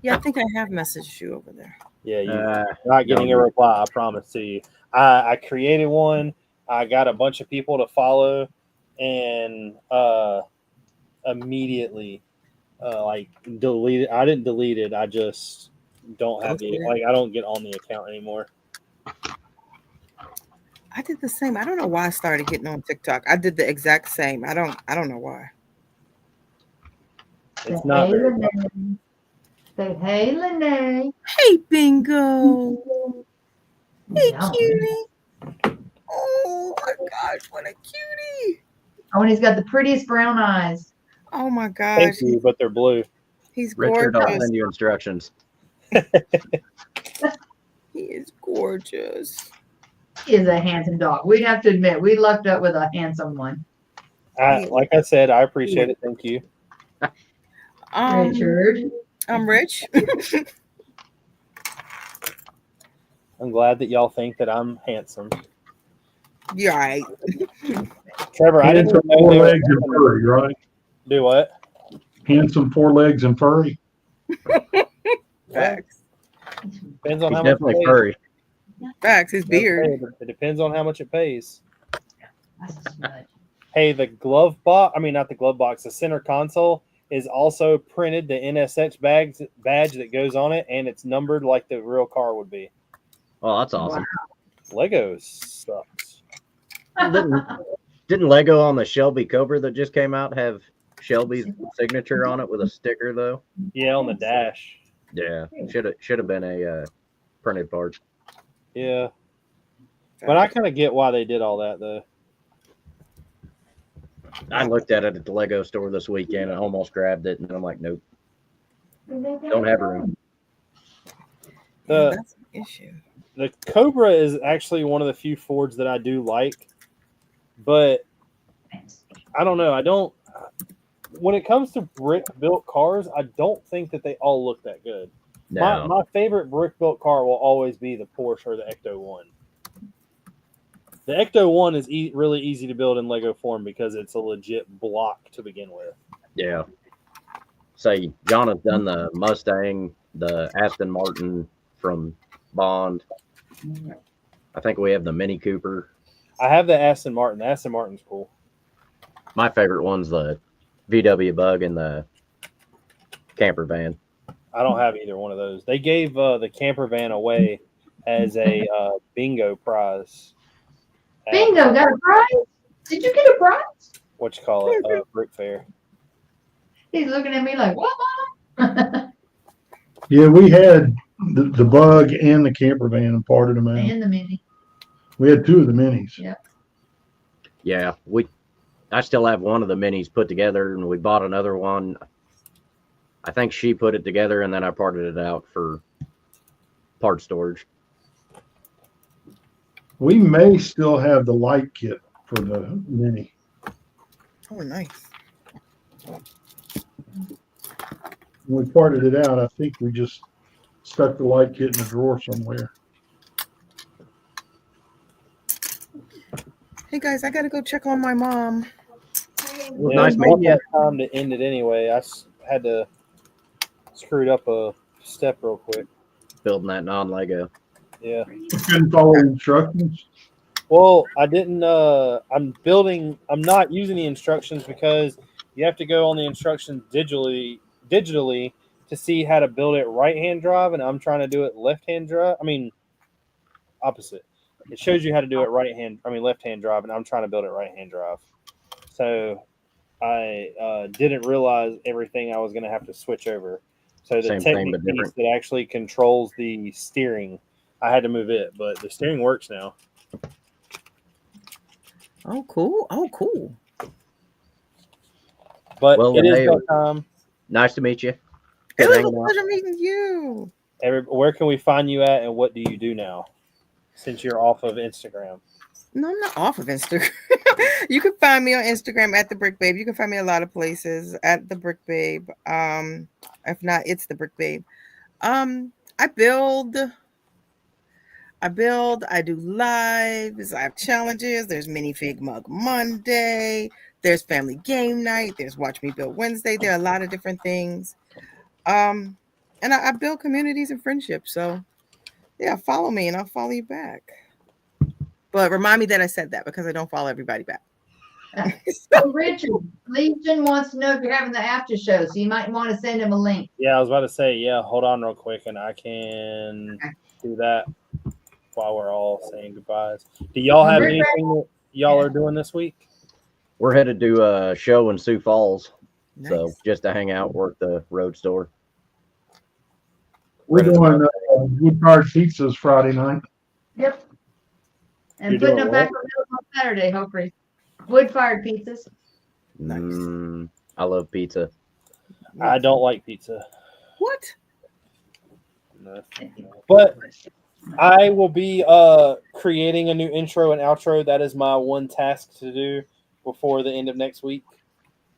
Yeah, I think I have messaged you over there. Yeah, you're not getting a reply, I promise to you. I created one. I got a bunch of people to follow, and immediately delete it. I didn't delete it. I just don't have I don't get on the account anymore. I did the same. I don't know why I started getting on TikTok. I did the exact same. I don't know why. It's not very Say hey, Lene. Hey, Bingo. Hey, Yeah. cutie. Oh my gosh, what a cutie. Oh, and he's got the prettiest brown eyes. Oh my gosh. Thank you, but they're blue. He's Richard, I'll gorgeous. send you instructions. He is gorgeous. He is a handsome dog. We have to admit, we lucked up with a handsome one. Like I said, I appreciate it. Thank you. Richard. I'm Rich. I'm glad that y'all think that I'm handsome. You're right. Trevor, I didn't Handsome know 4 they were legs and furry, right? do what? Handsome 4 legs and furry. Facts. Depends on He's how much definitely it pays. furry. Facts. His beard. It depends on how much it pays. That's a smudge. Hey, the glove box, I mean, not the glove box, the center console is also printed the NSX badge that goes on it, and it's numbered like the real car would be. Oh, that's awesome. Lego sucks. Didn't Lego on the Shelby Cobra that just came out have Shelby's signature on it with a sticker though? Yeah, on the dash. Yeah, should have been a printed part. Yeah. But I kind of get why they did all that, though. I looked at it at the Lego store this weekend and almost grabbed it, and I'm like, nope, don't have room. The, That's an issue. the Cobra is actually one of the few Fords that I do like, but I don't know. When it comes to brick built cars, I don't think that they all look that good. No, My favorite brick built car will always be the Porsche or the Ecto 1. The Ecto 1 is really easy to build in Lego form because it's a legit block to begin with. yeah. Say, John has done the Mustang, the Aston Martin from Bond. I think we have the Mini Cooper. I have the Aston Martin. The Aston Martin's cool. My favorite one's the VW Bug and the camper van. I don't have either one of those. They gave the camper van away as a bingo prize. at, Bingo, got a prize? Did you get a prize? what you call it, Brick Fair. He's looking at me like, what, Mom? Yeah, we had the bug and the camper van and parted them out. And the mini. We had 2 of the minis. Yeah, I still have one of the minis put together, and we bought another one. I think she put it together, and then I parted it out for part storage. We may still have the light kit for the mini. Oh, nice. When we parted it out, I think we just stuck the light kit in a drawer somewhere. Hey guys, I gotta go check on my mom. Well, Yeah, nice it's meeting you. about time to end it anyway. I had to screwed up a step real quick. Building that non-Lego. Yeah. We couldn't follow instructions. Well, I didn't. I'm not using the instructions because you have to go on the instructions digitally to see how to build it right-hand drive, and I'm trying to do it left-hand drive. I mean, opposite. It shows you how to do it left-hand drive, and I'm trying to build it right-hand drive. So I didn't realize everything I was going to have to switch over. So the Same thing, technique but piece different. that actually controls the steering, I had to move it, but the steering works now. Oh, cool. Oh, cool. But Well, it is hey, that time. Nice to meet you. It Good was a hanging out. pleasure meeting you. Where can we find you at, and what do you do now since you're off of Instagram? No, I'm not off of Instagram. You can find me on Instagram at the Brick Babe. You can find me a lot of places at the Brick Babe. If not, it's the Brick Babe. I build, I do lives, I have challenges. There's Minifig Mug Monday, there's Family Game Night, there's Watch Me Build Wednesday. There are a lot of different things. And I build communities and friendships. So yeah, follow me and I'll follow you back. But remind me that I said that because I don't follow everybody back. So Richard, Legion wants to know if you're having the after show, so you might want to send him a link. Yeah, I was about to say, yeah, hold on real quick, and I can do that while we're all saying goodbyes. Do y'all have anything that y'all are doing this week? We're headed to a show in Sioux Falls, so Nice. just to hang out, work the road store. We're doing wood-fired pizzas Friday night. Yep. And You're putting doing them back on Saturday, hopefully. Wood-fired pizzas. Nice. I love pizza. I don't like pizza. What? No. But I will be creating a new intro and outro. That is my one task to do before the end of next week,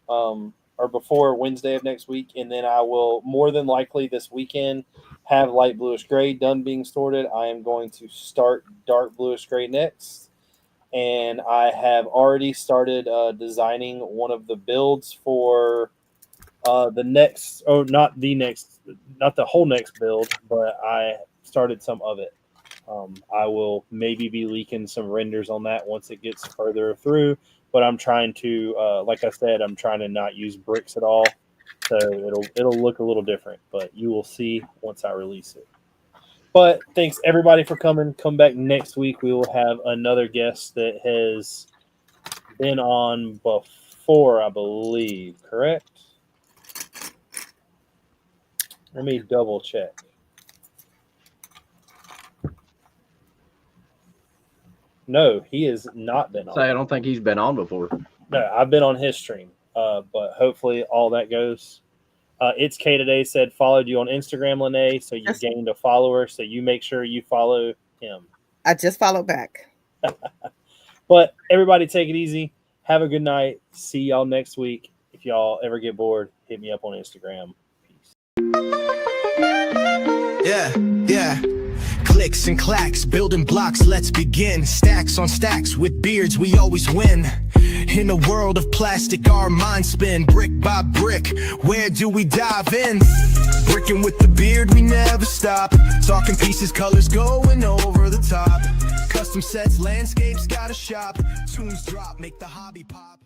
or before Wednesday of next week. And then I will more than likely this weekend have light bluish gray done being sorted. I am going to start dark bluish gray next. And I have already started designing one of the builds for the next, not the whole next build, but I started some of it. I will maybe be leaking some renders on that once it gets further through, but I'm trying to, like I said, I'm trying to not use bricks at all. So it'll look a little different, but you will see once I release it. But thanks everybody for coming. Come back next week. We will have another guest that has been on before, I believe. Correct? Let me double check. No, he has not been on. I don't think he's been on before. No, I've been on his stream. But hopefully all that goes. It's K Today said followed you on Instagram, Lene, so you gained a follower. So you make sure you follow him. I just followed back. But everybody take it easy. Have a good night. See y'all next week. If y'all ever get bored, hit me up on Instagram. Peace. Yeah. Clicks and clacks, building blocks, let's begin. Stacks on stacks, with beards we always win. In a world of plastic, our minds spin. Brick by brick, where do we dive in? Brickin' with the beard, we never stop. Talking pieces, colors going over the top. Custom sets, landscapes, got a shop. Tunes drop, make the hobby pop.